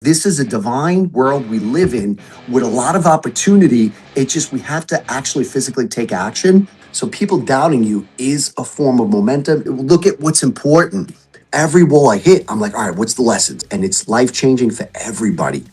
This is a divine world we live in with a lot of opportunity. It's just we have to actually physically take action. So people doubting you is a form of momentum. Look at what's important. Every wall I hit, I'm like, all right, what's the lessons? And it's life changing for everybody.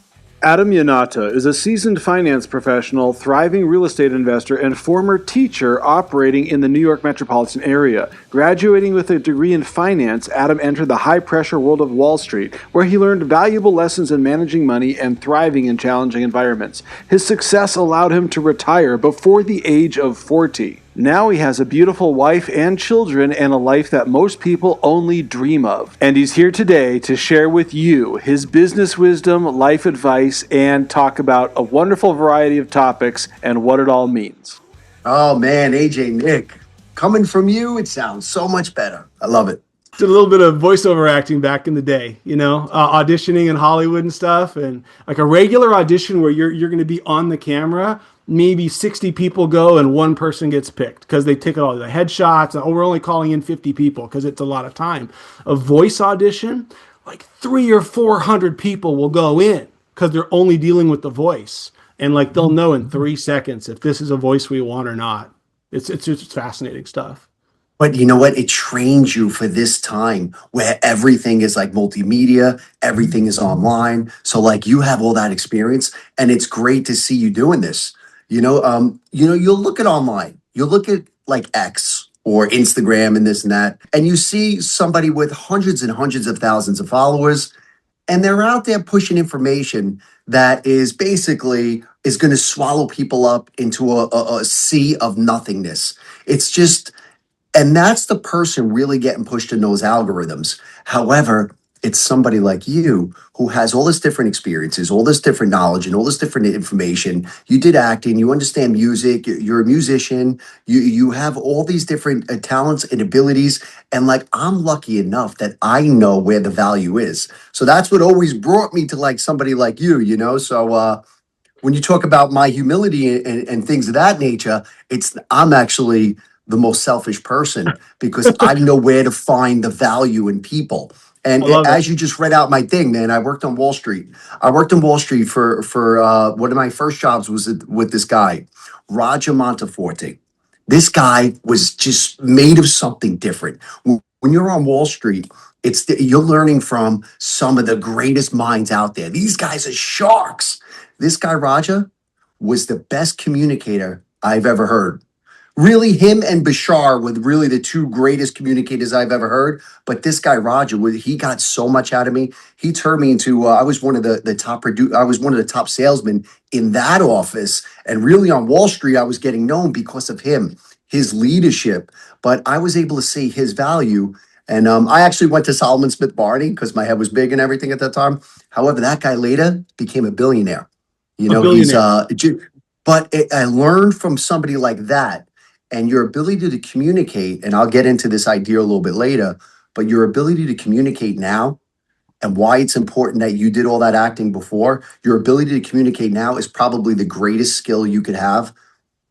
Adam Yannotta is a seasoned finance professional, thriving real estate investor, and former teacher operating in the New York metropolitan area. Graduating with a degree in finance, Adam entered the high-pressure world of Wall Street, where he learned valuable lessons in managing money and thriving in challenging environments. His success allowed him to retire before the age of 40. Now he has a beautiful wife and children and a life that most people only dream of. And he's here today to share with you his business wisdom, life advice, and talk about a wonderful variety of topics and what it all means. Oh man, AJ Nick, coming from you, it sounds so much better. I love it. Did a little bit of voiceover acting back in the day, auditioning in Hollywood and stuff, and like a regular audition where you're going to be on the camera. Maybe 60 people go and one person gets picked because they take all the headshots. Oh, we're only calling in 50 people because it's a lot of time. A voice audition, like 300 or 400 people will go in because they're only dealing with the voice, and like they'll know in 3 seconds if this is a voice we want or not. It's just fascinating stuff. But you know what? It trains you for this time where everything is like multimedia, everything is online. So like you have all that experience, and it's great to see you doing this. You'll look at online, you'll look at like X or Instagram and this and that, and you see somebody with hundreds and hundreds of thousands of followers, and they're out there pushing information that is basically is going to swallow people up into a sea of nothingness. It's just, and that's the person really getting pushed in those algorithms. However, it's somebody like you who has all this different experiences, all this different knowledge, and all this different information. You did acting, you understand music, you're a musician, you have all these different talents and abilities. And like, I'm lucky enough that I know where the value is. So that's what always brought me to like somebody like you. So when you talk about my humility and things of that nature, I'm actually the most selfish person because I know where to find the value in people. And I love as it. you just read out my thing, man, I worked on Wall Street. I worked on Wall Street for one of my first jobs was with this guy, Roger Monteforte. This guy was just made of something different. When you're on Wall Street, you're learning from some of the greatest minds out there. These guys are sharks. This guy, Roger, was the best communicator I've ever heard. Really, him and Bashar were really the two greatest communicators I've ever heard. But this guy Roger, he got so much out of me. He turned me into I was one of the I was one of the top salesmen in that office, and really on Wall Street, I was getting known because of him, his leadership. But I was able to see his value, and I actually went to Solomon Smith Barney because my head was big and everything at that time. However, that guy later became a billionaire. A billionaire. I learned from somebody like that, and your ability to communicate, and I'll get into this idea a little bit later, but your ability to communicate now and why it's important that you did all that acting before, your ability to communicate now is probably the greatest skill you could have.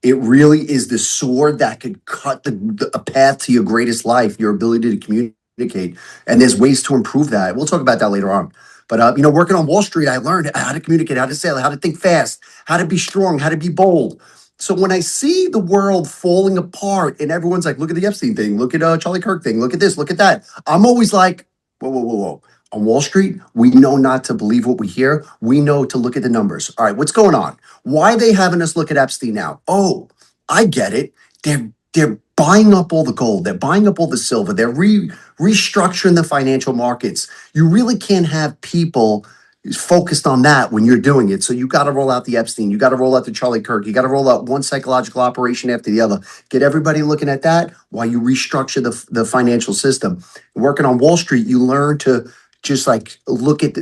It really is the sword that could cut a path to your greatest life, your ability to communicate. And there's ways to improve that. We'll talk about that later on. But, working on Wall Street, I learned how to communicate, how to sell, how to think fast, how to be strong, how to be bold. So when I see the world falling apart and everyone's like, look at the Epstein thing, look at Charlie Kirk thing, look at this, look at that. I'm always like, whoa, whoa, whoa, whoa. On Wall Street, we know not to believe what we hear. We know to look at the numbers. All right, what's going on? Why are they having us look at Epstein now? Oh, I get it. They're buying up all the gold. They're buying up all the silver. They're restructuring the financial markets. You really can't have people focused on that when you're doing it. So you got to roll out the Epstein. You got to roll out the Charlie Kirk. You got to roll out one psychological operation after the other. Get everybody looking at that while you restructure the financial system. Working on Wall Street, you learn to just like look at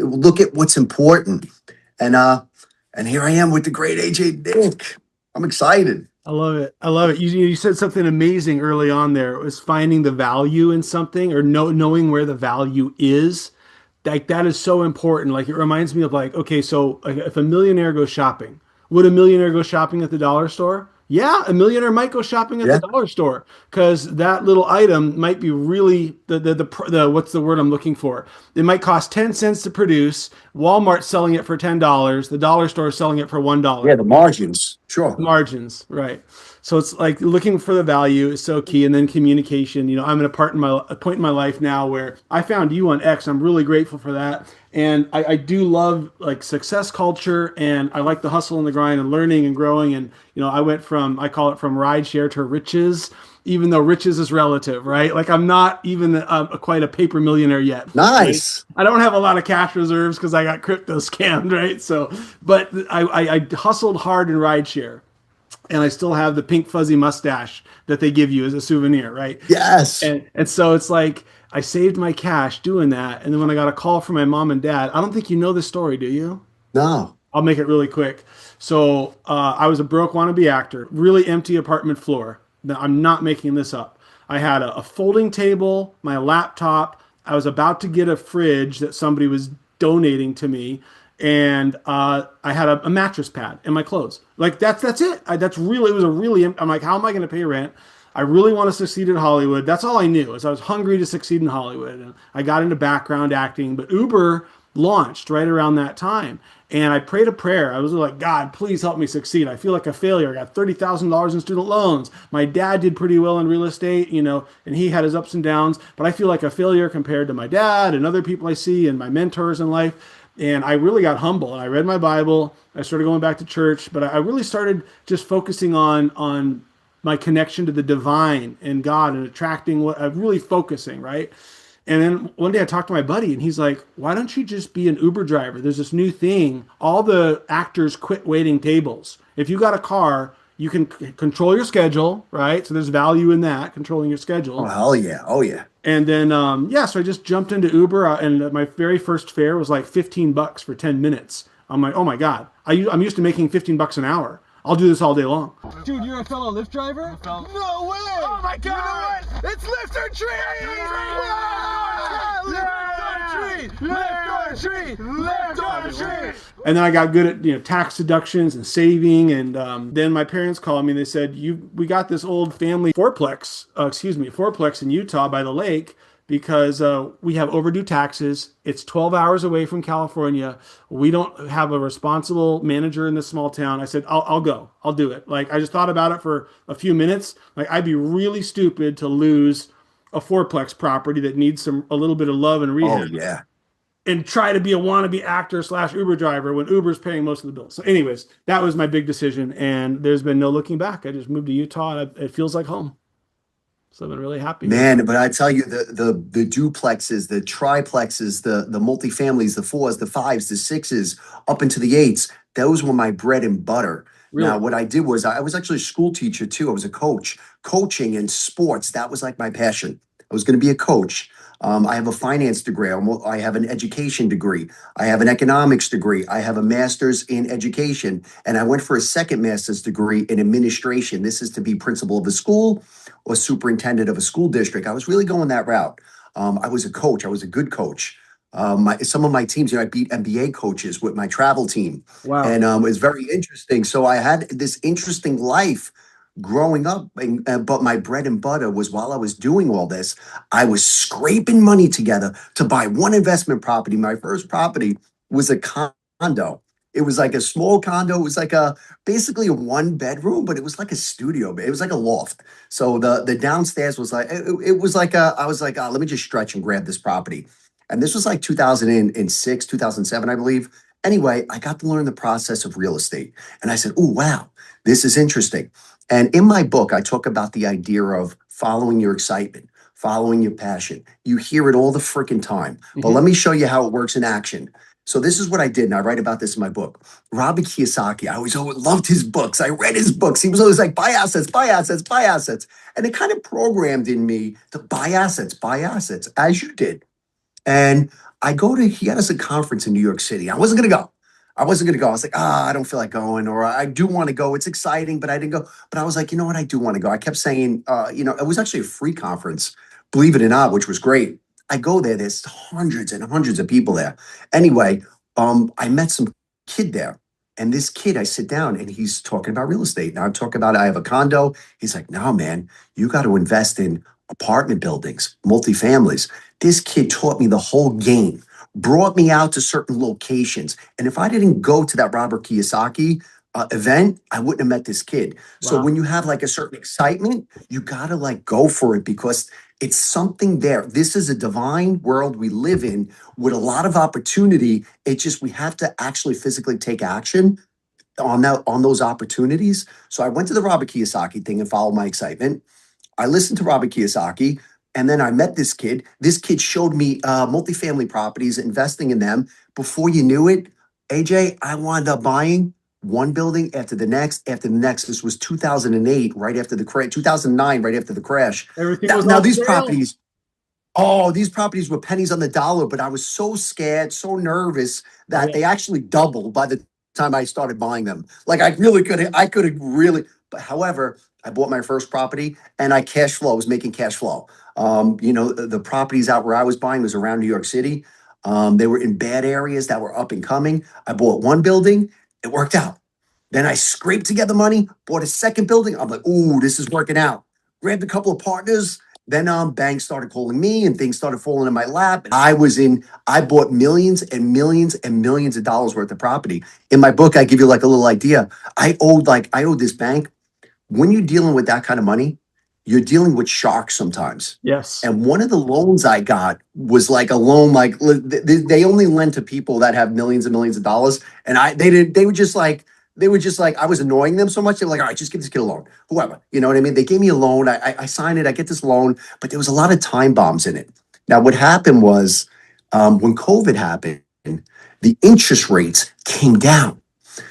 what's important. And here I am with the great AJ Nick. I'm excited. I love it. I love it. You said something amazing early on there. It was finding the value in something or knowing where the value is. Like that is so important. Like it reminds me of like, okay, so like if a millionaire goes shopping, would a millionaire go shopping at the dollar store? Yeah, a millionaire might go shopping at the Yeah. dollar store because that little item might be really the what's the word I'm looking for? It might cost 10 cents to produce. Walmart's selling it for $10. The dollar store is selling it for Yeah, $1. the margins. Sure. Margins, right? So it's like looking for the value is so key, and then communication. I'm in a point in my life now where I found you on X. I'm really grateful for that, and I do love like success culture, and I like the hustle and the grind and learning and growing. And I went from I call it from Rideshare to riches, even though riches is relative, right? Like I'm not even quite a paper millionaire yet, right? Nice. I don't have a lot of cash reserves because I got crypto scammed, right? So, but I hustled hard in rideshare, and I still have the pink fuzzy mustache that they give you as a souvenir, right? Yes. And so it's like I saved my cash doing that, and then when I got a call from my mom and dad, I don't think you know this story, do you? No. I'll make it really quick. So I was a broke wannabe actor, really empty apartment floor. Now, I'm not making this up. I had a folding table, my laptop. I was about to get a fridge that somebody was donating to me, and I had a mattress pad and my clothes. Like that's it. That's really it was a really. I'm like, how am I going to pay rent? I really want to succeed in Hollywood. That's all I knew is I was hungry to succeed in Hollywood, and I got into background acting. But Uber launched right around that time. And I prayed a prayer. I was like, God, please help me succeed. I feel like a failure. I got $30,000 in student loans. My dad did pretty well in real estate, and he had his ups and downs, but I feel like a failure compared to my dad and other people I see and my mentors in life. And I really got humble. And I read my Bible. I started going back to church, but I really started just focusing on my connection to the divine and God and attracting what I'm really focusing, right? And then one day I talked to my buddy and he's like, why don't you just be an Uber driver? There's this new thing. All the actors quit waiting tables. If you got a car, you can control your schedule, right? So there's value in that, controlling your Oh, schedule. hell yeah. Oh, yeah. And then, yeah, so I just jumped into Uber, and my very first fare was like $15 for 10 minutes. I'm like, oh my God, I'm used to making $15 an hour. I'll do this all day long. Dude, you're a fellow Lyft driver? No way! Oh my God! You know what? It's Lyft or Tree! Lift or tree! Lift or tree! And then I got good at tax deductions and saving. And then my parents called me and they said, we got this old family fourplex in Utah by the lake because we have overdue taxes. It's 12 hours away from California. We don't have a responsible manager in this small town. I said, I'll go. I'll do it. Like I just thought about it for a few minutes. Like I'd be really stupid to lose a fourplex property that needs a little bit of love and rehab. Oh, yeah. And try to be a wannabe actor / Uber driver when Uber's paying most of the bills. So anyways, that was my big decision. And there's been no looking back. I just moved to Utah and it feels like home. So I've been really happy. Man, but I tell you, the duplexes, the triplexes, the multifamilies, the 4s, the 5s, the 6s, up into the 8s, those were my bread and butter. Really? Now, what I did was I was actually a school teacher too. I was a coach. Coaching and sports, that was like my passion. I was going to be a coach. I have a finance degree. I have an education degree. I have an economics degree. I have a master's in education. And I went for a second master's degree in administration. This is to be principal of a school or superintendent of a school district. I was really going that route. I was a coach. I was a good coach. Some of my teams, I beat NBA coaches with my travel team. Wow. And it was very interesting. So I had this interesting life growing up, but my bread and butter was while I was doing all this, I was scraping money together to buy one investment property. My first property was a condo. It was like a small condo. It was like basically a 1 bedroom, but it was like a studio. It was like a loft. So the downstairs was like, it was like I was like, let me just stretch and grab this property. And this was like 2006, 2007, I believe. Anyway, I got to learn the process of real estate. And I said, oh, wow, this is interesting. And in my book, I talk about the idea of following your excitement, following your passion. You hear it all the freaking time. But let me show you how it works in action. So this is what I did, and I write about this in my book. Robert Kiyosaki, I always loved his books. I read his books. He was always like, buy assets, buy assets, buy assets. And it kind of programmed in me to buy assets, as you did. And he had us a conference in New York City. I wasn't going to go. I was like, I don't feel like going, or I do want to go. It's exciting, but I didn't go. But I was like, you know what? I do want to go. I kept saying, it was actually a free conference, believe it or not, which was great. I go there. There's hundreds and hundreds of people there. Anyway, I met some kid there. And this kid, I sit down and he's talking about real estate. Now I'm talking about I have a condo. He's like, no, man, you got to invest in apartment buildings, multifamilies. This kid taught me the whole game, brought me out to certain locations. And if I didn't go to that Robert Kiyosaki event, I wouldn't have met this kid. So Wow. when you have like a certain excitement, you got to like go for it because it's something there. This is a divine world we live in with a lot of opportunity. It's just we have to actually physically take action on those opportunities. So I went to the Robert Kiyosaki thing and followed my excitement. I listened to Robert Kiyosaki, and then I met this kid. This kid showed me multifamily properties, investing in them. Before you knew it, AJ, I wound up buying one building after the next, after the next. This was 2008, right after the crash, 2009, right after the crash. Everything Now, was now on these sale. properties, oh, these properties were pennies on the dollar, but I was so scared, so nervous that they actually doubled by the time I started buying them. Like I could have really, but however, I bought my first property and I was making cash flow. The properties out where I was buying was around New York City. They were in bad areas that were up and coming. I bought one building, it worked out. Then I scraped together money, bought a second building. I'm like, ooh, this is working out. Grabbed a couple of partners. Then banks started calling me and things started falling in my lap. I bought millions and millions and millions of dollars worth of property. In my book, I give you like a little idea. I owed this bank. When you're dealing with that kind of money, you're dealing with sharks sometimes. Yes. And one of the loans I got was like a loan, like they only lend to people that have millions and millions of dollars. And they were just like, I was annoying them so much. They were like, all right, just give this kid a loan, whoever, you know what I mean? They gave me a loan. I signed it. I get this loan, but there was a lot of time bombs in it. Now, what happened was when COVID happened, the interest rates came down.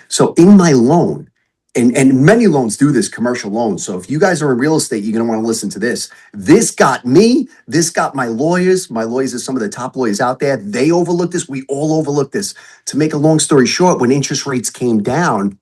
So in my loan, and many loans do this, commercial loans. So if you guys are in real estate, you're going to want to listen to this. This got me. This got my lawyers. My lawyers are some of the top lawyers out there. They overlooked this. We all overlooked this. To make a long story short, when interest rates came down,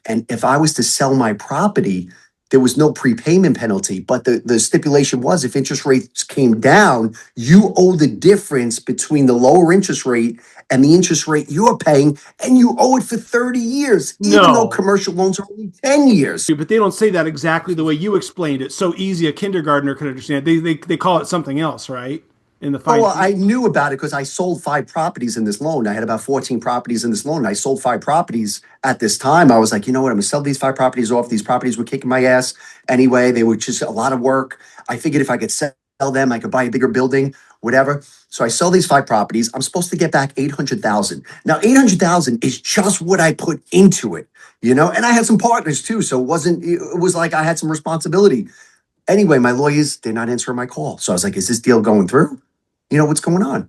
and if I was to sell my property, there was no prepayment penalty. But the stipulation was if interest rates came down, you owe the difference between the lower interest rate and the interest rate you're paying, and you owe it for 30 years, even though No. commercial loans are only 10 years. But they don't say that exactly the way you explained it. So easy a kindergartner could understand. They call it something else, right? In the Oh, fine well, I print. knew about it because I sold 5 properties in this loan. I had about 14 properties in this loan. I sold 5 properties at this time. I was like, you know what? I'm gonna sell these 5 properties off. These properties were kicking my ass anyway. They were just a lot of work. I figured if I could sell them, I could buy a bigger building, whatever. So I sell these 5 properties. I'm supposed to get back 800,000. Now, 800,000 is just what I put into it, and I had some partners too. So it was like I had some responsibility. Anyway, my lawyers, they're not answering my call. So I was like, is this deal going through? What's going on?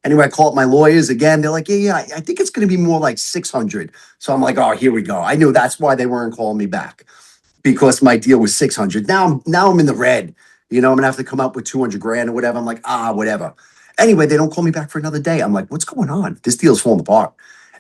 Anyway, I called my lawyers again. They're like, yeah, I think it's going to be more like 600. So I'm like, oh, here we go. I knew that's why they weren't calling me back because my deal was 600. Now I'm in the red. I'm going to have to come up with 200 grand or whatever. I'm like, whatever. Anyway, they don't call me back for another day. I'm like, what's going on? This deal's falling apart.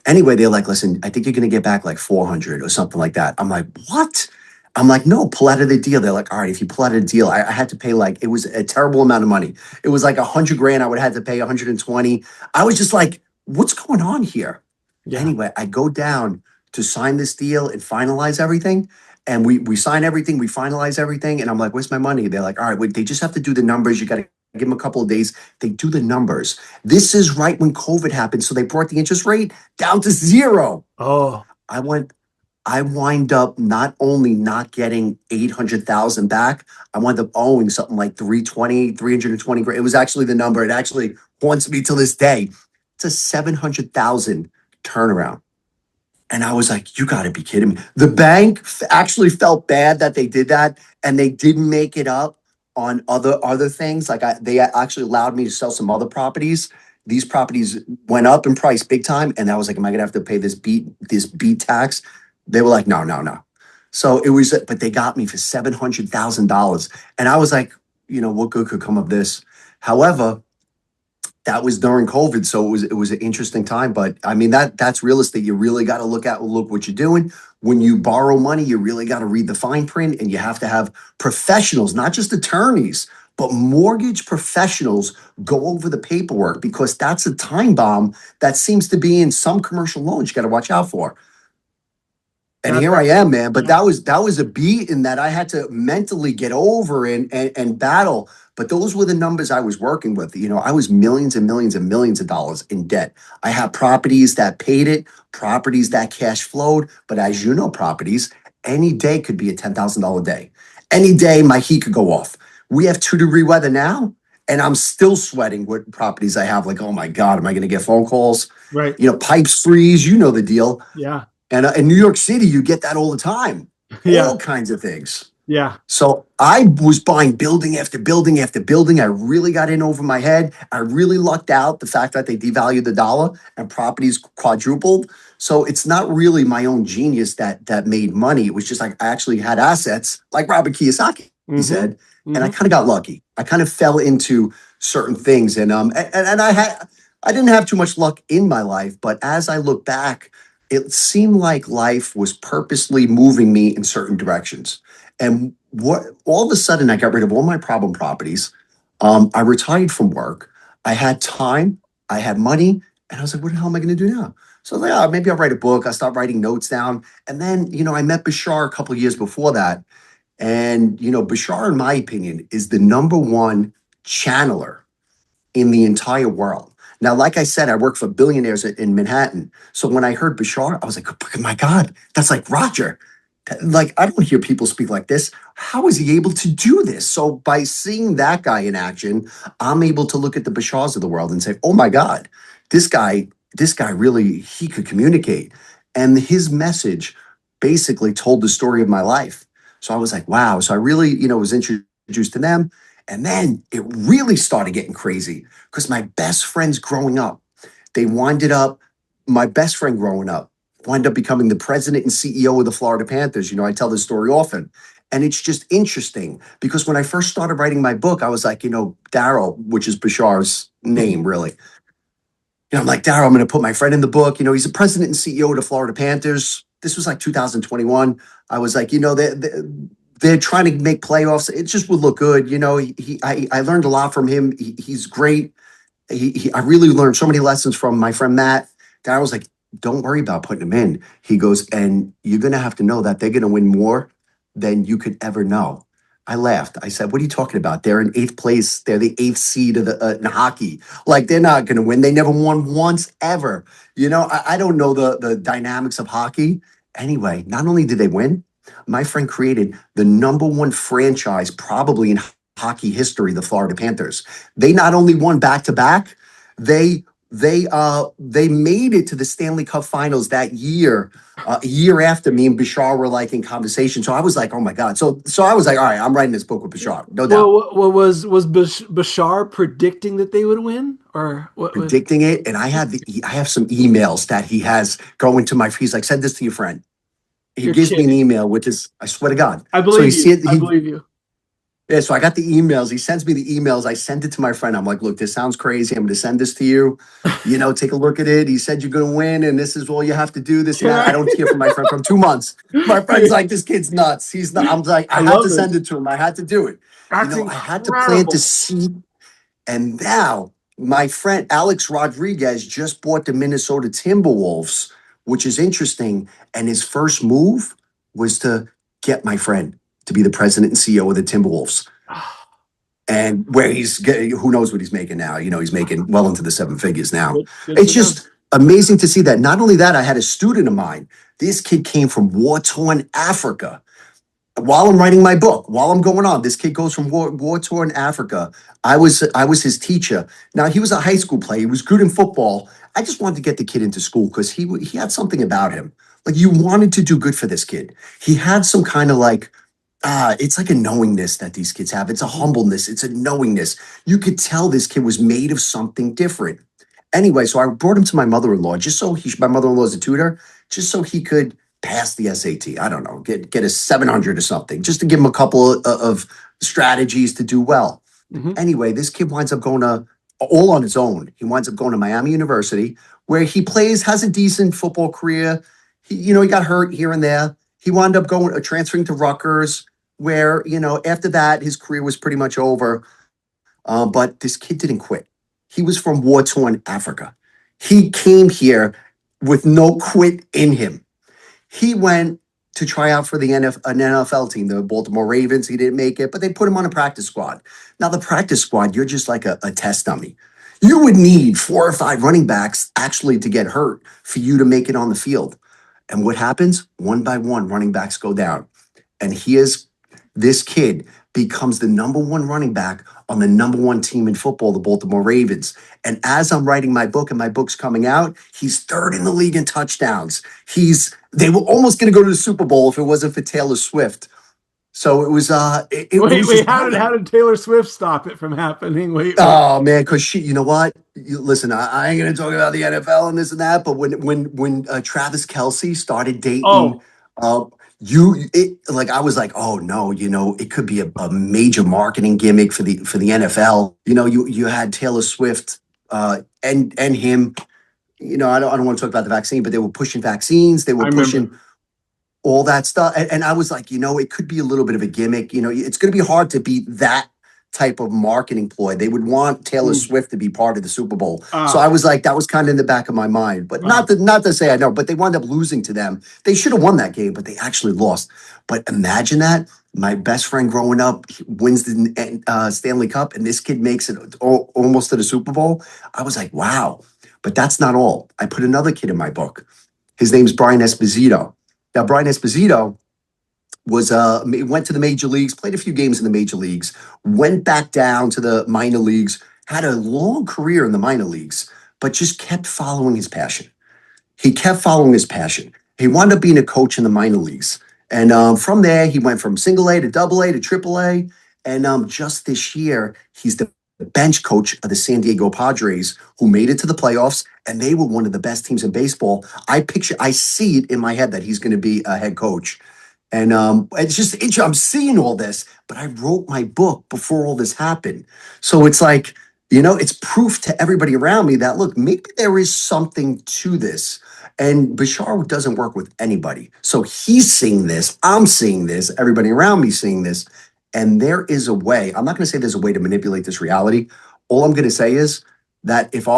Anyway, they're like, listen, I think you're going to get back like 400 or something like that. I'm like, what? I'm like, no, pull out of the deal. They're like, all right, if you pull out of the deal, I had to pay it was a terrible amount of money. It was like 100 grand. I would have to pay 120. I was just like, what's going on here? Yeah. Anyway, I go down to sign this deal and finalize everything. And we sign everything, we finalize everything. And I'm like, where's my money? They're like, all right, wait, they just have to do the numbers. You got to give them a couple of days. They do the numbers. This is right when COVID happened. So they brought the interest rate down to 0. Oh. I wind up not only not getting 800,000 back, I wind up owing something like 320 grand. It was actually the number. It actually haunts me till this day. It's a 700,000 turnaround. And I was like, you got to be kidding me. The bank actually felt bad that they did that, and they didn't make it up on other things. Like they actually allowed me to sell some other properties. These properties went up in price big time, and I was like, am I gonna have to pay this beat tax? They were like, no. So it was, but they got me for $700,000, and I was like, what good could come of this? However, that was during COVID, so it was an interesting time. But I mean, that's real estate. You really got to look what you're doing. When you borrow money, you really got to read the fine print, and you have to have professionals, not just attorneys, but mortgage professionals go over the paperwork, because that's a time bomb that seems to be in some commercial loans you got to watch out for. And here I am, man. But that was a beating that I had to mentally get over and battle. But those were the numbers I was working with. You know, I was millions and millions and millions of dollars in debt. I had properties that paid it, properties that cash flowed. But as you know, properties, any day could be a $10,000 day. Any day my heat could go off. We have 2-degree weather now, and I'm still sweating with properties I have. Like, oh my God, am I going to get phone calls? Right. You know, pipes freeze. You know the deal. Yeah. And in New York City, you get that all the time. Yeah. All kinds of things. Yeah. So I was buying building after building after building. I really got in over my head. I really lucked out the fact that they devalued the dollar and properties quadrupled. So it's not really my own genius that made money. It was just like I actually had assets, like Robert Kiyosaki said, and I kind of got lucky. I kind of fell into certain things, and I didn't have too much luck in my life, but as I look back, it seemed like life was purposely moving me in certain directions. And what all of a sudden I got rid of all my problem properties. I retired from work. I had time, I had money, and I was like, what the hell am I going to do now? So I was like, oh, maybe I'll write a book. I start writing notes down. And then, you know, I met Bashar a couple of years before that. And, you know, Bashar, in my opinion, is the number one channeler in the entire world. Now, like I said, I work for billionaires in Manhattan. So when I heard Bashar, I was like, oh my God, that's like Roger. Like, I don't hear people speak like this. How is he able to do this? So by seeing that guy in action, I'm able to look at the Bashars of the world and say, oh my God, this guy really, he could communicate. And his message basically told the story of my life. So I was like, wow. So I really, you know, was introduced to them. And then it really started getting crazy because my best friends growing up, my best friend growing up wound up becoming the president and CEO of the Florida Panthers. You know, I tell this story often. And it's just interesting because when I first started writing my book, I was like, you know, Daryl, which is Bashar's name, really. You know, I'm like, Daryl, I'm going to put my friend in the book. You know, he's the president and CEO of the Florida Panthers. This was like 2021. I was like, you know, they're trying to make playoffs. It just would look good. You know, I learned a lot from him. He's great. I really learned so many lessons from my friend Matt. Daryl was like, don't worry about putting him in. He goes, and you're going to have to know that they're going to win more than you could ever know. I laughed. I said, what are you talking about? They're in 8th place. They're the 8th seed of in hockey. Like, they're not going to win. They never won once ever. You know, I don't know the dynamics of hockey. Anyway, not only did they win, my friend created the number one franchise probably in hockey history, the Florida Panthers. They not only won back-to-back, they made it to the Stanley Cup Finals that year. A year after, me and Bashar were like in conversation. So I was like, oh my God. So I was like, all right, I'm writing this book with Bashar, no doubt. Well, was Bashar predicting that they would win, or what? Predicting it, and I have some emails that he has going to he's like, send this to your friend. He gives me an email, which is, I swear to God. I believe you. I believe you. Yeah, so I got the emails. He sends me the emails. I send it to my friend. I'm like, look, this sounds crazy. I'm going to send this to you. You know, take a look at it. He said you're going to win, and this is all you have to do. This and that. I don't hear from my friend from 2 months. My friend's like, this kid's nuts. He's not. I'm like, I had to send it to him. I had to do it. That's I had to plant the seed. And now my friend Alex Rodriguez just bought the Minnesota Timberwolves, which is interesting. And his first move was to get my friend to be the president and CEO of the Timberwolves. And where who knows what he's making now? You know, he's making well into the 7 figures now. It's just amazing to see that. Not only that, I had a student of mine. This kid came from war-torn Africa. While I'm writing my book, while I'm going on, this kid goes from war-torn Africa. I was his teacher. Now, he was a high school player. He was good in football. I just wanted to get the kid into school because he had something about him. Like, you wanted to do good for this kid. He had some kind of like, it's like a knowingness that these kids have. It's a humbleness. It's a knowingness. You could tell this kid was made of something different. Anyway, so I brought him to my mother-in-law, my mother-in-law is a tutor, just so he could pass the SAT. I don't know, get a 700 or something, just to give him a couple of strategies to do well. Anyway, this kid winds up going all on his own. He winds up going to Miami University, where he has a decent football career. He got hurt here and there. He wound up transferring to Rutgers, where, after that, his career was pretty much over. But this kid didn't quit. He was from war-torn Africa. He came here with no quit in him. He went to try out for an NFL team, the Baltimore Ravens. He didn't make it, but they put him on a practice squad. Now, the practice squad, you're just like a test dummy. You would need 4 or 5 running backs actually to get hurt for you to make it on the field. And what happens? One by one, running backs go down. And this kid becomes the number 1 running back on the number 1 team in football, the Baltimore Ravens. And as I'm writing my book and my book's coming out, he's 3rd in the league in touchdowns. They were almost going to go to the Super Bowl if it wasn't for Taylor Swift. So it was Wait, how did Taylor Swift stop it from happening? Wait. Oh man, because you know what? Listen, I ain't gonna talk about the NFL and this and that, but when Travis Kelce started dating, Oh. I was like, oh no, it could be a major marketing gimmick for the NFL. You had Taylor Swift and him. I don't want to talk about the vaccine, but they were pushing vaccines. They were pushing all that stuff. And I was like, it could be a little bit of a gimmick. It's going to be hard to beat that type of marketing ploy. They would want Taylor Swift to be part of the Super Bowl. So I was like, that was kind of in the back of my mind, but not to say I know, but they wound up losing to them. They should have won that game, but they actually lost. But imagine that. My best friend growing up wins the Stanley Cup, and this kid makes it almost to the Super Bowl. I was like, wow. But that's not all. I put another kid in my book. His name's Brian Esposito. Now, Brian Esposito went to the major leagues, played a few games in the major leagues, went back down to the minor leagues, had a long career in the minor leagues, but just kept following his passion. He kept following his passion. He wound up being a coach in the minor leagues. And from there, he went from single A to double A to triple A. And just this year, he's the bench coach of the San Diego Padres, who made it to the playoffs, and they were one of the best teams in baseball. I see it in my head that he's going to be a head coach. And it's just interesting. I'm seeing all this, but I wrote my book before all this happened. So it's like, it's proof to everybody around me that, look, maybe there is something to this. And Bashar doesn't work with anybody. So he's seeing this. I'm seeing this. Everybody around me seeing this. And there is a way. I'm not going to say there's a way to manipulate this reality. All I'm going to say is that if we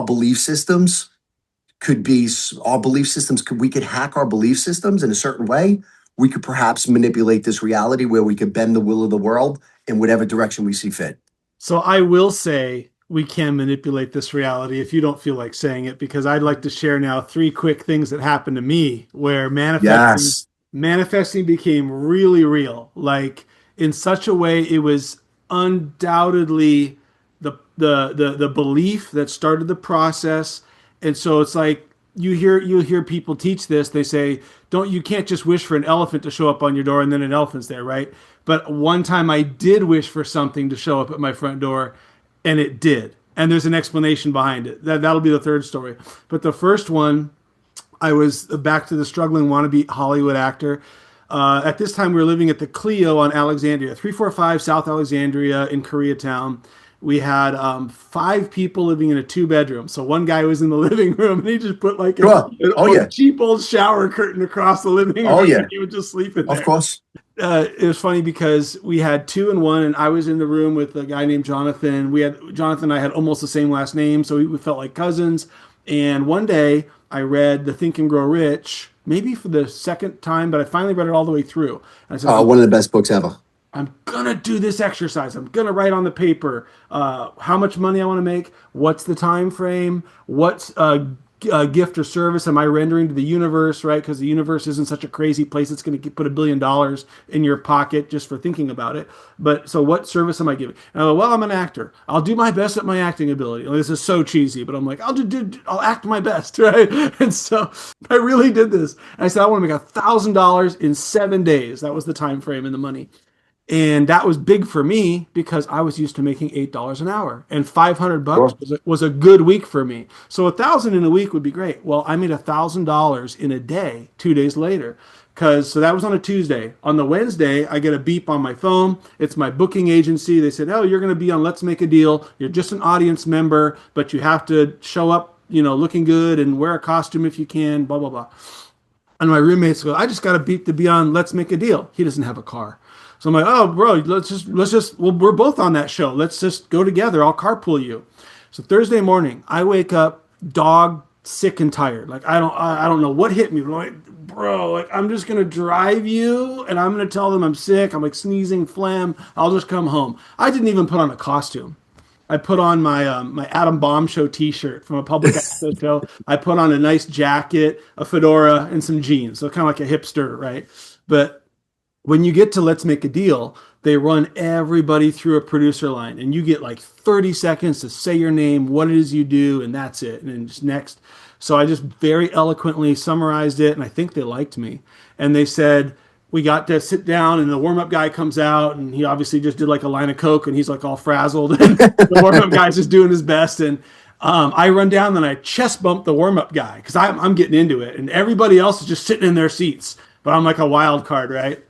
could hack our belief systems in a certain way, we could perhaps manipulate this reality where we could bend the will of the world in whatever direction we see fit. So I will say we can manipulate this reality if you don't feel like saying it, because I'd like to share now 3 quick things that happened to me where manifesting became really real. Like, in such a way, it was undoubtedly the belief that started the process. And so it's like you hear people teach this. They say, you can't just wish for an elephant to show up on your door and then an elephant's there, right? But one time I did wish for something to show up at my front door, and it did. And there's an explanation behind it. That'll be the 3rd story. But the first one, I was back to the struggling wannabe Hollywood actor. At this time, we were living at the Clio on Alexandria, 345 South Alexandria in Koreatown. We had 5 people living in a 2-bedroom. So one guy was in the living room, and he just put like a cheap old shower curtain across the living room. Oh, yeah. And he would just sleep in there. Of course. It was funny because we had 2 and 1, and I was in the room with a guy named Jonathan. Jonathan and I had almost the same last name, so we felt like cousins. And one day I read The Think and Grow Rich, maybe for the 2nd time, but I finally read it all the way through. And I said, one of the best books ever. I'm going to do this exercise. I'm going to write on the paper how much money I want to make, what's the time frame, what's gift or service am I rendering to the universe, right? Because the universe isn't such a crazy place. It's going to put $1 billion in your pocket just for thinking about it. But so what service am I giving? And I go, well, I'm an actor. I'll do my best at my acting ability. This is so cheesy, but I'm like, I'll act my best, right? And so I really did this. And I said, I want to make $1,000 in 7 days. That was the time frame and the money. And that was big for me because I was used to making $8 an hour, and $500 was a good week for me. So $1,000 in a week would be great. Well, I made $1,000 in a day, 2 days later. So that was on a Tuesday. On the Wednesday, I get a beep on my phone. It's my booking agency. They said, oh, you're going to be on Let's Make a Deal. You're just an audience member, but you have to show up, looking good and wear a costume if you can, blah, blah, blah. And my roommates go, I just got a beep to be on Let's Make a Deal. He doesn't have a car. So I'm like, oh, bro, let's just, well, we're both on that show. Let's just go together. I'll carpool you. So Thursday morning, I wake up, dog sick and tired. Like I don't know what hit me. But I'm like, bro, like I'm just gonna drive you, and I'm gonna tell them I'm sick. I'm like sneezing, phlegm. I'll just come home. I didn't even put on a costume. I put on my Adam Bomb Show T-shirt from a public access show. I put on a nice jacket, a fedora, and some jeans. So kind of like a hipster, right? But when you get to Let's Make a Deal, they run everybody through a producer line, and you get like 30 seconds to say your name, what it is you do, and that's it. And then just next. So I just very eloquently summarized it, and I think they liked me. And they said, we got to sit down, and the warm-up guy comes out, and he obviously just did like a line of Coke, and he's like all frazzled. And the warm-up guy's just doing his best. And I run down, and I chest bump the warm-up guy because I'm getting into it, and everybody else is just sitting in their seats. But I'm like a wild card, right?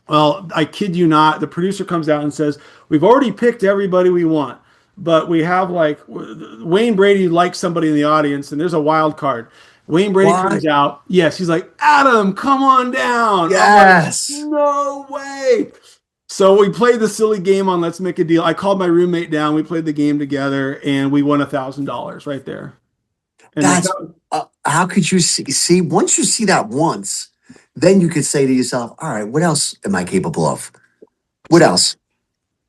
Well, I kid you not, the producer comes out and says, we've already picked everybody we want, but we have like Wayne Brady likes somebody in the audience, and there's a wild card. Wayne Brady comes out. Yes, he's like, Adam, come on down. Yes. I'm like, no way. So we played the silly game on Let's Make a Deal. I called my roommate down. We played the game together, and we won $1,000 right there. And That's how could you see once you see that once, then you could say to yourself, all right, what else am I capable of? What else?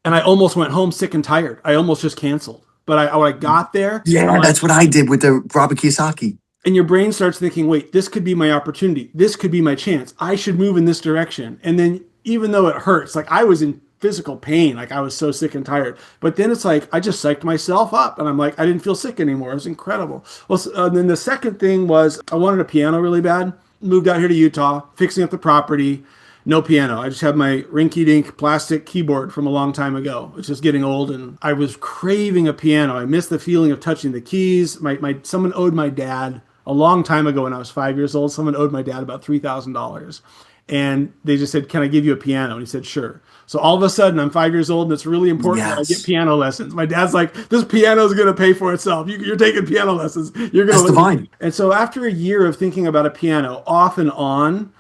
And I almost went home sick and tired. I almost just canceled. But when I got there, yeah, that's what I did with the Robert Kiyosaki. And your brain starts thinking, wait, this could be my opportunity. This could be my chance. I should move in this direction. And then even though it hurts, like I was in physical pain, like I was so sick and tired. But then it's like I just psyched myself up, and I'm like, I didn't feel sick anymore. It was incredible. Well, then the second thing was I wanted a piano really bad. Moved out here to Utah, fixing up the property. No piano. I just have my rinky-dink plastic keyboard from a long time ago. It's just getting old, and I was craving a piano. I missed the feeling of touching the keys. Someone owed my dad a long time ago when I was 5 years old. Someone owed my dad about $3,000. And they just said, can I give you a piano? And he said, sure. So all of a sudden, I'm 5 years old, and it's really important that I get piano lessons. My dad's like, this piano is going to pay for itself. You're taking piano lessons. You're going to. That's divine. And so after a year of thinking about a piano off and on,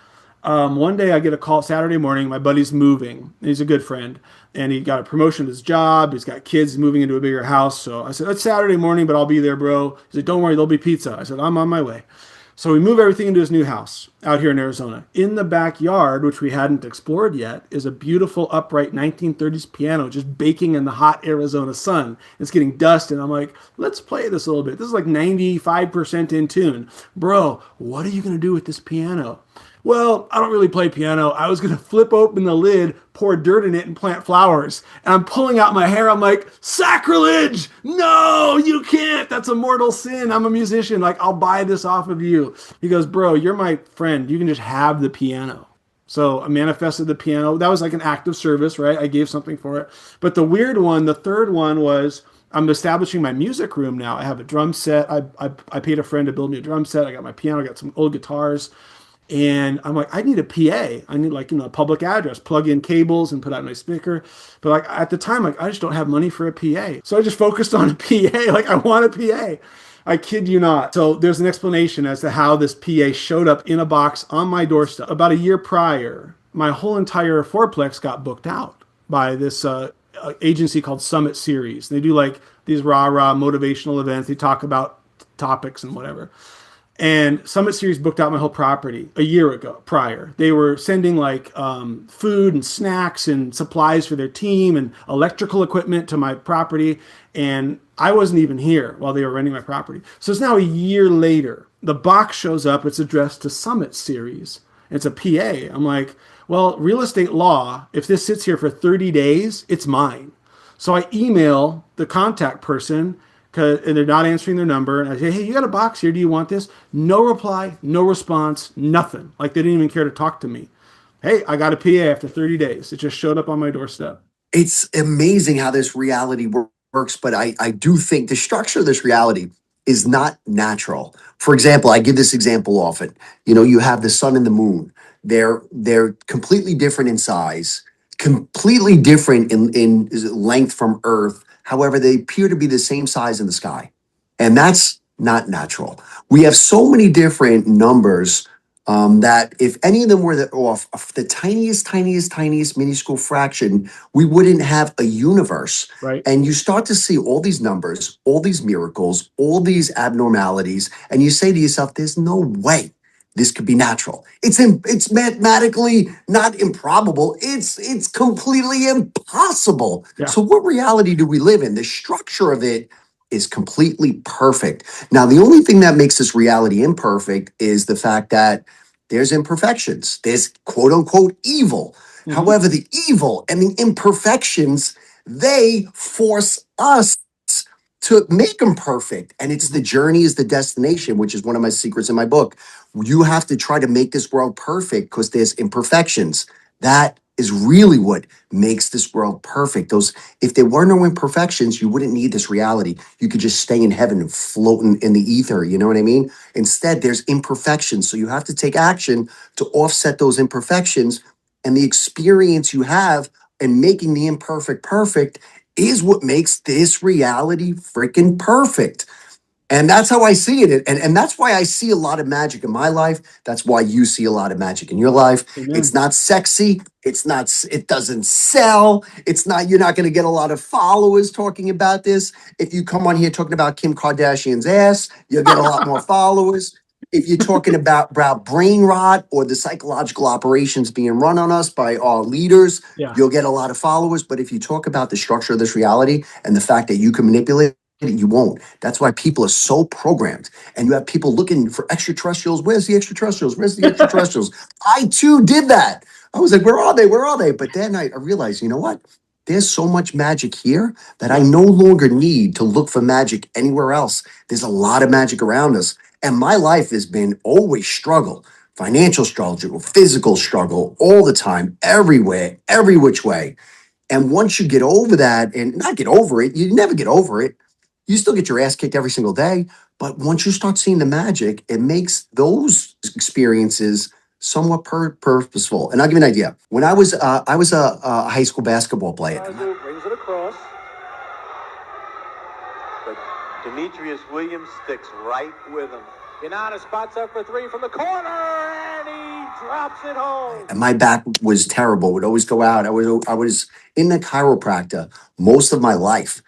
one day I get a call Saturday morning. My buddy's moving. He's a good friend, and he got a promotion at his job. He's got kids moving into a bigger house. So I said, it's Saturday morning, but I'll be there, bro. He said, don't worry, there'll be pizza. I said, I'm on my way. So we move everything into his new house out here in Arizona. In the backyard, which we hadn't explored yet, is a beautiful upright 1930s piano just baking in the hot Arizona sun. It's getting dust, and I'm like, let's play this a little bit. This is like 95% in tune. Bro, what are you going to do with this piano? Well, I don't really play piano. I was going to flip open the lid, pour dirt in it, and plant flowers. And I'm pulling out my hair. I'm like, sacrilege! No, you can't. That's a mortal sin. I'm a musician. Like, I'll buy this off of you. He goes, bro, you're my friend. You can just have the piano. So I manifested the piano. That was like an act of service, right? I gave something for it. But the weird one, the third one was, I'm establishing my music room now. I have a drum set. I paid a friend to build me a drum set. I got my piano. I got some old guitars. And I'm like, I need a PA. I need a public address, plug in cables and put out my speaker. But like at the time, like I just don't have money for a PA. So I just focused on a PA. Like I want a PA. I kid you not. So there's an explanation as to how this PA showed up in a box on my doorstep. About a year prior, my whole entire fourplex got booked out by this agency called Summit Series. They do like these rah-rah motivational events. They talk about topics and whatever. And Summit Series booked out my whole property a year ago prior. They were sending like food and snacks and supplies for their team and electrical equipment to my property. And I wasn't even here while they were renting my property. So it's now a year later. The box shows up. It's addressed to Summit Series. It's a PA. I'm like, well, real estate law, if this sits here for 30 days, it's mine. So I email the contact person, and they're not answering their number. And I say, hey, you got a box here. Do you want this? No reply, no response, nothing. Like they didn't even care to talk to me. Hey, I got a PA after 30 days. It just showed up on my doorstep. It's amazing how this reality works, but I do think the structure of this reality is not natural. For example, I give this example often. You have the sun and the moon. They're completely different in size, completely different in length from Earth. However, they appear to be the same size in the sky. And that's not natural. We have so many different numbers That if any of them were off the tiniest minuscule fraction, we wouldn't have a universe. Right. And you start to see all these numbers, all these miracles, all these abnormalities, and you say to yourself, there's no way this could be natural. It's mathematically not improbable. It's completely impossible. Yeah. So what reality do we live in? The structure of it is completely perfect. Now, the only thing that makes this reality imperfect is the fact that there's imperfections. There's quote unquote evil. Mhm. However, the evil and the imperfections, they force us to make them perfect. And it's the journey is the destination, which is one of my secrets in my book. You have to try to make this world perfect because there's imperfections. That is really what makes this world perfect. If there were no imperfections, you wouldn't need this reality. You could just stay in heaven and floating in the ether. You know what I mean? Instead, there's imperfections. So you have to take action to offset those imperfections. And the experience you have in making the imperfect perfect is what makes this reality freaking perfect. And that's how I see it. And that's why I see a lot of magic in my life. That's why you see a lot of magic in your life. Amen. It's not sexy. It doesn't sell. You're not going to get a lot of followers talking about this. If you come on here talking about Kim Kardashian's ass, you'll get a lot more followers. If you're talking about brain rot or the psychological operations being run on us by our leaders, Yeah. you'll get a lot of followers. But if you talk about the structure of this reality and the fact that you can manipulate, you won't. That's why people are so programmed. And you have people looking for extraterrestrials. Where's the extraterrestrials? Where's the extraterrestrials? I too did that. I was like, where are they? Where are they? But then I realized, you know what? There's so much magic here that I no longer need to look for magic anywhere else. There's a lot of magic around us. And my life has been always struggle, financial struggle, physical struggle, all the time, everywhere, every which way. And once you get over that, and not get over it, you never get over it. You still get your ass kicked every single day. But once you start seeing the magic, it makes those experiences somewhat purposeful. And I'll give you an idea. When I was a high school basketball player. Brings it across. But Demetrius Williams sticks right with him. Yannotta spots up for three from the corner, and he drops it home. And my back was terrible. Would always go out. I was in the chiropractor most of my life.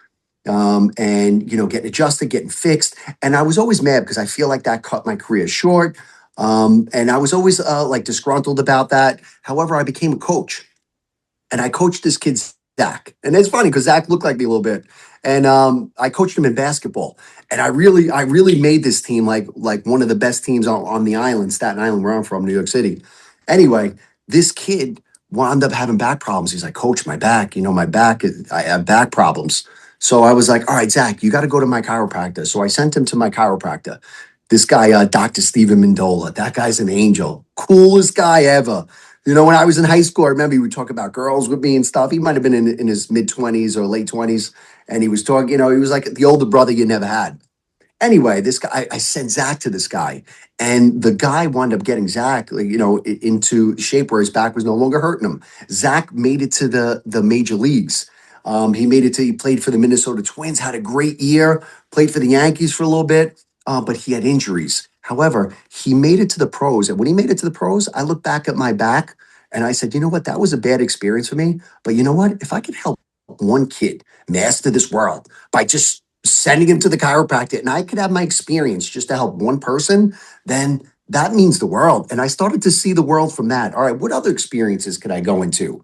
And getting adjusted, getting fixed. And I was always mad because I feel like that cut my career short. And I was always like disgruntled about that. However, I became a coach and I coached this kid, Zach. And it's funny because Zach looked like me a little bit. And I coached him in basketball. And I really made this team like one of the best teams on the island, Staten Island, where I'm from, New York City. Anyway, this kid wound up having back problems. He's like, Coach, my back, I have back problems. So I was like, all right, Zach, you got to go to my chiropractor. So I sent him to my chiropractor. This guy, Dr. Stephen Mendola, that guy's an angel. Coolest guy ever. When I was in high school, I remember he would talk about girls with me and stuff. He might have been in his mid-20s or late 20s. And he was talking, he was like the older brother you never had. Anyway, this guy, I sent Zach to this guy. And the guy wound up getting Zach, into shape where his back was no longer hurting him. Zach made it to the major leagues. He played for the Minnesota Twins, had a great year, played for the Yankees for a little bit, but he had injuries. However, he made it to the pros. And when he made it to the pros, I looked back at my back and I said, you know what? That was a bad experience for me. But you know what? If I could help one kid master this world by just sending him to the chiropractor and I could have my experience just to help one person, then that means the world. And I started to see the world from that. All right, what other experiences could I go into?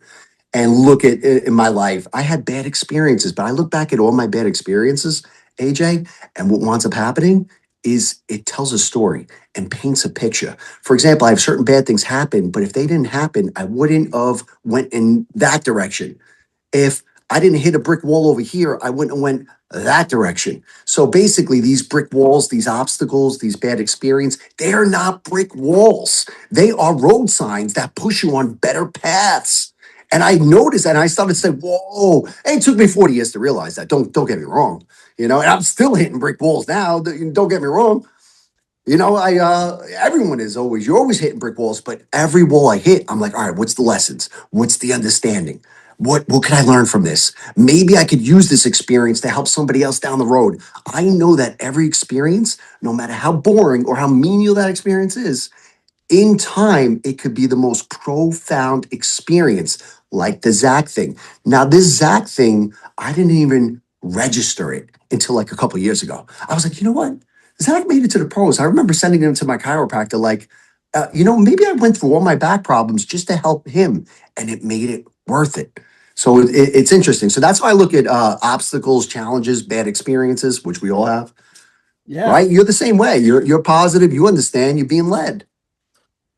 And look at in my life, I had bad experiences, but I look back at all my bad experiences, AJ, and what winds up happening is it tells a story and paints a picture. For example, I have certain bad things happen, but if they didn't happen, I wouldn't have went in that direction. If I didn't hit a brick wall over here, I wouldn't have went that direction. So basically, these brick walls, these obstacles, these bad experiences, they are not brick walls. They are road signs that push you on better paths. And I noticed that and I started to say, whoa, and it took me 40 years to realize that. Don't get me wrong. And I'm still hitting brick walls now. Don't get me wrong. Everyone is you're always hitting brick walls, but every wall I hit, I'm like, all right, what's the lessons? What's the understanding? What can I learn from this? Maybe I could use this experience to help somebody else down the road. I know that every experience, no matter how boring or how menial that experience is, In time, it could be the most profound experience, like the Zach thing. Now, this Zach thing, I didn't even register it until like a couple of years ago. I was like, you know what? Zach made it to the pros. I remember sending him to my chiropractor, like, maybe I went through all my back problems just to help him, and it made it worth it. So it's interesting. So that's why I look at obstacles, challenges, bad experiences, which we all have. Yeah. Right? You're the same way. You're positive. You understand. You're being led.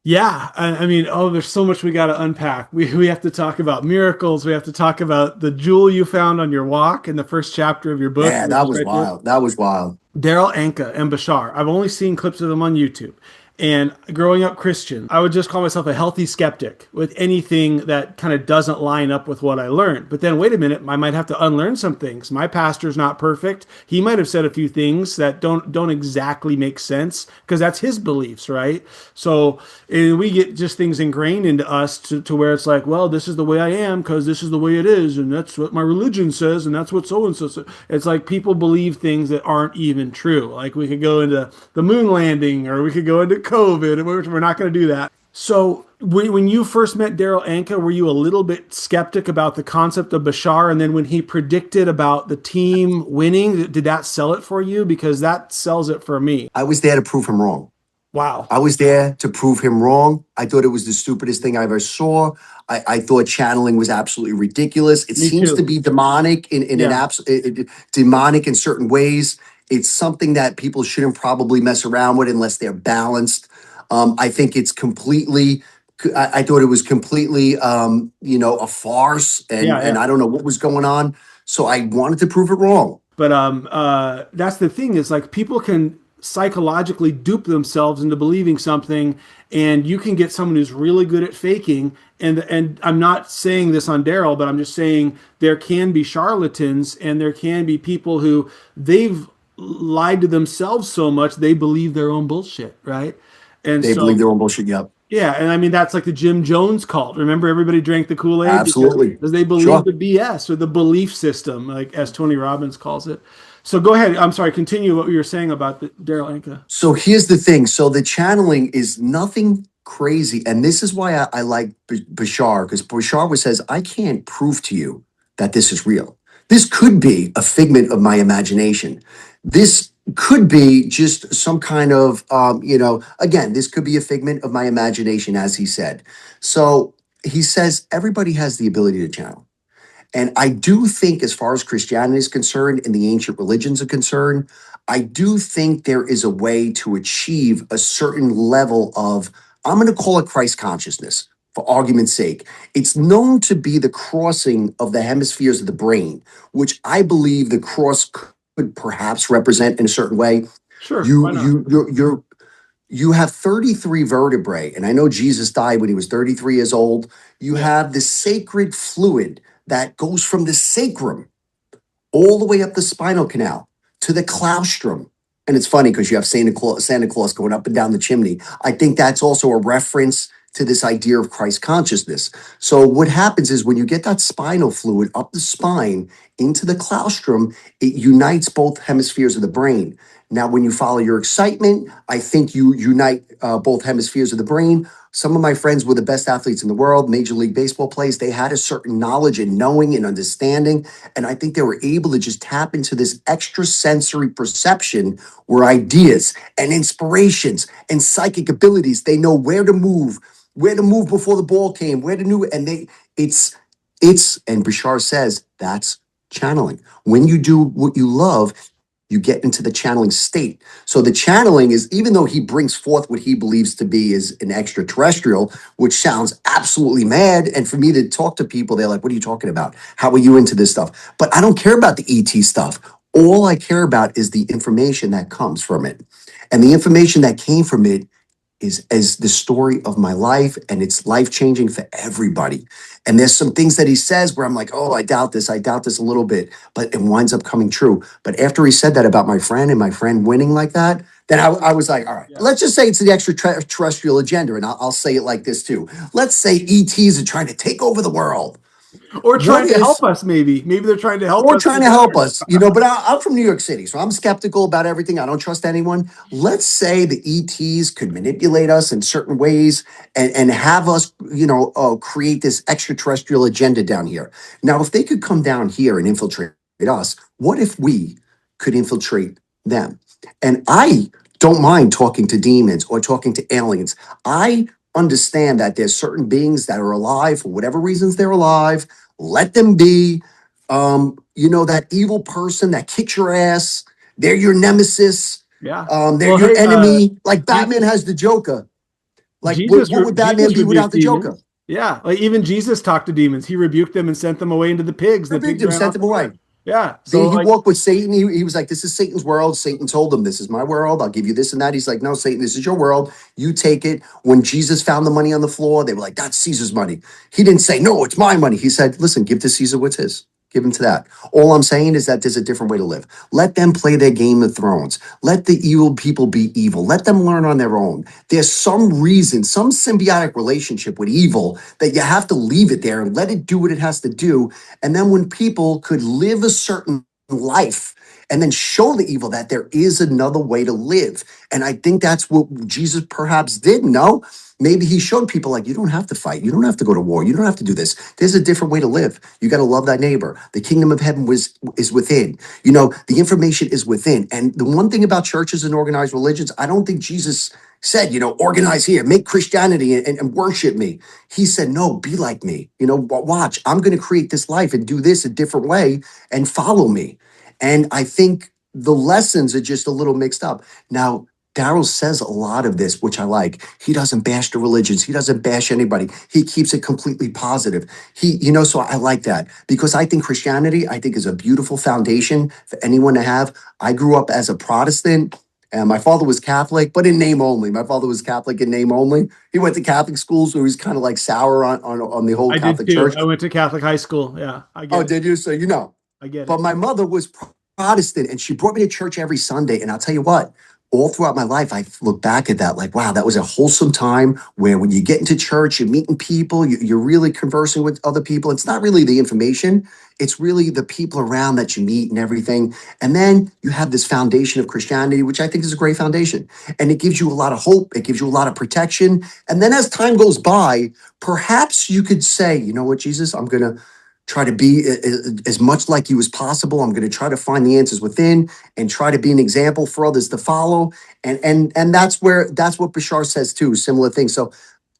Yeah, I mean, there's so much we got to unpack. We have to talk about miracles. We have to talk about the jewel you found on your walk in the first chapter of your book. Yeah, that was wild. That was wild. Daryl Anka and Bashar. I've only seen clips of them on YouTube. And growing up Christian, I would just call myself a healthy skeptic with anything that kind of doesn't line up with what I learned. But then wait a minute, I might have to unlearn some things. My pastor's not perfect. He might have said a few things that don't exactly make sense because that's his beliefs, right? So we get just things ingrained into us to where it's like, well, this is the way I am because this is the way it is, and that's what my religion says, and that's what so and so says. It's like people believe things that aren't even true. Like we could go into the moon landing, or we could go into COVID, and we're not going to do that. So when you first met Daryl Anka, were you a little bit skeptic about the concept of Bashar? And then when he predicted about the team winning, did that sell it for you? Because that sells it for me. I was there to prove him wrong. Wow. I was there to prove him wrong. I thought it was the stupidest thing I ever saw. I thought channeling was absolutely ridiculous. It Me seems too. to be demonic in Yeah. demonic in certain ways. It's something that people shouldn't probably mess around with unless they're balanced. I think it's completely. I thought it was completely, a farce, and Yeah, yeah. I don't know what was going on. So I wanted to prove it wrong. But that's the thing is like people can psychologically dupe themselves into believing something, and you can get someone who's really good at faking. And I'm not saying this on Daryl, but I'm just saying there can be charlatans, and there can be people who they've lied to themselves so much they believe their own bullshit, right? And They so believe their own bullshit. Yep, yeah, and I mean that's like the Jim Jones cult. Remember, everybody drank the Kool-Aid absolutely. because they believed Sure. the BS or the belief system, like as Tony Robbins calls it. So go ahead. I'm sorry. Continue what you were saying about Daryl Anka. So here's the thing. So the channeling is nothing crazy. And this is why I like Bashar, because Bashar says, I can't prove to you that this is real. This could be a figment of my imagination. This could be just some kind of, again, this could be a figment of my imagination, as he said. So he says, everybody has the ability to channel. And I do think, as far as Christianity is concerned and the ancient religions are concerned, I do think there is a way to achieve a certain level of, I'm going to call it Christ consciousness for argument's sake. It's known to be the crossing of the hemispheres of the brain, which I believe the cross could perhaps represent in a certain way. Sure. You you have 33 vertebrae, and I know Jesus died when he was 33 years old. You have the sacred fluid that goes from the sacrum all the way up the spinal canal to the claustrum. And it's funny because you have Santa Claus going up and down the chimney. I think that's also a reference to this idea of Christ consciousness. So what happens is when you get that spinal fluid up the spine into the claustrum, it unites both hemispheres of the brain. Now, when you follow your excitement, I think you unite both hemispheres of the brain. Some of my friends were the best athletes in the world, Major League Baseball players. They had a certain knowledge and knowing and understanding. And I think they were able to just tap into this extrasensory perception where ideas and inspirations and psychic abilities, they know where to move before the ball came, where to move. And and Bashar says, that's channeling. When you do what you love, you get into the channeling state. So the channeling is, even though he brings forth what he believes to be is an extraterrestrial, which sounds absolutely mad. And for me to talk to people, they're like, what are you talking about? How are you into this stuff? But I don't care about the ET stuff. All I care about is the information that comes from it. And the information that came from it is as the story of my life, and it's life-changing for everybody. And there's some things that he says where I'm like, oh, I doubt this a little bit, but it winds up coming true. But after he said that about my friend and my friend winning like that, then I was like, all right, let's just say it's the extraterrestrial agenda. And I'll say it like this too. Let's say ETs are trying to take over the world. Or What trying to if help us, maybe. Maybe they're trying to help or us trying be to help better. us, but I'm from New York City, so I'm skeptical about everything. I don't trust anyone. Let's say the ETs could manipulate us in certain ways and have us, create this extraterrestrial agenda down here. Now, if they could come down here and infiltrate us, what if we could infiltrate them? And I don't mind talking to demons or talking to aliens. I understand that there's certain beings that are alive for whatever reasons they're alive. Let them be. That evil person that kicks your ass, they're your nemesis. Yeah. They're Well, your hey, enemy. Like Batman Jesus, has the Joker. Like Jesus, what would Batman Jesus be without rebuked the Joker? demons. Yeah, like even Jesus talked to demons. He rebuked them and sent them away into the pigs. The Rebuked pigs him, ran sent off him the away. cliff. Yeah. So He like, walked with Satan. He was like, this is Satan's world. Satan told him, this is my world. I'll give you this and that. He's like, no, Satan, this is your world. You take it. When Jesus found the money on the floor, they were like, that's Caesar's money. He didn't say, no, it's my money. He said, listen, give to Caesar what's his. Give him to that. All I'm saying is that there's a different way to live. Let them play their Game of Thrones. Let the evil people be evil. Let them learn on their own. There's some reason, some symbiotic relationship with evil that you have to leave it there and let it do what it has to do. And then when people could live a certain life and then show the evil that there is another way to live. And I think that's what Jesus perhaps did. No, maybe he showed people like, you don't have to fight. You don't have to go to war. You don't have to do this. There's a different way to live. You got to love thy neighbor. The kingdom of heaven is within. The information is within. And the one thing about churches and organized religions, I don't think Jesus said, organize here, make Christianity and worship me. He said, no, be like me. Watch, I'm going to create this life and do this a different way and follow me. And I think the lessons are just a little mixed up. Now, Daryl says a lot of this, which I like. He doesn't bash the religions. He doesn't bash anybody. He keeps it completely positive. So I like that because I think Christianity, is a beautiful foundation for anyone to have. I grew up as a Protestant. And my father was Catholic, but in name only. My father was Catholic in name only. He went to Catholic school, so he was kind of like sour on the whole I did Catholic too. Church. I went to Catholic high school. Yeah, I Oh, get it. did you? So I get but it. my mother was Protestant and she brought me to church every Sunday. And I'll tell you what, all throughout my life, I look back at that like, wow, that was a wholesome time where when you get into church, you're meeting people, you're really conversing with other people. It's not really the information, it's really the people around that you meet and everything. And then you have this foundation of Christianity, which I think is a great foundation. And it gives you a lot of hope, it gives you a lot of protection. And then as time goes by, perhaps you could say, you know what, Jesus, I'm going to try to be as much like you as possible. I'm going to try to find the answers within and try to be an example for others to follow. And that's what Bashar says too, similar thing. So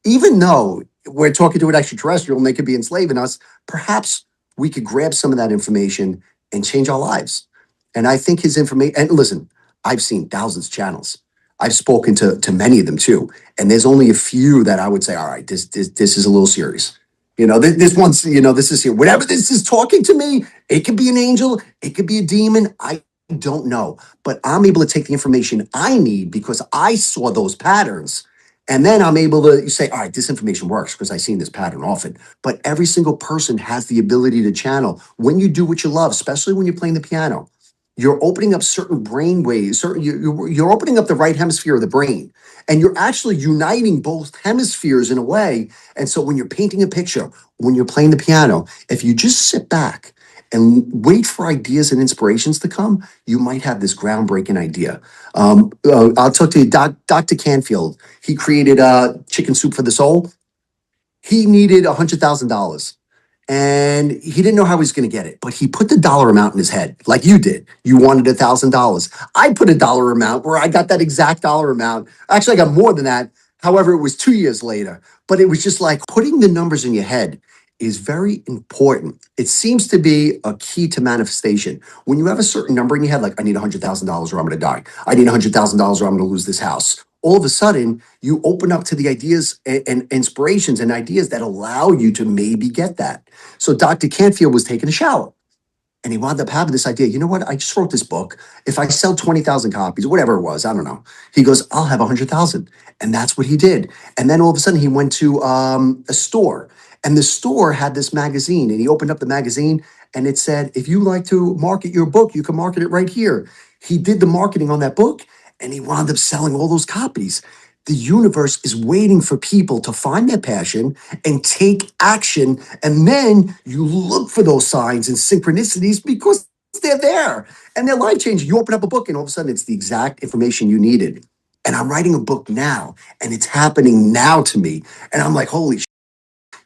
even though we're talking to an extraterrestrial and they could be enslaving us, perhaps we could grab some of that information and change our lives. And I think his information, and listen, I've seen thousands of channels. I've spoken to many of them too. And there's only a few that I would say, all right, this is a little serious. This one's, this is here. Whatever this is talking to me, it could be an angel, it could be a demon. I don't know. But I'm able to take the information I need because I saw those patterns. And then I'm able to say, all right, this information works because I've seen this pattern often. But every single person has the ability to channel. When you do what you love, especially when you're playing the piano, you're opening up certain brain waves, you're opening up the right hemisphere of the brain. And you're actually uniting both hemispheres in a way. And so when you're painting a picture, when you're playing the piano, if you just sit back and wait for ideas and inspirations to come, you might have this groundbreaking idea. I'll talk to you, Dr. Canfield. He created Chicken Soup for the Soul. He needed $100,000 and he didn't know how he was going to get it, but he put the dollar amount in his head, like you did. You wanted $1,000. I put a dollar amount where I got that exact dollar amount. Actually, I got more than that. However, it was 2 years later, but it was just like putting the numbers in your head is very important. It seems to be a key to manifestation. When you have a certain number in your head, like I need $100,000 or I'm going to die. I need $100,000 or I'm going to lose this house. All of a sudden, you open up to the ideas and inspirations and ideas that allow you to maybe get that. So Dr. Canfield was taking a shower and he wound up having this idea. You know what? I just wrote this book. If I sell 20,000 copies, or whatever it was, I don't know. He goes, I'll have 100,000. And that's what he did. And then all of a sudden he went to a store and the store had this magazine and he opened up the magazine and it said, if you like to market your book, you can market it right here. He did the marketing on that book and he wound up selling all those copies. the universe is waiting for people to find their passion and take action. And then you look for those signs and synchronicities because they're there and they're life changing. You open up a book and all of a sudden it's the exact information you needed. And I'm writing a book now and it's happening now to me. And I'm like, holy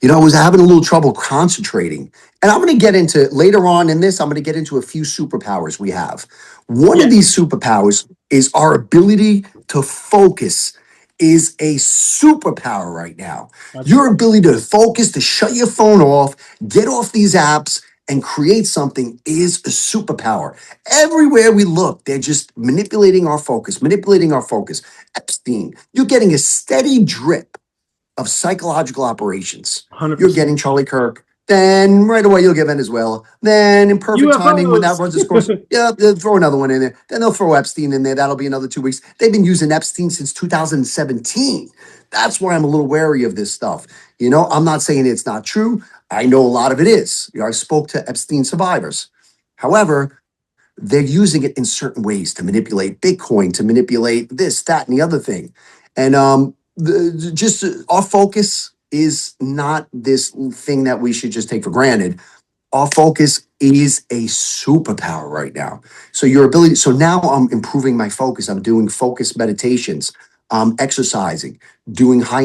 I was having a little trouble concentrating. And I'm going to get into later on in this, I'm going to get into a few superpowers we have. One of these superpowers is our ability to focus is a superpower right now. Your ability to focus, to shut your phone off, get off these apps and create something is a superpower. Everywhere we look, they're just manipulating our focus, manipulating our focus. Epstein, you're getting a steady drip of psychological operations. 100%. You're getting Charlie Kirk. Then right away you'll get Venezuela. Then in perfect timing when that runs its course, yeah, they'll throw another one in there. Then they'll throw Epstein in there. That'll be another 2 weeks. They've been using Epstein since 2017. That's why I'm a little wary of this stuff. I'm not saying it's not true. I know a lot of it is. I spoke to Epstein survivors. However, they're using it in certain ways to manipulate Bitcoin, to manipulate this, that, and the other thing. And just our focus is not this thing that we should just take for granted. Our focus is a superpower right now. So now I'm improving my focus. I'm doing focus meditations. I'm exercising, doing high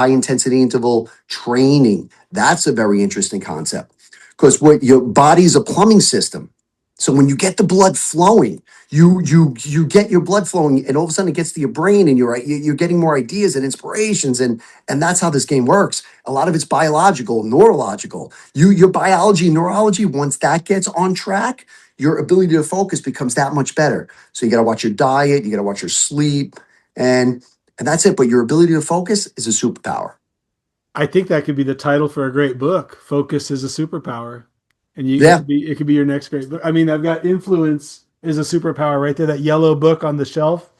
intensity interval training. That's a very interesting concept because what your body's a plumbing system. So when you get the blood flowing, you get your blood flowing, and all of a sudden it gets to your brain, and you're getting more ideas and inspirations, and that's how this game works. A lot of it's biological, neurological. Your biology, neurology, once that gets on track, your ability to focus becomes that much better. So you got to watch your diet, you got to watch your sleep, and that's it. But your ability to focus is a superpower. I think that could be the title for a great book. Focus is a superpower. And it could be your next great book. I mean, I've got Influence is a superpower right there. That yellow book on the shelf.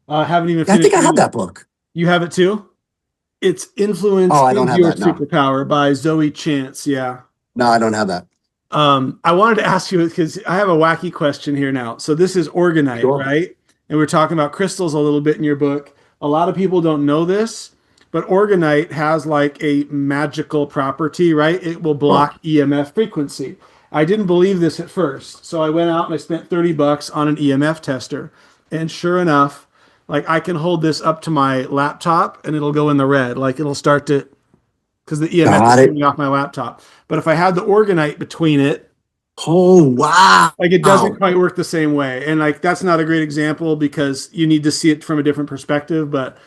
Haven't even finished. I think I have that book. You have it too? It's Influence I don't is have Your that, no. Superpower by Zoe Chance. Yeah. No, I don't have that. I wanted to ask you because I have a wacky question here now. So this is Orgonite, right? And we're talking about crystals a little bit in your book. A lot of people don't know this, but Orgonite has like a magical property, right? It will block EMF frequency. I didn't believe this at first. So I went out and I spent $30 on an EMF tester. And sure enough, like I can hold this up to my laptop and it'll go in the red. Like it'll start to, because the EMF is coming off my laptop. But if I had the Orgonite between it, oh, wow. Like it doesn't quite work the same way. And like that's not a great example because you need to see it from a different perspective, but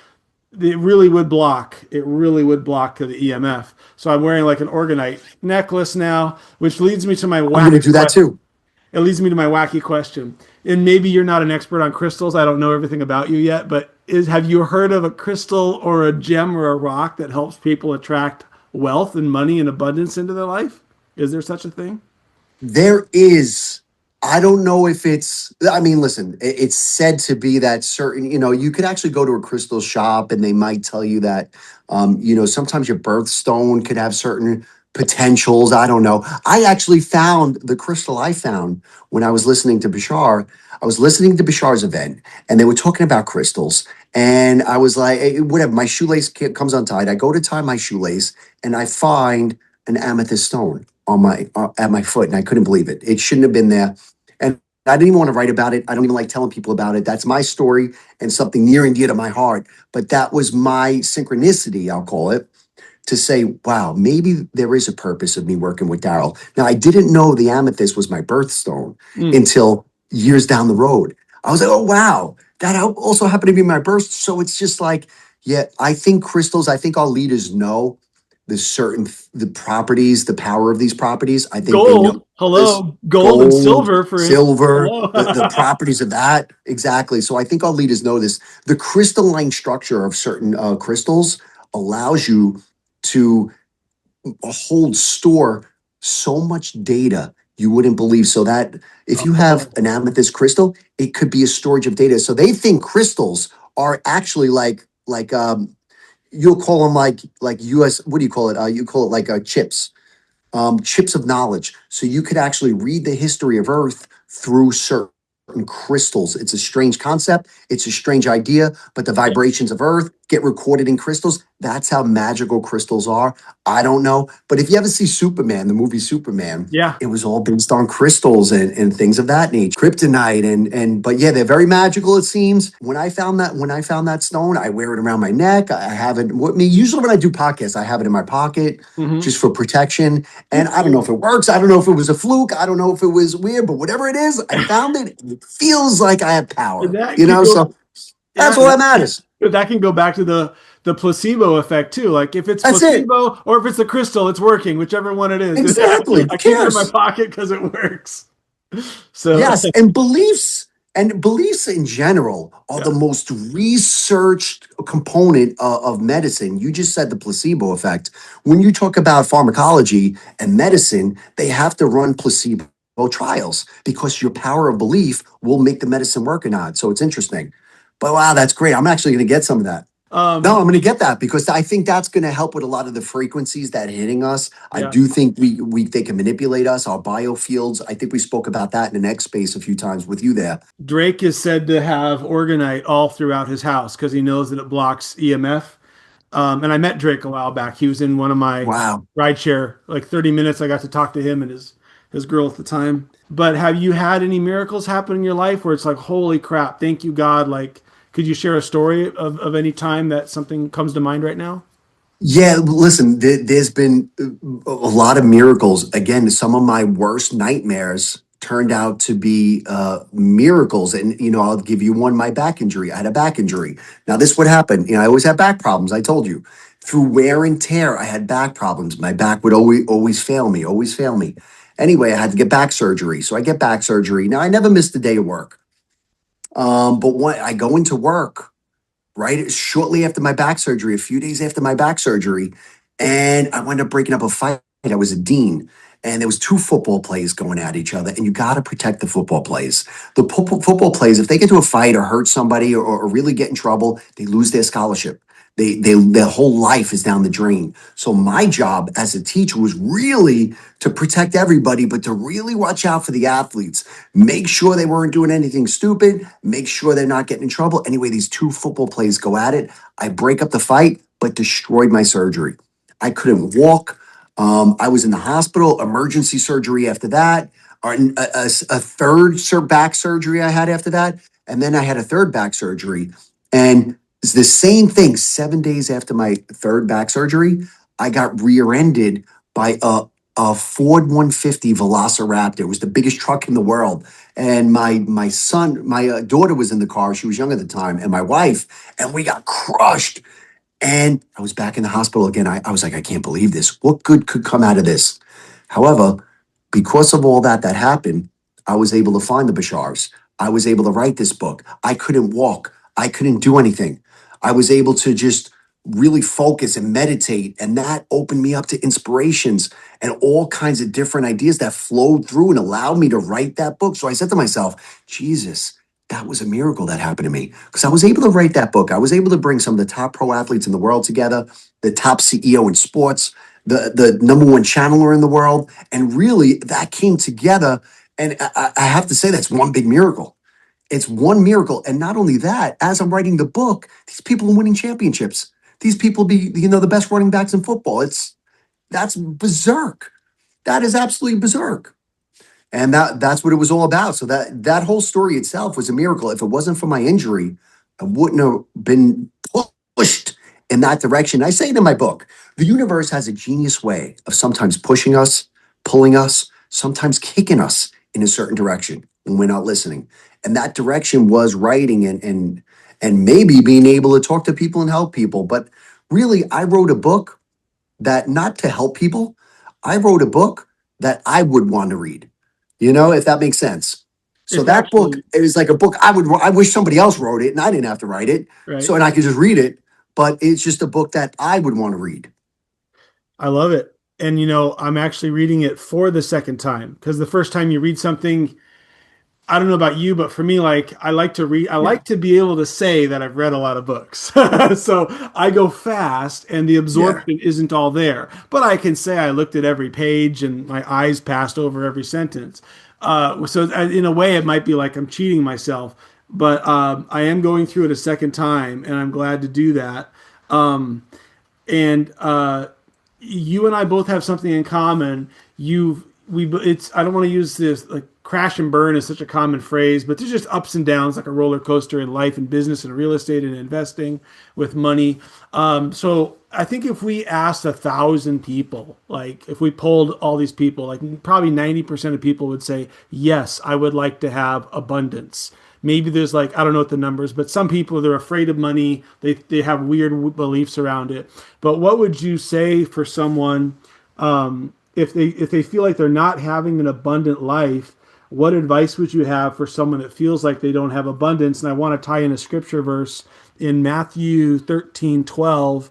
it really would block. It really would block the EMF. So I'm wearing like an Orgonite necklace now, which leads me to my wacky I'm going to do that too. It leads me to my wacky question. And maybe you're not an expert on crystals. I don't know everything about you yet, but have you heard of a crystal or a gem or a rock that helps people attract wealth and money and abundance into their life? Is there such a thing? There is. I don't know if listen, it's said to be that certain, you could actually go to a crystal shop and they might tell you that, sometimes your birthstone could have certain potentials. I don't know. I actually found the crystal I found when I was listening to Bashar. I was listening to Bashar's event and they were talking about crystals. And I was like, hey, whatever, my shoelace comes untied. I go to tie my shoelace and I find an amethyst stone on at my foot. And I couldn't believe it. It shouldn't have been there. And I didn't even want to write about it. I don't even like telling people about it. That's my story and something near and dear to my heart. But that was my synchronicity, I'll call it, to say, wow, maybe there is a purpose of me working with Daryl. Now, I didn't know the amethyst was my birthstone until years down the road. I was like, oh, wow, that also happened to be my birth. So it's just like, yeah, I think crystals, I think our leaders know the properties, the power of these properties. I think gold, gold and silver, the properties of that. Exactly. So I think our leaders know this. The crystalline structure of certain crystals allows you to store so much data you wouldn't believe. So that if you have an amethyst crystal, it could be a storage of data. So they think crystals are actually like you'll call them like US, what do you call it? You call it like chips, chips of knowledge. So you could actually read the history of Earth through certain crystals. It's a strange concept. It's a strange idea, but the vibrations of Earth get recorded in crystals. That's how magical crystals are. I don't know. But if you ever see Superman, the movie Superman, Yeah. it was all based on crystals and things of that nature. Kryptonite and but yeah, they're very magical, it seems. When I found that stone, I wear it around my neck. I have it with me. Usually when I do podcasts, I have it in my pocket Hmm. just for protection. And I don't know if it works. I don't know if it was a fluke. I don't know if it was weird, but whatever it is, I found it. And it feels like I have power, That could go, So that's yeah, all that matters. that can go back to the placebo effect too. Like if it's That's it. placebo or if it's a crystal, it's working, whichever one it is. Exactly. Who I keep it in my cares? pocket because it works. So Yes, and beliefs in general are yeah, the most researched component of medicine. You just said the placebo effect. When you talk about pharmacology and medicine, they have to run placebo trials because your power of belief will make the medicine work or not. So it's interesting. But wow, that's great. I'm actually going to get some of that. No, I'm going to get that because I think that's going to help with a lot of the frequencies that are hitting us. I yeah. do think we they can manipulate us, our biofields. I think we spoke about that in the next space a few times with you there. Drake is said to have Orgonite all throughout his house because he knows that it blocks EMF. And I met Drake a while back. He was in one of my Wow. rideshare, like 30 minutes. I got to talk to him and his girl at the time. But have you had any miracles happen in your life where it's like, holy crap, thank you, God? Like, could you share a story of any time that something comes to mind right now? Yeah, listen, there's been a lot of miracles. Again, some of my worst nightmares turned out to be miracles. And, I'll give you one, my back injury. I had a back injury. Now, this would happen. I always have back problems. I told you. Through wear and tear, I had back problems. My back would always fail me, always fail me. Anyway, I had to get back surgery. So I get back surgery. Now, I never missed a day of work. But when I go into work, right shortly after my back surgery, a few days after my back surgery, and I wound up breaking up a fight. I was a dean, and there was two football players going at each other, and you got to protect the football players. The football players, if they get to a fight or hurt somebody or really get in trouble, they lose their scholarship. Their whole life is down the drain. So my job as a teacher was really to protect everybody, but to really watch out for the athletes. Make sure they weren't doing anything stupid. Make sure they're not getting in trouble. Anyway, these two football players go at it. I break up the fight, but destroyed my surgery. I couldn't walk. I was in the hospital, emergency surgery after that, or a third back surgery I had after that. And then I had a third back surgery. And it's the same thing. 7 days after my third back surgery, I got rear-ended by a Ford 150 Velociraptor. It was the biggest truck in the world. And my daughter was in the car. She was young at the time, and my wife, and we got crushed. And I was back in the hospital again. I was like, I can't believe this. What good could come out of this? However, because of all that happened, I was able to find the Bashars. I was able to write this book. I couldn't walk. I couldn't do anything. I was able to just really focus and meditate. And that opened me up to inspirations and all kinds of different ideas that flowed through and allowed me to write that book. So I said to myself, Jesus, that was a miracle that happened to me because I was able to write that book. I was able to bring some of the top pro athletes in the world together, the top CEO in sports, the number one channeler in the world. And really that came together. And I have to say, that's one big miracle. It's one miracle. And not only that, as I'm writing the book, these people are winning championships. These people be, the best running backs in football. That's berserk. That is absolutely berserk. And that's what it was all about. So that whole story itself was a miracle. If it wasn't for my injury, I wouldn't have been pushed in that direction. I say it in my book, the universe has a genius way of sometimes pushing us, pulling us, sometimes kicking us in a certain direction when we're not listening. And that direction was writing and maybe being able to talk to people and help people. But really, I wrote a book that not to help people, I wrote a book that I would want to read. If that makes sense. So It's that book, actually it was like a book I wish somebody else wrote it and I didn't have to write it. right. So, and I could just read it, but it's just a book that I would want to read. I love it. And I'm actually reading it for the second time because the first time you read something, I don't know about you, but for me, like I like to read, I Yeah. like to be able to say that I've read a lot of books. So I go fast and the Yeah. absorption isn't all there. But I can say I looked at every page and my eyes passed over every sentence. So in a way, it might be like I'm cheating myself, but I am going through it a second time and I'm glad to do that. And you and I both have something in common. I don't want to use this like crash and burn is such a common phrase, but there's just ups and downs like a roller coaster in life and business and real estate and investing with money. So I think if we asked 1,000 people, like if we polled all these people, like probably 90% of people would say, yes, I would like to have abundance. Maybe there's like, I don't know what the numbers, but some people, they're afraid of money. They have weird beliefs around it. But what would you say for someone, if they feel like they're not having an abundant life? What advice would you have for someone that feels like they don't have abundance? And I want to tie in a scripture verse in Matthew 13:12.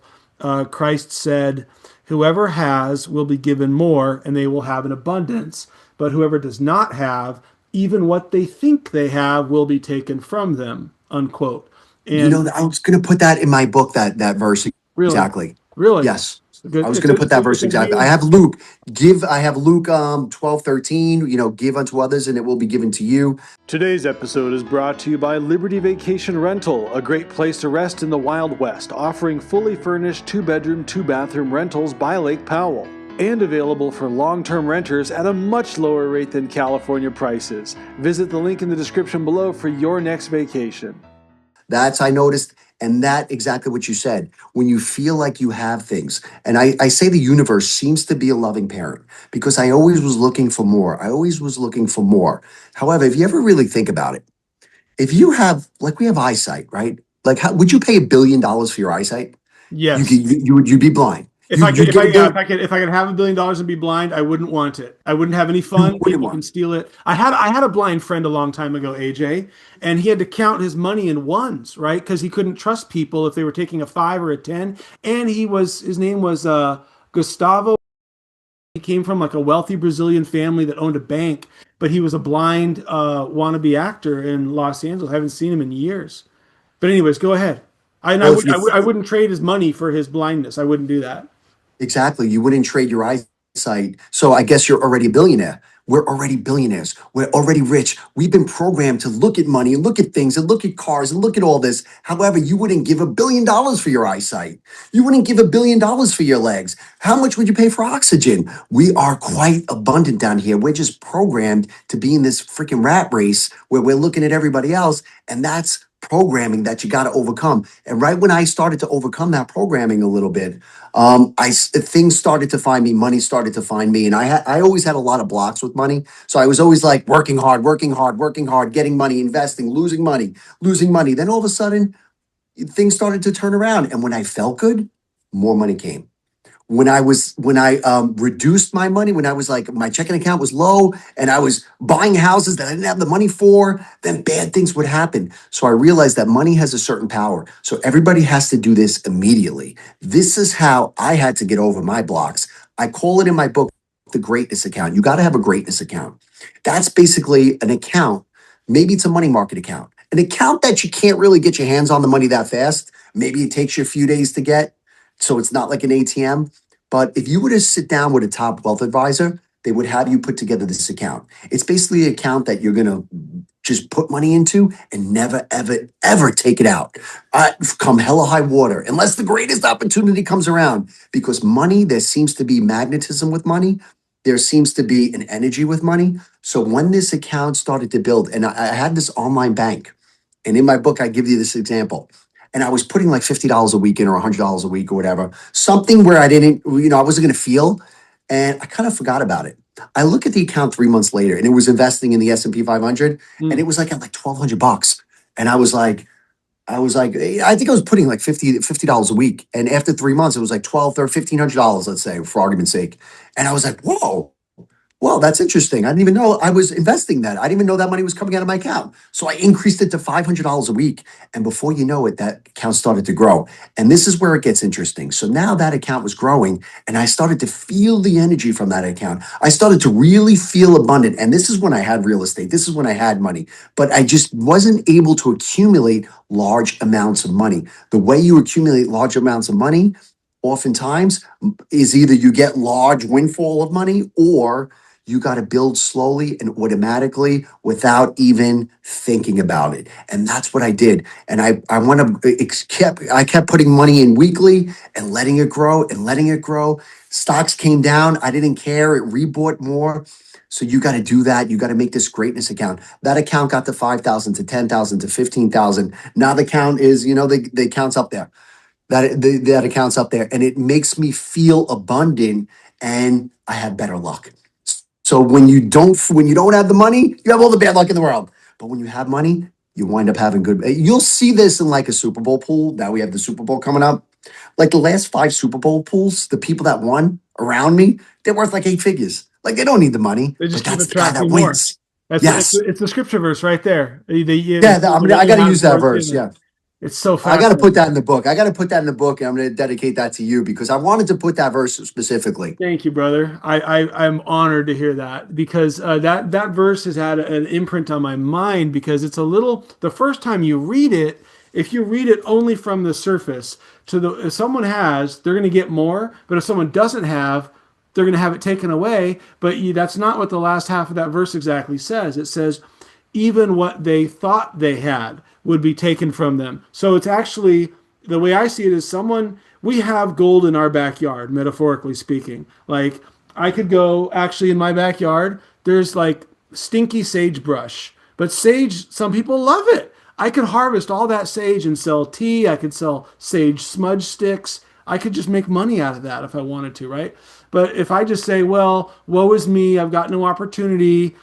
Christ said, whoever has will be given more and they will have an abundance, but whoever does not have, even what they think they have will be taken from them, unquote. And I was going to put that in my book, that verse really, exactly. really, Yes. good. I was going to put that verse exactly. I have Luke. I have Luke 12:13, give unto others and it will be given to you. Today's episode is brought to you by Liberty Vacation Rental, a great place to rest in the Wild West, offering fully furnished 2-bedroom, 2-bathroom rentals by Lake Powell. And available for long-term renters at a much lower rate than California prices. Visit the link in the description below for your next vacation. I noticed, and that exactly what you said. When you feel like you have things, and I say the universe seems to be a loving parent because I always was looking for more. I always was looking for more. However, if you ever really think about it, if you have, like we have eyesight, right? Like, how would you pay $1 billion for your eyesight? Yes. You'd be blind. If I could have $1 billion and be blind, I wouldn't want it. I wouldn't have any fun. People can steal it. I had a blind friend a long time ago, AJ, and he had to count his money in ones, right? Because he couldn't trust people if they were taking a 5 or a 10. And his name was Gustavo. He came from like a wealthy Brazilian family that owned a bank, but he was a blind wannabe actor in Los Angeles. I haven't seen him in years. But anyways, go ahead. I wouldn't trade his money for his blindness. I wouldn't do that. Exactly. You wouldn't trade your eyesight. So I guess you're already a billionaire. We're already billionaires. We're already rich. We've been programmed to look at money and look at things and look at cars and look at all this. However, you wouldn't give $1 billion for your eyesight. You wouldn't give $1 billion for your legs. How much would you pay for oxygen? We are quite abundant down here. We're just programmed to be in this freaking rat race where we're looking at everybody else. And that's programming that you got to overcome. And right when I started to overcome that programming a little bit, things started to find me. Money started to find me, and I always had a lot of blocks with money. So I was always like working hard, getting money, investing, losing money. Then all of a sudden, things started to turn around, and when I felt good, more money came. When I reduced my money, when I was like, my checking account was low and I was buying houses that I didn't have the money for, then bad things would happen. So I realized that money has a certain power. So everybody has to do this immediately. This is how I had to get over my blocks. I call it in my book, the greatness account. You got to have a greatness account. That's basically an account. Maybe it's a money market account, an account that you can't really get your hands on the money that fast. Maybe it takes you a few days to get. So it's not like an ATM. But if you were to sit down with a top wealth advisor, they would have you put together this account. It's basically an account that you're going to just put money into and never, ever, ever take it out. Come hell or high water, unless the greatest opportunity comes around. Because money, there seems to be magnetism with money. There seems to be an energy with money. So when this account started to build, and I had this online bank, and in my book, I give you this example. And I was putting like $50 a week in or $100 a week or whatever, something where I wasn't going to feel. And I kind of forgot about it. I look at the account 3 months later and it was investing in the S&P 500 and it was like at like $1,200. And I was like, I think I was putting like $50 a week. And after 3 months, it was like $1,200 or $1,500, let's say, for argument's sake. And I was like, whoa. Well, that's interesting. I didn't even know I was investing that. I didn't even know that money was coming out of my account. So I increased it to $500 a week. And before you know it, that account started to grow. And this is where it gets interesting. So now that account was growing and I started to feel the energy from that account. I started to really feel abundant. And this is when I had real estate. This is when I had money. But I just wasn't able to accumulate large amounts of money. The way you accumulate large amounts of money, oftentimes, is either you get large windfall of money or You got to build slowly and automatically without even thinking about it. And that's what I did. And I kept putting money in weekly and letting it grow and letting it grow. Stocks came down. I didn't care. It rebought more. So you got to do that. You got to make this greatness account. That account got to 5,000 to 10,000 to 15,000. Now the count is, the account's up there. That account's up there, and it makes me feel abundant, and I have better luck. So when you don't have the money, you have all the bad luck in the world. But when you have money, you wind up having good. You'll see this in like a Super Bowl pool. Now we have the Super Bowl coming up. Like the last 5 Super Bowl pools, the people that won around me, they're worth like 8 figures. Like they don't need the money, They just but keep that's the guy that attracting more. wins. It's Yes. the scripture verse right there. I got to use that verse. Yeah. It's so I fascinating. got to put that in the book. And I'm going to dedicate that to you because I wanted to put that verse specifically. Thank you, brother. I'm honored to hear that because that verse has had an imprint on my mind because it's the first time you read it, if you read it only from the surface if someone has, they're going to get more, but if someone doesn't have, they're going to have it taken away. But that's not what the last half of that verse exactly says. It says, even what they thought they had would be taken from them. So it's actually, the way I see it is we have gold in our backyard, metaphorically speaking. Like I could go actually in my backyard, there's like stinky sagebrush, but sage, some people love it. I could harvest all that sage and sell tea. I could sell sage smudge sticks. I could just make money out of that if I wanted to, right? But if I just say, well, woe is me, I've got no opportunity,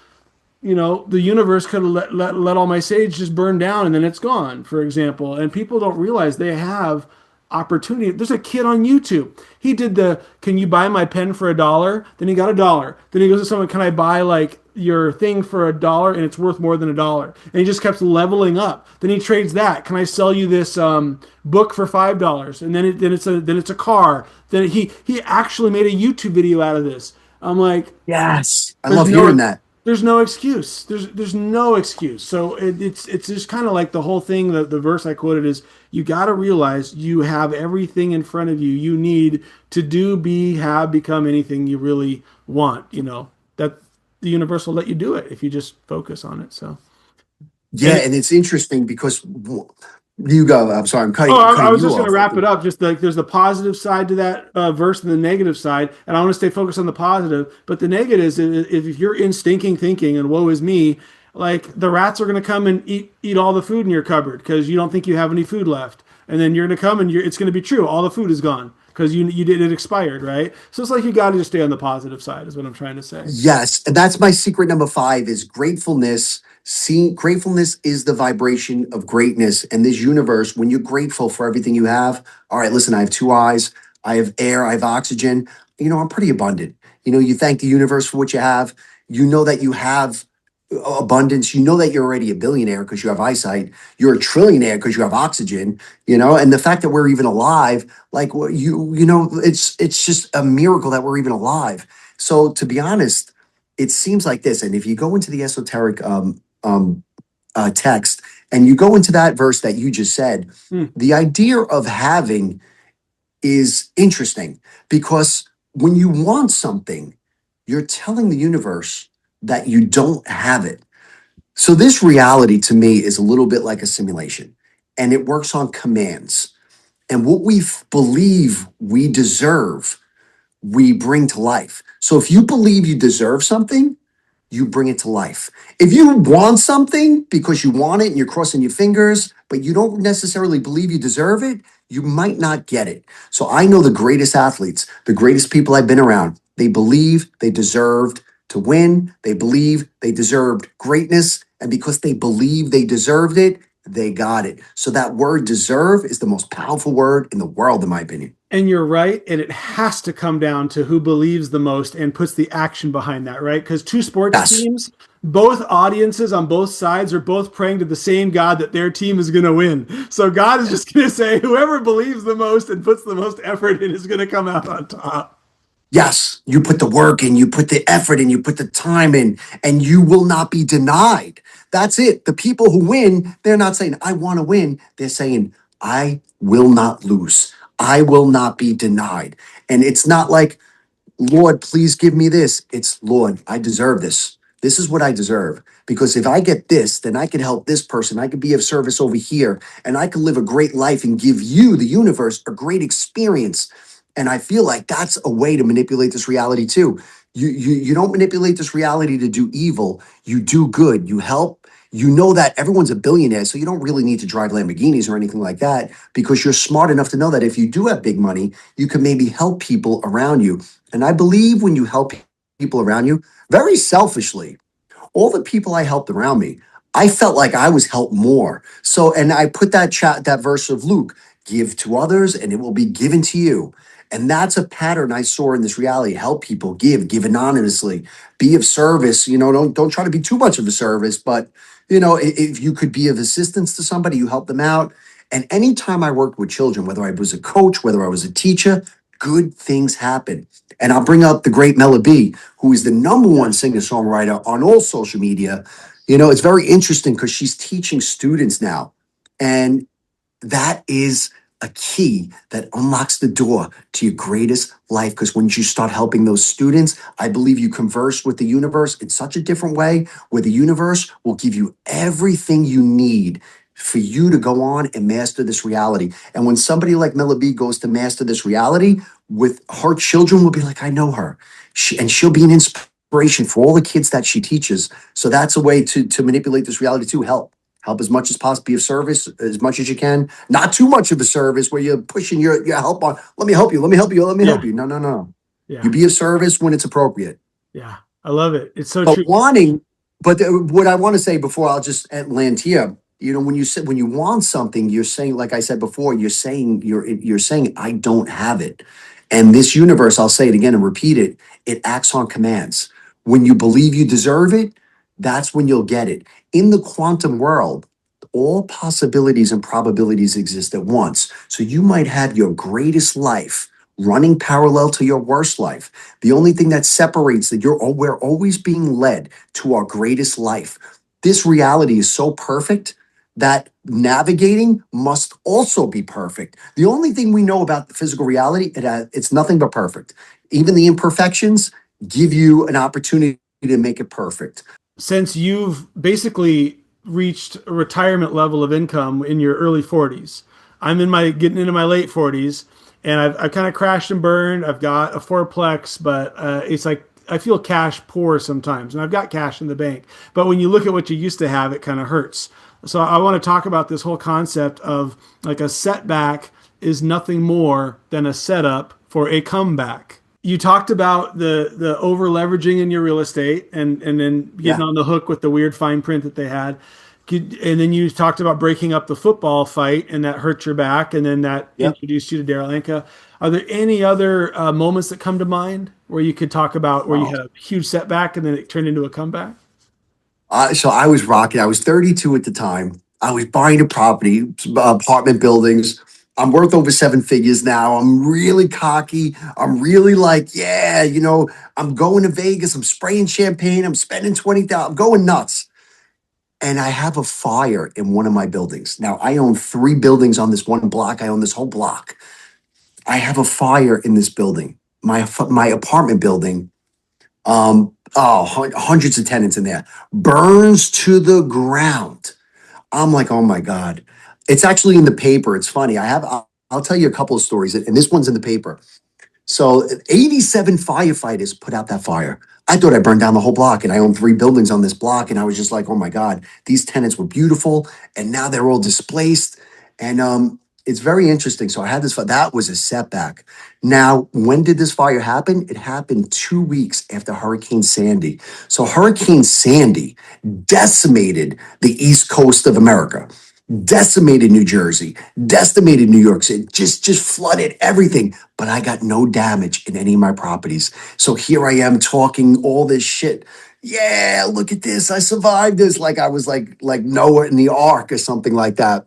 the universe could have let all my sage just burn down and then it's gone, for example. And people don't realize they have opportunity. There's a kid on YouTube. He did can you buy my pen for $1? Then he got $1. Then he goes to someone, can I buy like your thing for $1? And it's worth more than $1. And he just kept leveling up. Then he trades that. Can I sell you this book for $5? And then it's a car. Then he actually made a YouTube video out of this. I'm like, yes, I love hearing that. There's no excuse. There's no excuse. So it's just kind of like the whole thing. The verse I quoted is, you got to realize you have everything in front of you. You need to do, be, have, become anything you really want. That the universe will let you do it if you just focus on it. So yeah, and it's interesting because you go. I'm sorry, I'm cutting. I was just going to wrap it up. Just like there's the positive side to that verse and the negative side, and I want to stay focused on the positive. But the negative is if you're in stinking thinking and woe is me, like the rats are going to come and eat all the food in your cupboard because you don't think you have any food left, and then you're going to come and it's going to be true. All the food is gone because you did it expired, right? So it's like you got to just stay on the positive side, is what I'm trying to say. Yes, and that's my secret number 5 is gratefulness. Gratefulness is the vibration of greatness. And this universe, when you're grateful for everything you have, all right, listen, I have 2 eyes, I have air, I have oxygen. I'm pretty abundant. You thank the universe for what you have. You know that you have abundance. You know that you're already a billionaire because you have eyesight. You're a trillionaire because you have oxygen. And the fact that we're even alive, like it's just a miracle that we're even alive. So to be honest, it seems like this. And if you go into the esoteric text and you go into that verse that you just said, the idea of having is interesting because when you want something, you're telling the universe that you don't have it. So this reality to me is a little bit like a simulation, and it works on commands. And what we believe we deserve, we bring to life. So if you believe you deserve something, you bring it to life. If you want something because you want it and you're crossing your fingers, but you don't necessarily believe you deserve it, you might not get it. So I know the greatest athletes, the greatest people I've been around, they believe they deserved to win. They believe they deserved greatness. And because they believe they deserved it, they got it. So that word deserve is the most powerful word in the world, in my opinion. And you're right. And it has to come down to who believes the most and puts the action behind that, right? Because 2 sports teams, both audiences on both sides are both praying to the same God that their team is going to win. So God is just going to say, whoever believes the most and puts the most effort in is going to come out on top. Yes, you put the work in, you put the effort in, you put the time in, and you will not be denied. That's it. The people who win, they're not saying, I want to win. They're saying, I will not lose. I will not be denied. And it's not like Lord, please give me this. It's, Lord, I deserve this. This is what I deserve. Because if I get this, then I can help this person. I can be of service over here, and I can live a great life and give you, the universe, a great experience. And I feel like that's a way to manipulate this reality too. You don't manipulate this reality to do evil. You do good. You help. You know that everyone's a billionaire, so you don't really need to drive Lamborghinis or anything like that, because you're smart enough to know that if you do have big money, you can maybe help people around you. And I believe when you help people around you, very selfishly, all the people I helped around me, I felt like I was helped more. So, and I put that verse of Luke, give to others and it will be given to you. And that's a pattern I saw in this reality. Help people, give anonymously, be of service. Don't try to be too much of a service, but if you could be of assistance to somebody, you help them out. And anytime I worked with children, whether I was a coach, whether I was a teacher, good things happen. And I'll bring up the great Mela Bee, who is the number one singer-songwriter on all social media. It's very interesting because she's teaching students now. And that is a key that unlocks the door to your greatest life. Because when you start helping those students, I believe you converse with the universe in such a different way, where the universe will give you everything you need for you to go on and master this reality. And when somebody like Mela B goes to master this reality, with her children will be like, I know her. She'll be an inspiration for all the kids that she teaches. So that's a way to manipulate this reality too. Help as much as possible, be of service as much as you can. Not too much of a service where you're pushing your help on. Let me help you. Let me help you. Let me help you. No. Yeah. You be of service when it's appropriate. Yeah. I love it. It's so But true. what I want to say before I'll just land here, when you want something, you're saying, like I said before, you're saying I don't have it. And this universe, I'll say it again and repeat it, it acts on commands. When you believe you deserve it, that's when you'll get it. In the quantum world, all possibilities and probabilities exist at once. So you might have your greatest life running parallel to your worst life. The only thing that separates that we're always being led to our greatest life. This reality is so perfect that navigating must also be perfect. The only thing we know about the physical reality, it's nothing but perfect. Even the imperfections give you an opportunity to make it perfect. Since you've basically reached a retirement level of income in your early 40s, I'm getting into my late 40s, and I've kind of crashed and burned. I've got a fourplex, but it's like I feel cash poor sometimes, and I've got cash in the bank. But when you look at what you used to have, it kind of hurts. So I want to talk about this whole concept of like a setback is nothing more than a setup for a comeback. You talked about the over leveraging in your real estate and then getting on the hook with the weird fine print that they had. And then you talked about breaking up the football fight and that hurt your back. And then that introduced you to Daryl Anka. Are there any other moments that come to mind where you could talk about where you had a huge setback and then it turned into a comeback? So I was rocking. I was 32 at the time. I was buying a property, apartment buildings. I'm worth over 7 figures now. I'm really cocky. I'm really like, I'm going to Vegas. I'm spraying champagne. I'm spending 20,000. I'm going nuts. And I have a fire in one of my buildings. Now, I own 3 buildings on this one block. I own this whole block. I have a fire in this building. My apartment building, hundreds of tenants in there, burns to the ground. I'm like, oh my God. It's actually in the paper. It's funny. I'll tell you a couple of stories, and this one's in the paper. So 87 firefighters put out that fire. I thought I burned down the whole block, and I own 3 buildings on this block. And I was just like, oh my God, these tenants were beautiful. And now they're all displaced. And it's very interesting. So I had this, that was a setback. Now, when did this fire happen? It happened 2 weeks after Hurricane Sandy. So Hurricane Sandy decimated the East Coast of America, decimated New Jersey, decimated New York City, just flooded everything. But I got no damage in any of my properties. So here I am talking all this shit. Yeah, look at this. I survived this. Like I was like Noah in the ark or something like that.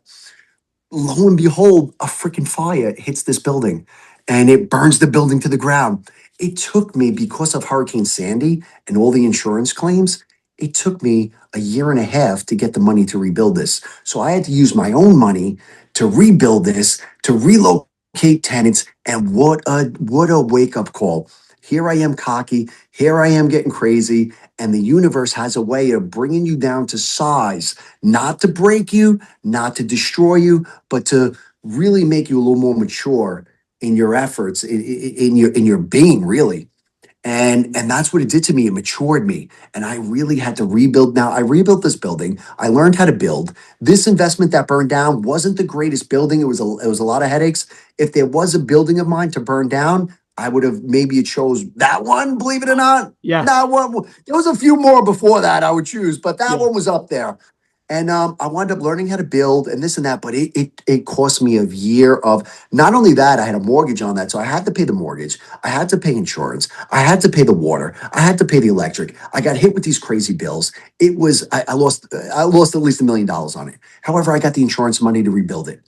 Lo and behold, a freaking fire hits this building and it burns the building to the ground. It took me, because of Hurricane Sandy and all the insurance claims, it took me a year and a half to get the money to rebuild this. So I had to use my own money to rebuild this, to relocate tenants. And what a wake-up call. Here I am cocky. Here I am getting crazy. And the universe has a way of bringing you down to size, not to break you, not to destroy you, but to really make you a little more mature in your efforts, in your being, really. And that's what it did to me. It matured me. And I really had to rebuild. Now I rebuilt this building. I learned how to build. This investment that burned down wasn't the greatest building. It was a lot of headaches. If there was a building of mine to burn down, I would have maybe chose that one, believe it or not. Yeah. That one. There was a few more before that I would choose, but that Yeah. one was up there. And I wound up learning how to build and this and that, but it cost me a year of, not only that, I had a mortgage on that. So I had to pay the mortgage. I had to pay insurance. I had to pay the water. I had to pay the electric. I got hit with these crazy bills. It was, I lost at least $1 million on it. However, I got the insurance money to rebuild it.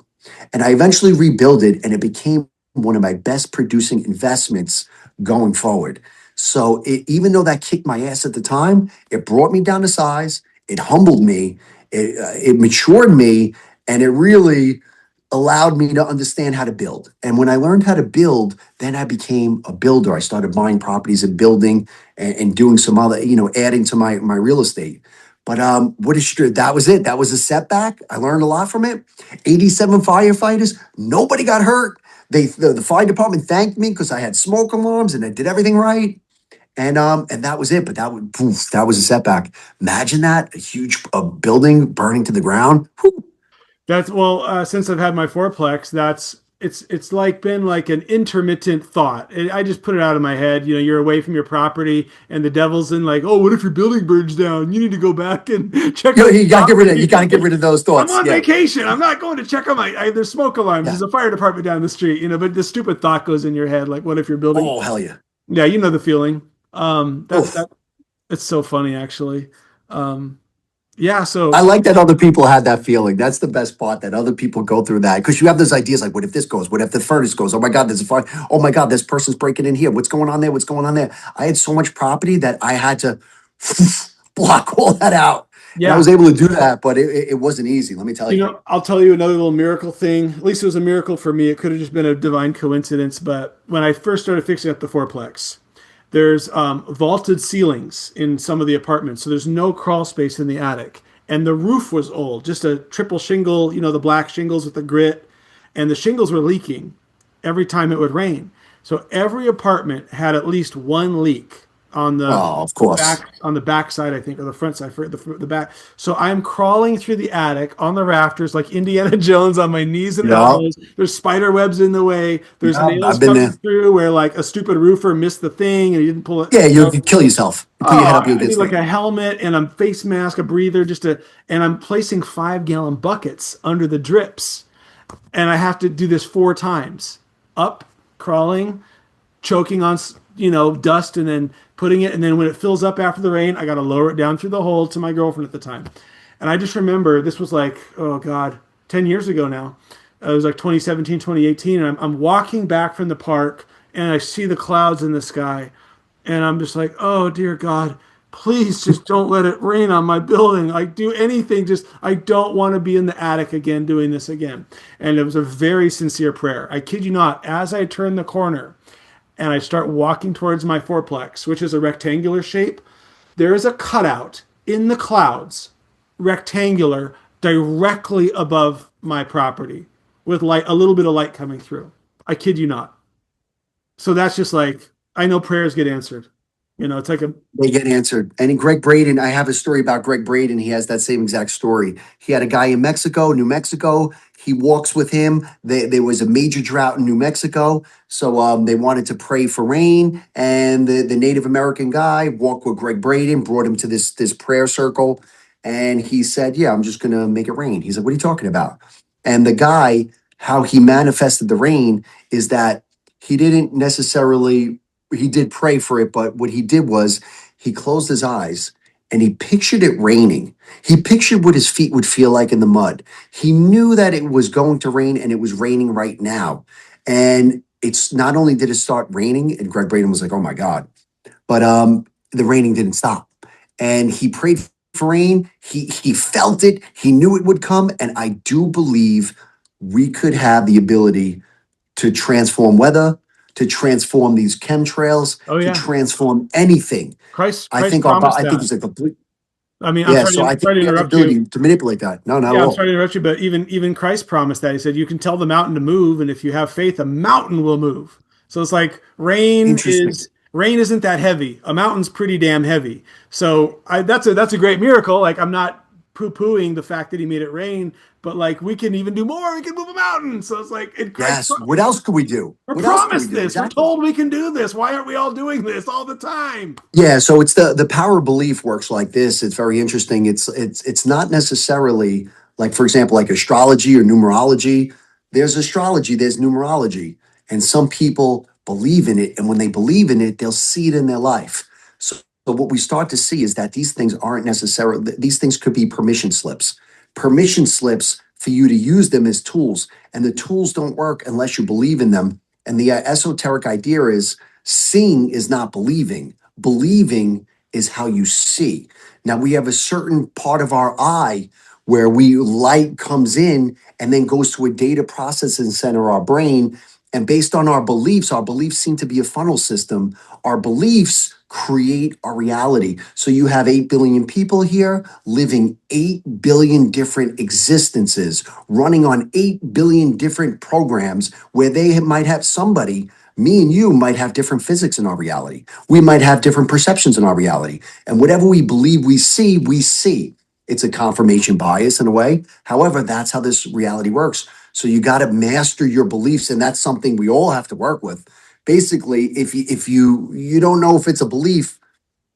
And I eventually rebuilt it and it became one of my best producing investments going forward. So even though that kicked my ass at the time, it brought me down to size. It humbled me. It matured me, and it really allowed me to understand how to build. And when I learned how to build, then I became a builder. I started buying properties and building and doing some other, adding to my real estate. But what is true? That was it. That was a setback. I learned a lot from it. 87 firefighters. Nobody got hurt. The fire department thanked me because I had smoke alarms and I did everything right. And that was it. But that was a setback. Imagine that, a huge building burning to the ground. Whew. That's since I've had my fourplex, it's like been like an intermittent thought. I just put it out of my head. You're away from your property, and the devil's in like, oh, what if your building burns down? You need to go back and check. You gotta get rid of those thoughts. I'm on vacation. I'm not going to check on there's smoke alarms. Yeah. There's a fire department down the street. But the stupid thought goes in your head, like, what if your building? Oh, hell yeah. Yeah, you know the feeling. It's so funny, actually. Yeah, so I like that other people had that feeling. That's the best part, that other people go through that, because you have those ideas like, what if this goes? What if the furnace goes? Oh my God, there's a fire. Oh my God, this person's breaking in here. What's going on there? What's going on there? I had so much property that I had to block all that out. Yeah, and I was able to do that, but it wasn't easy. Let me tell you. I'll tell you another little miracle thing. At least it was a miracle for me. It could have just been a divine coincidence. But when I first started fixing up the fourplex, there's vaulted ceilings in some of the apartments, so there's no crawl space in the attic. And the roof was old, just a triple shingle, the black shingles with the grit. And the shingles were leaking every time it would rain. So every apartment had at least one leak on the back side, I think, or the front side, for the back. So I'm crawling through the attic on the rafters like Indiana Jones on my knees and elbows. There's spider webs in the way. There's nails coming through where like a stupid roofer missed the thing and he didn't pull it. Yeah, you kill yourself. You put your head up I need like a helmet and a face mask, a breather, and I'm placing 5-gallon buckets under the drips. And I have to do this 4 times. Up, crawling, choking on dust, and then putting it, and then when it fills up after the rain, I got to lower it down through the hole to my girlfriend at the time. And I just remember this was like, oh God, 10 years ago now. It was like 2017, 2018, and I'm walking back from the park, and I see the clouds in the sky, and I'm just like, oh dear God, please just don't let it rain on my building. Like, do anything, I don't want to be in the attic again doing this again. And it was a very sincere prayer. I kid you not, as I turn the corner, and I start walking towards my fourplex, which is a rectangular shape, there is a cutout in the clouds, rectangular, directly above my property, with a little bit of light coming through. I kid you not. So that's just like, I know prayers get answered. It's like they get answered. And Greg Braden, I have a story about Greg Braden. He has that same exact story. He had a guy in New Mexico. He walks with him. There was a major drought in New Mexico. So they wanted to pray for rain. And the Native American guy walked with Greg Braden, brought him to this prayer circle. And he said, yeah, I'm just going to make it rain. He's like, what are you talking about? And the guy, how he manifested the rain is that he didn't necessarily... He did pray for it, but what he did was he closed his eyes and he pictured it raining. He pictured what his feet would feel like in the mud. He knew that it was going to rain and it was raining right now. And it's not only did it start raining, and Greg Braden was like, oh my God, but the raining didn't stop. And he prayed for rain. He felt it. He knew it would come. And I do believe we could have the ability to transform weather, to transform these chemtrails, Oh to yeah. transform anything. I Christ think promised I think that. it's a complete, I mean, yeah. So I think sorry to we have the interrupt you. ability to manipulate that. No, not at Yeah, I'm all. sorry to interrupt you, but even Christ promised that. He said, "You can tell the mountain to move, and if you have faith, a mountain will move." So it's like Interesting. rain isn't that heavy. A mountain's pretty damn heavy. So that's a great miracle. Like I'm not poo-pooing the fact that he made it rain, but like we can even do more. We can move a mountain. So it's like in Christ. Yes. What else could we do? We're What else could we promised do? this. We're Exactly. told we can do this. Why aren't we all doing this all the time? Yeah, so it's the power of belief works like this. It's very interesting. It's not necessarily like, for example, like astrology or numerology. There's astrology, there's numerology, and some people believe in it, and when they believe in it, they'll see it in their life. So what we start to see is that these things aren't necessarily, these things could be permission slips for you to use them as tools, and the tools don't work unless you believe in them. And the esoteric idea is seeing is not believing. Believing is how you see. Now we have a certain part of our eye where light comes in and then goes to a data processing center, our brain. And based on our beliefs seem to be a funnel system. Our beliefs create our reality. So you have 8 billion people here living 8 billion different existences, running on 8 billion different programs where they might have somebody. Me and you might have different physics in our reality. We might have different perceptions in our reality. And whatever we believe we see, we see. It's a confirmation bias in a way. However, that's how this reality works. So you got to master your beliefs, and that's something we all have to work with. Basically, if you don't know if it's a belief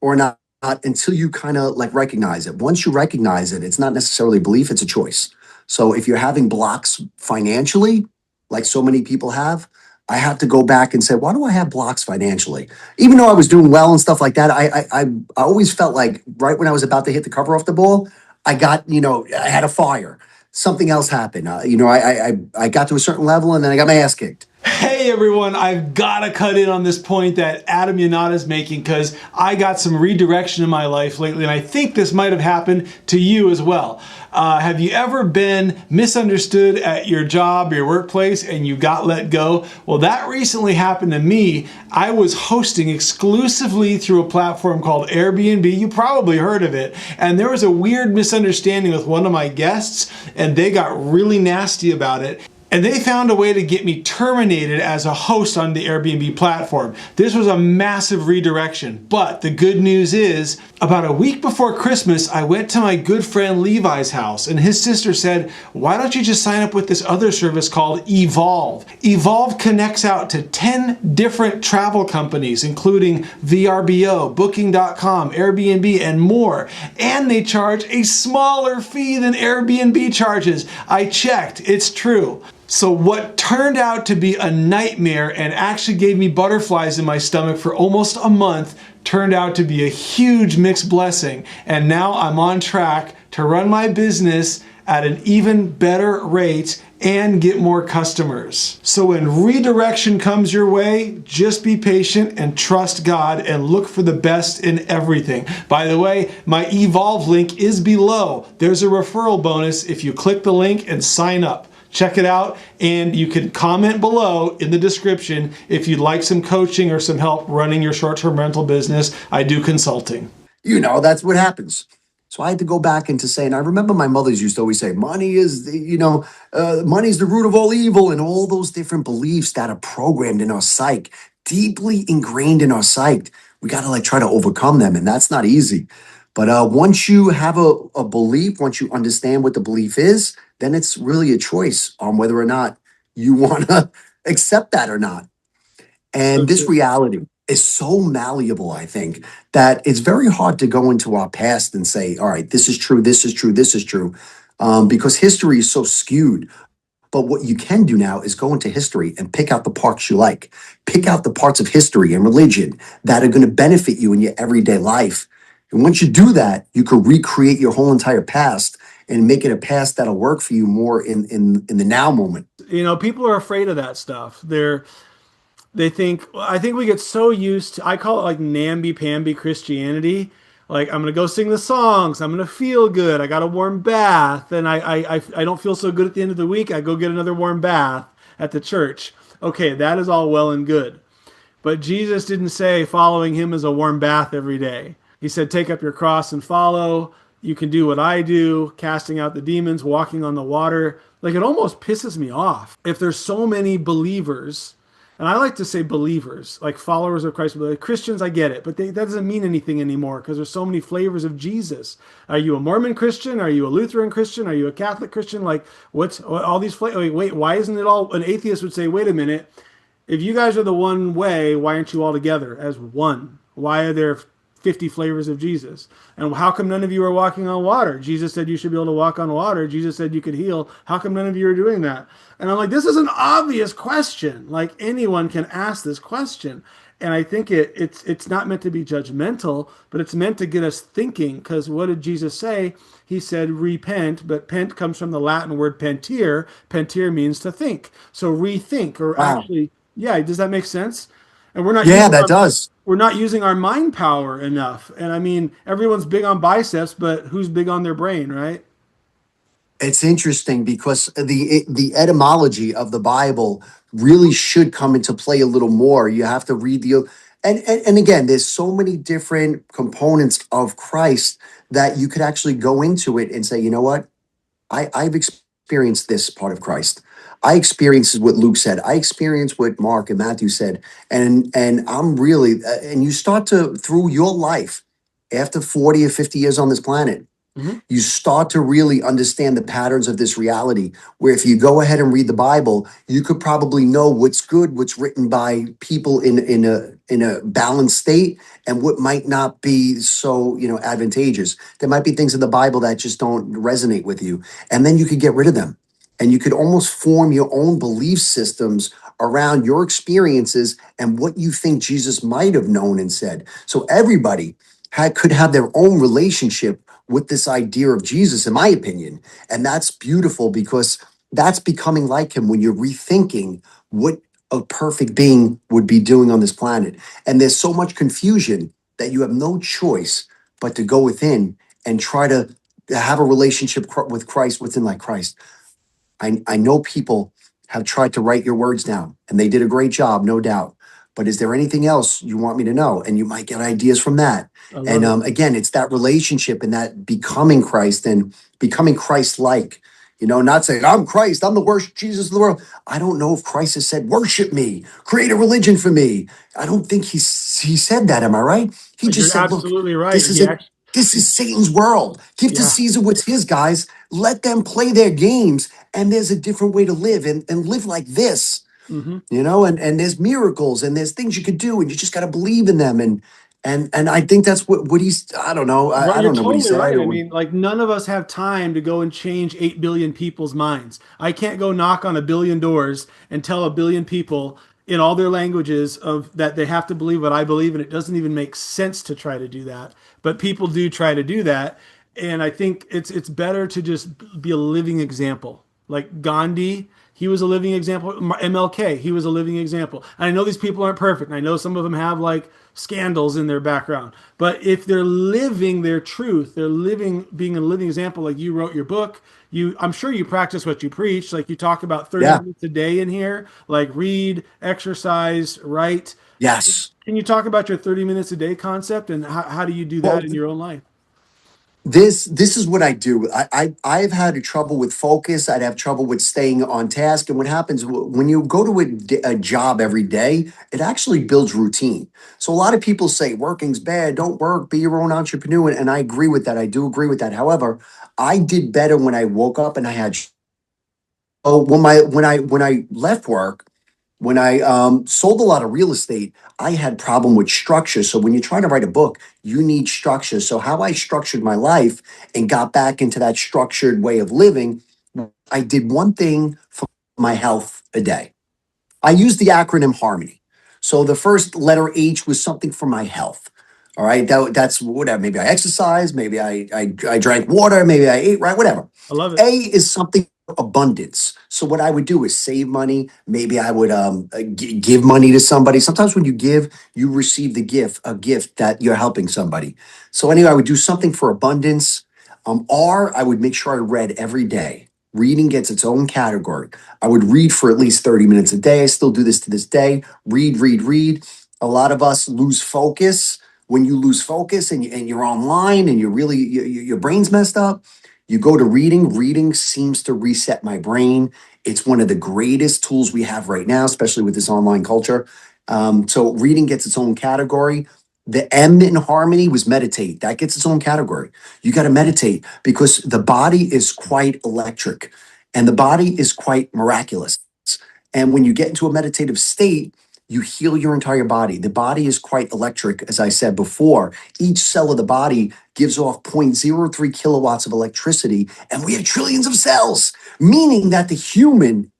or not until you kind of like recognize it. Once you recognize it, it's not necessarily a belief, it's a choice. So if you're having blocks financially, like so many people have, I have to go back and say, why do I have blocks financially? Even though I was doing well and stuff like that, I always felt like right when I was about to hit the cover off the ball, I got, I had a fire. Something else happened. I got to a certain level and then I got my ass kicked. Hey everyone, I've got to cut in on this point that Adam Yannotta is making because I got some redirection in my life lately, and I think this might have happened to you as well. Have you ever been misunderstood at your job, your workplace, and you got let go? Well, that recently happened to me. I was hosting exclusively through a platform called Airbnb. You probably heard of it. And there was a weird misunderstanding with one of my guests, and they got really nasty about it. And they found a way to get me terminated as a host on the Airbnb platform. This was a massive redirection. But the good news is, about a week before Christmas, I went to my good friend Levi's house, and his sister said, why don't you just sign up with this other service called Evolve? Evolve connects out to 10 different travel companies, including VRBO, Booking.com, Airbnb, and more. And they charge a smaller fee than Airbnb charges. I checked, it's true. So what turned out to be a nightmare and actually gave me butterflies in my stomach for almost a month turned out to be a huge mixed blessing. And now I'm on track to run my business at an even better rate and get more customers. So when redirection comes your way, just be patient and trust God and look for the best in everything. By the way, my Evolve link is below. There's a referral bonus if you click the link and sign up. Check it out, and you can comment below in the description if you'd like some coaching or some help running your short-term rental business. I do consulting. That's what happens. So I had to go back into saying, I remember my mothers used to always say, money is, money's the root of all evil, and all those different beliefs that are programmed in our psyche, deeply ingrained in our psyche. We got to try to overcome them, and that's not easy. But once you have a belief, once you understand what the belief is, then it's really a choice on whether or not you want to accept that or not. And this reality is so malleable, I think, that it's very hard to go into our past and say, all right, this is true, this is true, this is true, because history is so skewed. But what you can do now is go into history and pick out the parts you like. Pick out the parts of history and religion that are going to benefit you in your everyday life. And once you do that, you can recreate your whole entire past and make it a past that'll work for you more in the now moment. People are afraid of that stuff. I think we get so used to, I call it like namby pamby Christianity. Like, I'm going to go sing the songs. I'm going to feel good. I got a warm bath. And I don't feel so good at the end of the week. I go get another warm bath at the church. Okay, that is all well and good. But Jesus didn't say following him is a warm bath every day. He said, take up your cross and follow. You can do what I do, casting out the demons, walking on the water. Like, it almost pisses me off if there's so many believers, and I like to say believers, like followers of Christ. Like Christians, I get it, but that doesn't mean anything anymore because there's so many flavors of Jesus. Are you a Mormon Christian? Are you a Lutheran Christian? Are you a Catholic Christian? Like, what's all these flavors? Wait, why isn't it all? An atheist would say, wait a minute. If you guys are the one way, why aren't you all together as one? Why are there 50 flavors of Jesus? And how come none of you are walking on water? Jesus said you should be able to walk on water. Jesus said you could heal. How come none of you are doing that? And I'm like, this is an obvious question. Like, anyone can ask this question. And I think it's not meant to be judgmental, but it's meant to get us thinking. Because what did Jesus say? He said repent, but pent comes from the Latin word pentir. Pentir means to think. So rethink, or Wow. actually, yeah, does that make sense? And we're not Yeah, using that does. we're not using our mind power enough. And I mean, everyone's big on biceps, but who's big on their brain, right? It's interesting because the etymology of the Bible really should come into play a little more. You have to read the and again, there's so many different components of Christ that you could actually go into it and say, you know what? I've experienced this part of Christ. I experienced what Luke said. I experienced what Mark and Matthew said. And I'm really and you start to through your life after 40 or 50 years on this planet, you start to really understand the patterns of this reality. Where if you go ahead and read the Bible, you could probably know what's good, what's written by people in a balanced state, and what might not be so advantageous. There might be things in the Bible that just don't resonate with you, and then you could get rid of them, and you could almost form your own belief systems around your experiences and what you think Jesus might have known and said. So everybody could have their own relationship with this idea of Jesus, in my opinion. And that's beautiful because that's becoming like him when you're rethinking what a perfect being would be doing on this planet. And there's so much confusion that you have no choice but to go within and try to have a relationship with Christ within like Christ. I know people have tried to write your words down and they did a great job, no doubt. But is there anything else you want me to know? And you might get ideas from that. And again, it's that relationship and that becoming Christ and becoming Christ-like. Not saying I'm Christ, I'm the worst Jesus of the world. I don't know if Christ has said, worship me, create a religion for me. I don't think he said that. Am I right? He You're just said, look, absolutely right. this is it. This is Satan's world. Give to Yeah. Caesar what's his, guys. Let them play their games. And there's a different way to live and live like this. And there's miracles and there's things you could do and you just got to believe in them. And I think that's what he's, I don't know. I You're don't know what he totally said. right. I mean, like, none of us have time to go and change 8 billion people's minds. I can't go knock on a billion doors and tell a billion people in all their languages of that they have to believe what I believe, and it doesn't even make sense to try to do that. But people do try to do that, and I think it's better to just be a living example. Like Gandhi, he was a living example. MLK, he was a living example. And I know these people aren't perfect, and I know some of them have like scandals in their background. But if they're living their truth, they're living, being a living example. Like you wrote your book, I'm sure you practice what you preach. Like you talk about 30 Yeah. minutes a day in here, like read, exercise, write. Yes. Can you talk about your 30 minutes a day concept and how do you do Well, that in your own life? this is what I do. I've had trouble with focus. I'd have trouble with staying on task. And what happens when you go to a job every day, it actually builds routine. So a lot of people say working's bad. Don't work. Be your own entrepreneur. And I agree with that. I do agree with that. However, I did better when I woke up and I had. Oh, when I left work. When I sold a lot of real estate, I had problem with structure. So when you're trying to write a book, you need structure. So how I structured my life and got back into that structured way of living, I did one thing for my health a day. I used the acronym Harmony. So the first letter H was something for my health. All right, that's whatever. Maybe I exercised, maybe I drank water, maybe I ate right, whatever. I love it. A is something for abundance. So what I would do is save money. Maybe I would give money to somebody. Sometimes when you give, you receive a gift that you're helping somebody. So anyway, I would do something for abundance. R, I would make sure I read every day. Reading gets its own category. I would read for at least 30 minutes a day. I still do this to this day. Read, read, read. A lot of us lose focus. When you lose focus and you're online and your brain's messed up, you go to reading. Reading seems to reset my brain. It's one of the greatest tools we have right now, especially with this online culture. So reading gets its own category. The M in harmony was meditate. That gets its own category. You got to meditate because the body is quite electric and the body is quite miraculous. And when you get into a meditative state, you heal your entire body. The body is quite electric, as I said before. Each cell of the body gives off zero point zero 0.03 kilowatts of electricity, and we have trillions of cells, meaning that the human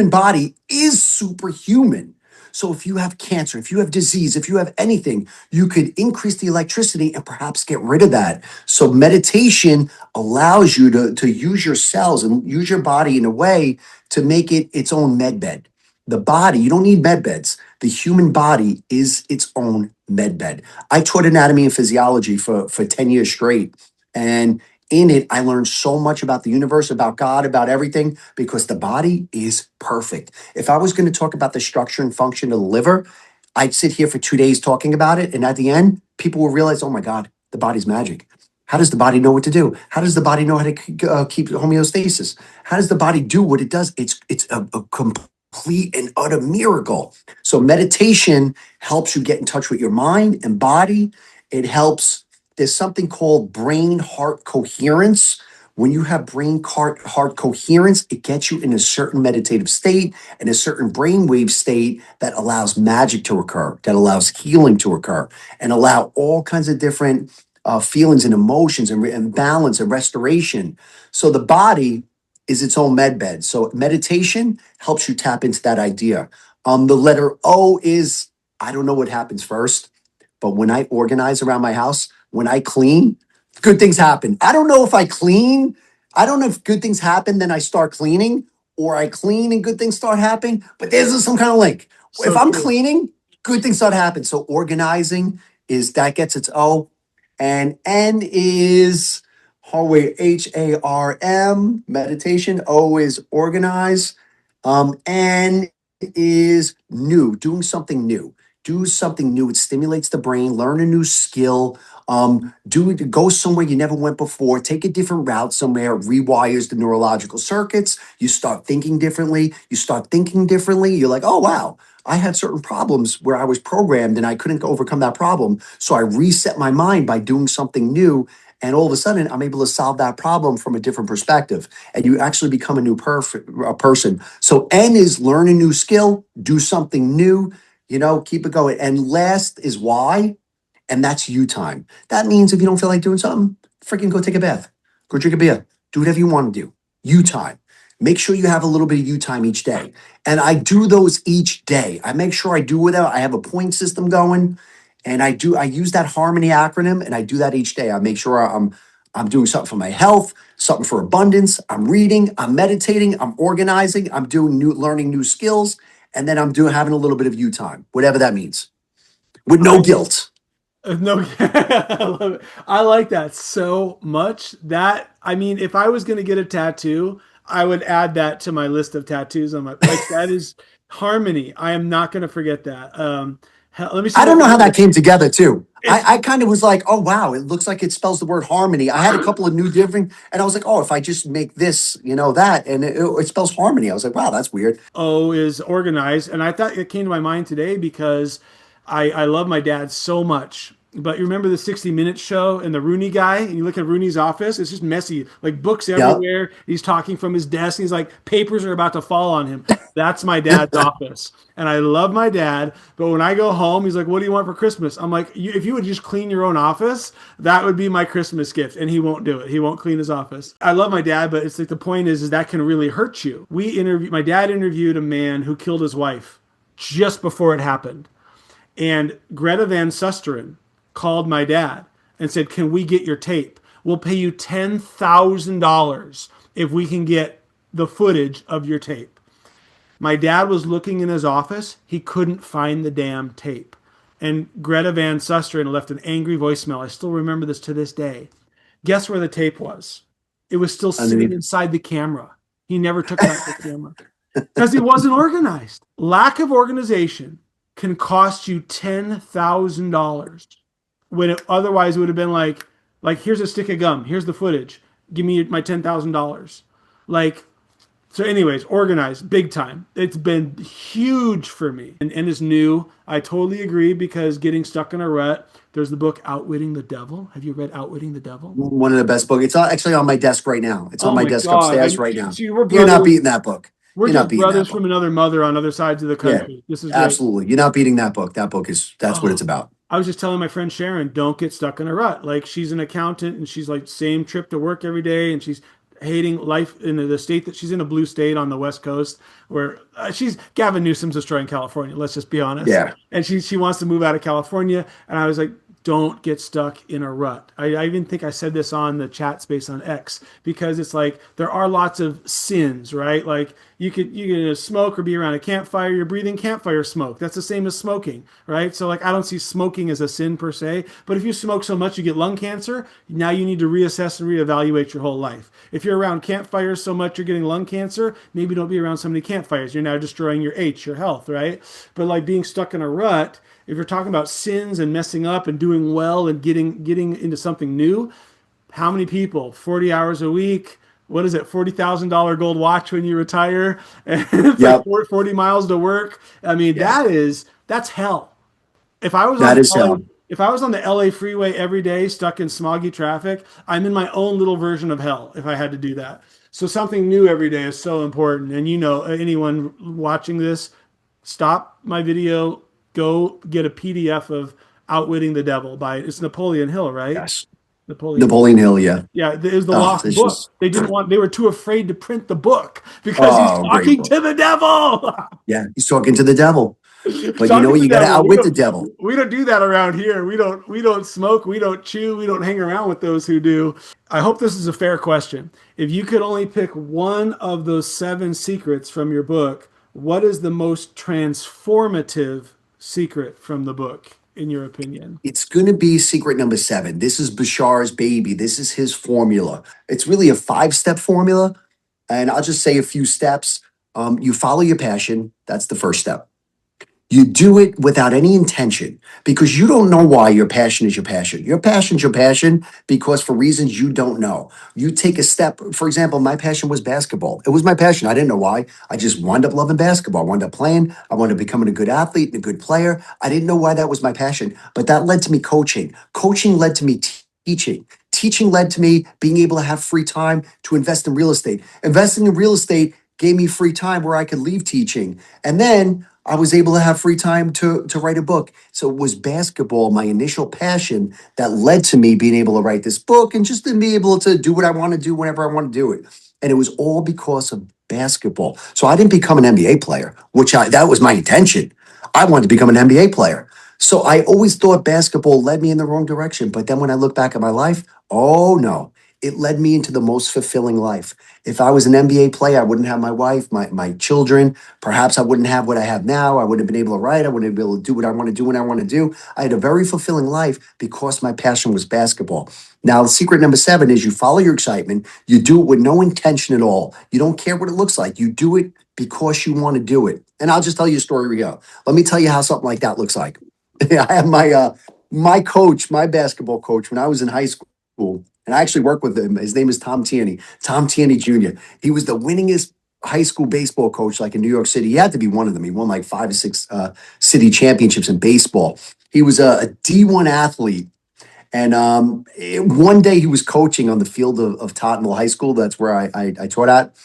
body is superhuman. So if you have cancer, if you have disease, if you have anything, you could increase the electricity and perhaps get rid of that. So meditation allows you to use your cells and use your body in a way to make it its own med bed. The body, you don't need med beds. The human body is its own med bed. I taught anatomy and physiology for 10 years straight. And in it, I learned so much about the universe, about God, about everything, because the body is perfect. If I was going to talk about the structure and function of the liver, I'd sit here for 2 days talking about it. And at the end, people will realize, oh my God, the body's magic. How does the body know what to do? How does the body know how to keep homeostasis? How does the body do what it does? It's a complete and utter miracle. So meditation helps you get in touch with your mind and body. It helps. There's something called brain heart coherence. When you have brain heart coherence, it gets you in a certain meditative state and a certain brainwave state that allows magic to occur, that allows healing to occur, and allow all kinds of different feelings and emotions and balance and restoration. So the body is its own med bed. So meditation helps you tap into that idea. The letter O is, I don't know what happens first, but when I organize around my house, when I clean, good things happen. I don't know if I clean. I don't know if good things happen, then I start cleaning, or I clean and good things start happening, but there's some kind of link. So If I'm true. cleaning, good things start happening. So organizing is that gets its O. And N is H-A-R-M, meditation. O is organize. N is new, doing something new. Do something new. It stimulates the brain. Learn a new skill. Go somewhere you never went before. Take a different route somewhere. It rewires the neurological circuits. You start thinking differently. You're like, oh wow, I had certain problems where I was programmed and I couldn't overcome that problem. So I reset my mind by doing something new. And all of a sudden, I'm able to solve that problem from a different perspective. And you actually become a new person. So N is learn a new skill, do something new, keep it going. And last is Y, and that's you time. That means if you don't feel like doing something, freaking go take a bath, go drink a beer, do whatever you want to do. You time. Make sure you have a little bit of you time each day. And I do those each day. I make sure I do whatever. I have a point system going. And I use that Harmony acronym, and I do that each day. I make sure I'm doing something for my health, something for abundance. I'm reading, I'm meditating, I'm organizing, I'm learning new skills, and then I'm having a little bit of you time, whatever that means, with no guilt. No, I love it. I like that so much. If I was going to get a tattoo, I would add that to my list of tattoos on my, that is harmony. I am not going to forget that. Let me see. I don't know how that came together too. I kind of was like, oh wow, it looks like it spells the word harmony. I had a couple of new different, and I was like, oh, if I just make this, that, and it spells harmony. I was like, wow, that's weird. O is organized, and I thought it came to my mind today because I love my dad so much. But you remember the 60 Minutes show and the Rooney guy, and you look at Rooney's office, it's just messy, like books everywhere. He's talking from his desk, and he's like, papers are about to fall on him. That's my dad's office. And I love my dad, but when I go home, he's like, what do you want for Christmas? I'm like, if you would just clean your own office, that would be my Christmas gift. And he won't do it. He won't clean his office. I love my dad, but it's like the point is that can really hurt you. My dad interviewed a man who killed his wife just before it happened. And Greta Van Susteren called my dad and said, can we get your tape? We'll pay you $10,000 if we can get the footage of your tape. My dad was looking in his office. He couldn't find the damn tape. And Greta Van Susteren left an angry voicemail. I still remember this to this day. Guess where the tape was? It was still sitting inside the camera. He never took it out of the camera because he wasn't organized. Lack of organization can cost you $10,000 when it otherwise would have been like here's a stick of gum, here's the footage, give me my $10,000. Like, so anyways, organized big time. It's been huge for me and it's new. I totally agree because getting stuck in a rut. There's the book Outwitting the Devil. Have you read Outwitting the Devil? One of the best books. It's actually on my desk right now. It's on Oh my my desk God. upstairs right now. See, we're You're not brothers. beating that book. We're You're not just beating that brothers book. from another mother on other sides of the Yeah, country. This is great. absolutely. You're not beating that book. That book that's what Oh, it's about. I was just telling my friend Sharon, don't get stuck in a rut. Like she's an accountant and she's like same trip to work every day and she's hating life in the state that she's in, a blue state on the West Coast where she's Gavin Newsom's destroying California. Let's just be honest. Yeah. And she wants to move out of California. And I was like, don't get stuck in a rut. I even think I said this on the chat space on X because it's like there are lots of sins, right? Like you can smoke or be around a campfire, you're breathing campfire smoke. That's the same as smoking, right? So like I don't see smoking as a sin per se, but if you smoke so much you get lung cancer, now you need to reassess and reevaluate your whole life. If you're around campfires so much you're getting lung cancer, maybe don't be around so many campfires. You're now destroying your health, right? But like being stuck in a rut, if you're talking about sins and messing up and doing well and getting into something new, how many people 40 hours a week, what is it, $40,000 gold watch when you retire, and it's Yep. like 40 miles to work? I mean, Yeah. that's hell. If I was on That the is LA, hell. if I was on the LA freeway every day stuck in smoggy traffic, I'm in my own little version of hell if I had to do that. So something new every day is so important. And anyone watching this, stop my video, go get a PDF of Outwitting the Devil by it's Napoleon Hill, right? Yes. Napoleon. Napoleon Hill, yeah. Yeah, it was the Oh, lost it's book. just They were too afraid to print the book because he's great talking book. to the devil. Yeah, he's talking to the devil. But you know Talking what? to You the got to devil. outwit the devil. We don't do that around here. We don't smoke, we don't chew, we don't hang around with those who do. I hope this is a fair question. If you could only pick one of those 7 secrets from your book, what is the most transformative secret from the book, in your opinion? It's going to be secret number 7. This is Bashar's baby. This is his formula. It's really a 5-step formula. And I'll just say a few steps. You follow your passion. That's the first step. You do it without any intention because you don't know why your passion is your passion. Your passion's your passion because for reasons you don't know. You take a step. For example, my passion was basketball. It was my passion. I didn't know why. I just wound up loving basketball. I wound up playing. I wound up becoming a good athlete and a good player. I didn't know why that was my passion, but that led to me coaching. Coaching led to me teaching. Teaching led to me being able to have free time to invest in real estate. Investing in real estate gave me free time where I could leave teaching. And then I was able to have free time to write a book. So it was basketball, my initial passion, that led to me being able to write this book and just to be able to do what I want to do whenever I want to do it. And it was all because of basketball. So I didn't become an NBA player, that was my intention. I wanted to become an NBA player. So I always thought basketball led me in the wrong direction. But then when I look back at my life, oh no, it led me into the most fulfilling life. If I was an NBA player, I wouldn't have my wife, my children. Perhaps I wouldn't have what I have now. I wouldn't have been able to write. I wouldn't have been able to do what I want to do when I want to do. I had a very fulfilling life because my passion was basketball. Now, secret number 7 is you follow your excitement. You do it with no intention at all. You don't care what it looks like. You do it because you want to do it. And I'll just tell you a story, Rio. Let me tell you how something like that looks like. I have my coach, my basketball coach, when I was in high school, and I actually worked with him. His name is Tom Tierney Jr. He was the winningest high school baseball coach, like in New York City. He had to be one of them. He won like 5 or 6 city championships in baseball. He was a D1 athlete. And one day he was coaching on the field of Tottenham High School. That's where I taught at.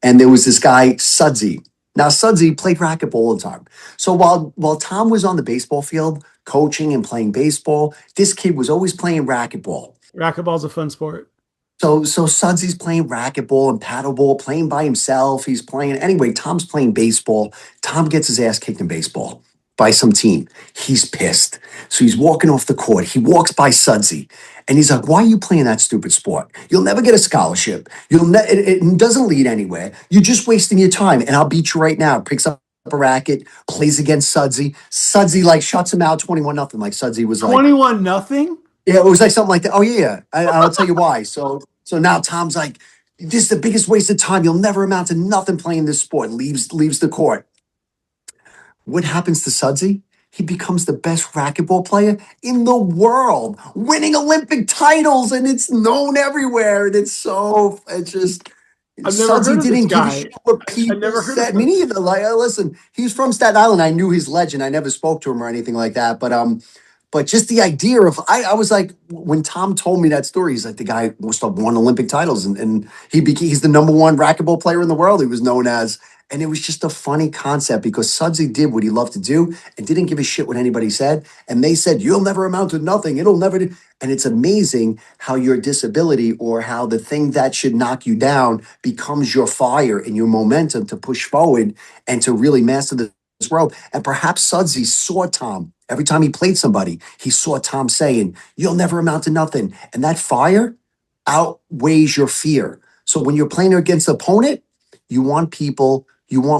And there was this guy, Sudsy. Now, Sudsy played racquetball all the time. So while Tom was on the baseball field coaching and playing baseball, this kid was always playing racquetball. Racquetball's a fun sport. So Sudsy's playing racquetball and paddleball, playing by himself. He's playing anyway. Tom's playing baseball. Tom gets his ass kicked in baseball by some team. He's pissed. So he's walking off the court. He walks by Sudsy and he's like, "Why are you playing that stupid sport? You'll never get a scholarship. It doesn't lead anywhere. You're just wasting your time. And I'll beat you right now." Picks up a racket, plays against Sudsy. Sudsy like shuts him out 21-0. Like Sudsy was like 21-0. yeah, it was like something like that. Oh yeah, I'll tell you why. So now Tom's like, "This is the biggest waste of time. You'll never amount to nothing playing this sport." Leaves the court. What happens to Sudsy? he becomes the best racquetball player in the world, winning Olympic titles, and it's known everywhere. And it's just I've never heard Sudsy of this didn't give a guy. shit what I people never heard of said. Me him. neither. Like, listen, he's from Staten Island. I knew his legend. I never spoke to him or anything like that. But just the idea of, I was like, when Tom told me that story, he's like, the guy must have won Olympic titles, and he's the number one racquetball player in the world. He was known as, and it was just a funny concept because Sudsy did what he loved to do and didn't give a shit what anybody said. And they said, you'll never amount to nothing. It'll never do. And it's amazing how your disability or how the thing that should knock you down becomes your fire and your momentum to push forward and to really master this world. And perhaps Sudsy saw Tom. Every time he played somebody, he saw Tom saying, you'll never amount to nothing. And that fire outweighs your fear. So when you're playing against an opponent, you want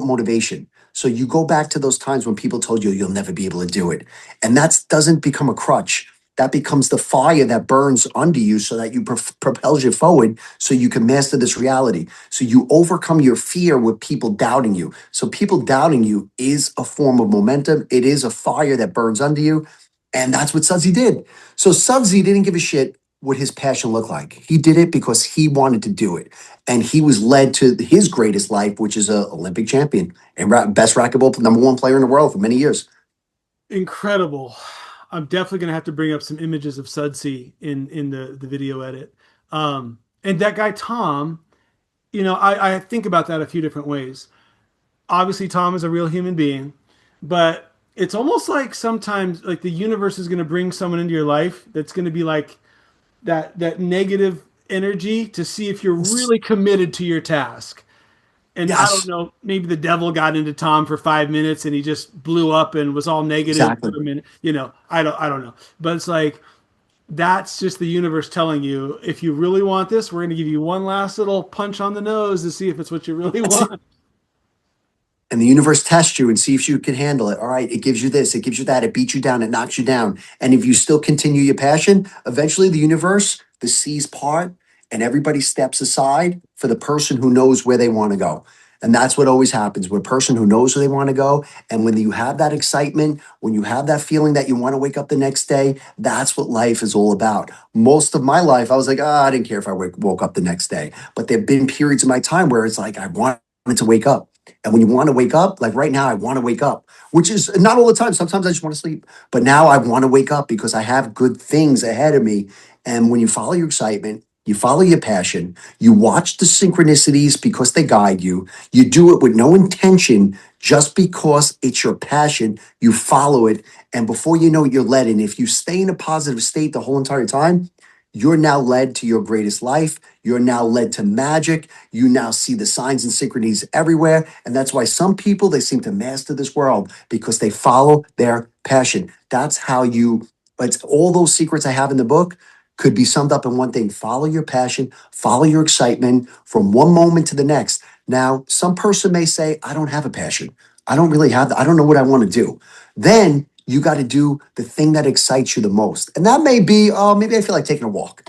motivation. So you go back to those times when people told you you'll never be able to do it. And that doesn't become a crutch. That becomes the fire that burns under you so that you propels you forward so you can master this reality. So you overcome your fear with people doubting you. So people doubting you is a form of momentum. It is a fire that burns under you. And that's what Sudsy did. So Sudsy didn't give a shit what his passion looked like. He did it because he wanted to do it. And he was led to his greatest life, which is an Olympic champion and best racquetball number one player in the world for many years. Incredible. I'm definitely going to have to bring up some images of Sudsy in the video edit. And that guy, Tom, I think about that a few different ways. Obviously, Tom is a real human being, but it's almost like sometimes like the universe is going to bring someone into your life that's going to be like that negative energy to see if you're really committed to your task. And I don't Yes, know, maybe the devil got into Tom for 5 minutes and he just blew up and was all negative exactly. for a minute. I don't know. But it's like that's just the universe telling you, if you really want this, we're going to give you one last little punch on the nose to see if it's what you really That's it. want. And the universe tests you and see if you can handle it. All right, it gives you this, it gives you that, it beats you down, it knocks you down. And if you still continue your passion, eventually the universe, the seas part, and everybody steps aside for the person who knows where they want to go. And that's what always happens with a person who knows where they want to go. And when you have that excitement, when you have that feeling that you want to wake up the next day, that's what life is all about. Most of my life, I was like, I didn't care if I woke up the next day. But there have been periods of my time where it's like, I wanted to wake up. And when you want to wake up, like right now, I want to wake up, which is not all the time. Sometimes I just want to sleep. But now I want to wake up because I have good things ahead of me. And when you follow your excitement, you follow your passion, you watch the synchronicities because they guide you. You do it with no intention, just because it's your passion. You follow it. And before you know it, you're led. And if you stay in a positive state the whole entire time, you're now led to your greatest life. You're now led to magic. You now see the signs and synchronies everywhere. And that's why some people, they seem to master this world because they follow their passion. That's how it's all those secrets I have in the book could be summed up in one thing. Follow your passion, follow your excitement from one moment to the next. Now, some person may say, I don't have a passion. I don't really have that. I don't know what I want to do. Then you got to do the thing that excites you the most. And that may be, maybe I feel like taking a walk.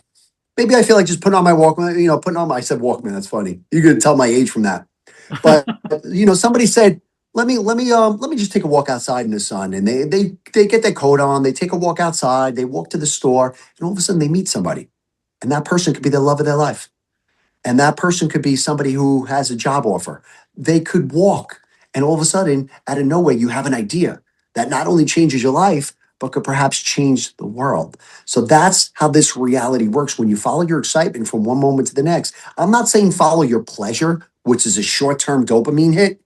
Maybe I feel like just putting on my Walkman, I said Walkman, that's funny. You're going to tell my age from that. But, somebody said, let me just take a walk outside in the sun. And they get their coat on, they take a walk outside, they walk to the store, and all of a sudden they meet somebody. And that person could be the love of their life. And that person could be somebody who has a job offer. They could walk, and all of a sudden, out of nowhere, you have an idea that not only changes your life, but could perhaps change the world. So that's how this reality works when you follow your excitement from one moment to the next. I'm not saying follow your pleasure, which is a short term dopamine hit.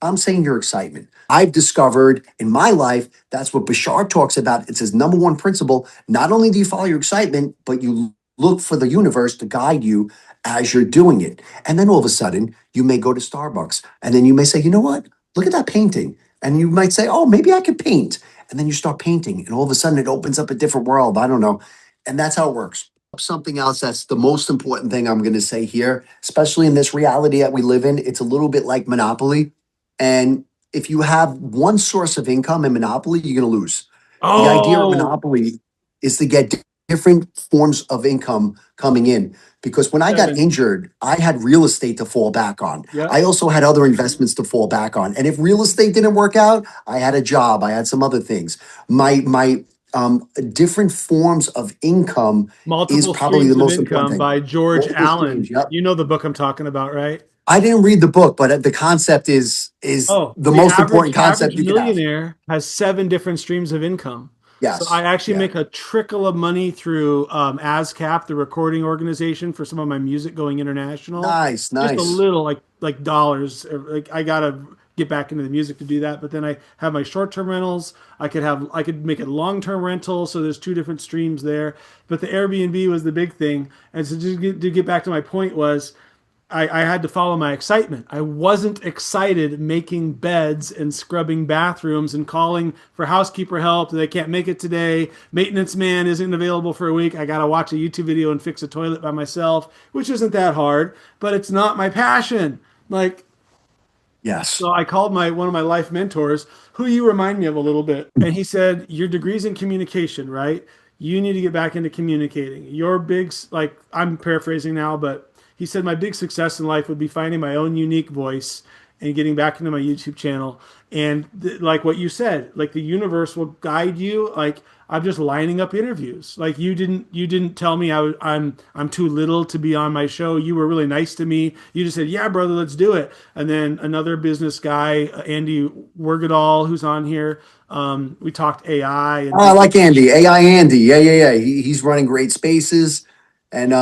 I'm saying your excitement. I've discovered in my life, that's what Bashar talks about. It's his number one principle. Not only do you follow your excitement, but you look for the universe to guide you as you're doing it. And then all of a sudden, you may go to Starbucks and then you may say, you know what? Look at that painting. And you might say, oh, maybe I could paint. And then you start painting and all of a sudden it opens up a different world. I don't know. And that's how it works. Something else that's the most important thing I'm going to say here, especially in this reality that we live in, it's a little bit like Monopoly. And if you have one source of income in Monopoly, you're going to lose. The idea of Oh, Monopoly is to get different forms of income coming in. Because when I got 7. injured, I had real estate to fall back on. Yeah. I also had other investments to fall back on. And if real estate didn't work out, I had a job. I had some other things. My different forms of income is Multiple probably the Streams of most important Income thing. by George Multiple Allen. streams, yep. You know the book I'm talking about, right? I didn't read the book, but the concept is Oh, the most important average concept you can have. millionaire has 7 different streams of income. So I Yes. actually Yeah. make a trickle of money through ASCAP, the recording organization for some of my music going international. Nice, Just a nice. little, like dollars. Like I gotta get back into the music to do that. But then I have my short-term rentals. I could make a long-term rental. So there's 2 different streams there. But the Airbnb was the big thing. And so to get back to my point was, I had to follow my excitement. I wasn't excited making beds and scrubbing bathrooms and calling for housekeeper help. They can't make it today. Maintenance man isn't available for a week. I got to watch a YouTube video and fix a toilet by myself, which isn't that hard, but it's not my passion. Like, Yes. so I called one of my life mentors, who you remind me of a little bit. And he said, your degree's in communication, right? You need to get back into communicating. Your big, like, I'm paraphrasing now, but he said, my big success in life would be finding my own unique voice and getting back into my YouTube channel. And like what you said, like the universe will guide you. Like I'm just lining up interviews. Like you didn't tell me I'm too little to be on my show. You were really nice to me. You just said, yeah, brother, let's do it. And then another business guy, Andy Wergadal, who's on here. We talked AI. And Oh, I like Andy, AI Andy. Yeah. He's running great spaces, and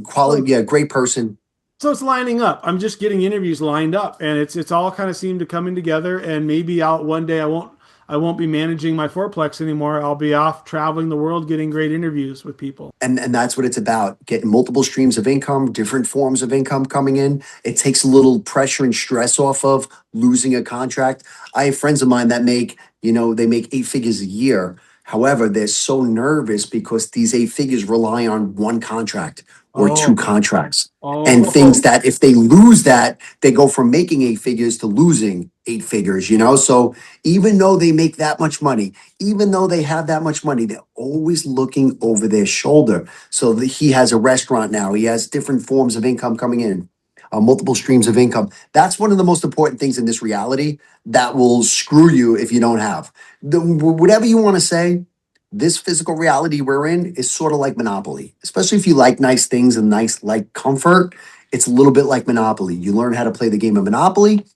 quality. Yeah, great person. so it's lining up. I'm just getting interviews lined up, and it's all kind of seemed to coming together. And maybe out one day I won't be managing my fourplex anymore. I'll be off traveling the world, getting great interviews with people. And that's what it's about: getting multiple streams of income, different forms of income coming in. It takes a little pressure and stress off of losing a contract. I have friends of mine that they make 8 figures a year. However, they're so nervous because these 8 figures rely on one contract or 2 contracts. And things that if they lose that, they go from making 8 figures to losing 8 figures, So even though they make that much money, even though they have that much money, they're always looking over their shoulder. So he has a restaurant now. He has different forms of income coming in, multiple streams of income. That's one of the most important things in this reality that will screw you if you don't have. Whatever you want to say, this physical reality we're in is sort of like Monopoly, especially if you like nice things and like comfort. It's a little bit like Monopoly. You learn how to play the game of Monopoly.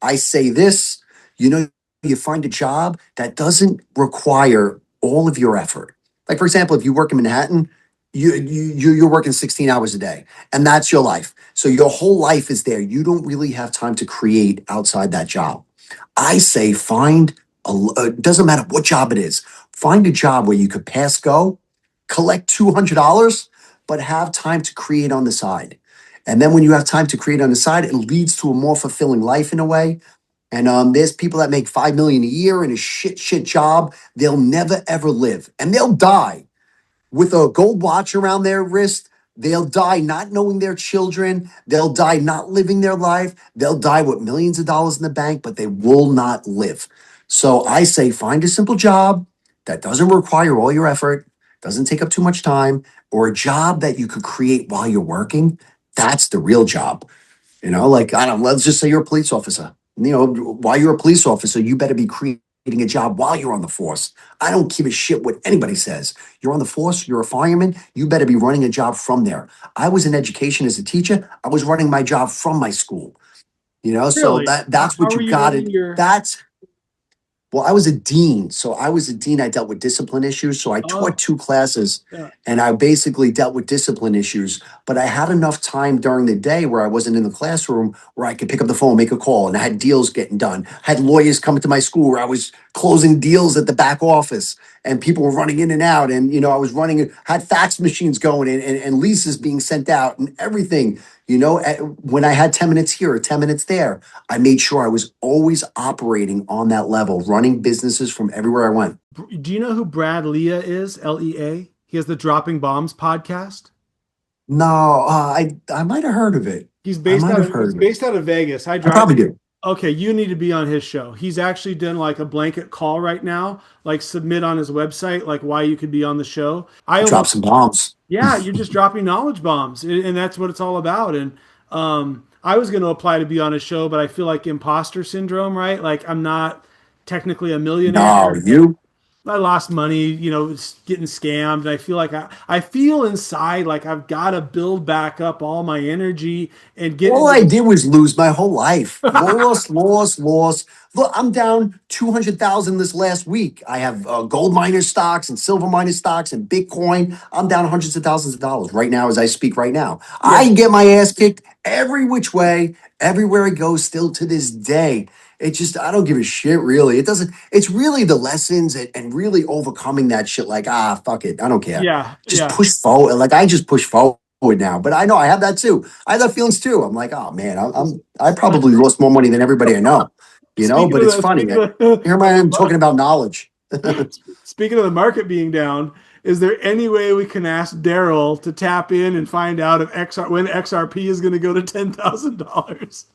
I say this, you find a job that doesn't require all of your effort. Like, for example, if you work in Manhattan, you're working 16 hours a day, and that's your life. So your whole life is there. You don't really have time to create outside that job. I say it doesn't matter what job it is. Find a job where you could pass go, collect $200, but have time to create on the side. And then when you have time to create on the side, it leads to a more fulfilling life in a way. And there's people that make $5 million a year in a shit job. They'll never ever live, and they'll die with a gold watch around their wrist. They'll die not knowing their children. They'll die not living their life. They'll die with millions of dollars in the bank, but they will not live. So I say, find a simple job that doesn't require all your effort, doesn't take up too much time, or a job that you could create while you're working. That's the real job. Like, I don't know, let's just say you're a police officer. While you're a police officer, you better be creating a job while you're on the force. I don't give a shit what anybody says. You're on the force, you're a fireman, you better be running a job from there. I was in education as a teacher. I was running my job from my school. So Really? that's what How were you you got running your? Well, I was a dean. So I was a dean. I dealt with discipline issues. So I taught 2 classes, Yeah. and I basically dealt with discipline issues. But I had enough time during the day where I wasn't in the classroom where I could pick up the phone, make a call, and I had deals getting done. I had lawyers coming to my school where I was closing deals at the back office, and people were running in and out. And, I was had fax machines going and leases being sent out and everything. When I had 10 minutes here or 10 minutes there, I made sure I was always operating on that level, running businesses from everywhere I went. Do you know who Brad Lea is? Lea. He has the Dropping Bombs podcast. No, I might have heard of it. He's based I might out have of heard he's of it. based out of Vegas. I probably do. Okay, you need to be on his show. He's actually done like a blanket call right now, like submit on his website, like why you could be on the show. I Drop almost, some bombs. yeah, you're just dropping knowledge bombs, and that's what it's all about. And I was going to apply to be on his show, but I feel like imposter syndrome, right? Like I'm not technically a No, millionaire. you. I lost money, getting scammed. And I feel like I feel inside like I've got to build back up all my energy and get All into I the. did was lose my whole life. Lost, lost, lost. Look, I'm down 200,000 this last week. I have gold miner stocks and silver miner stocks and Bitcoin. I'm down hundreds of thousands of dollars right now as I speak right now. Yeah, I get my ass kicked every which way, everywhere I go, still to this day. It just, I don't give a shit, really. It doesn't, it's really the lessons and really overcoming that shit. Like, fuck it. I don't care. yeah, Just yeah. push forward. Like, I just push forward now. But I know I have that too. I have that feelings too. I'm like, oh man, I probably lost more money than everybody I know, Speaking but of it's the funny. speaking of Here I am talking about knowledge. speaking of the market being down, is there any way we can ask Daryl to tap in and find out if when XRP is going to go to $10,000?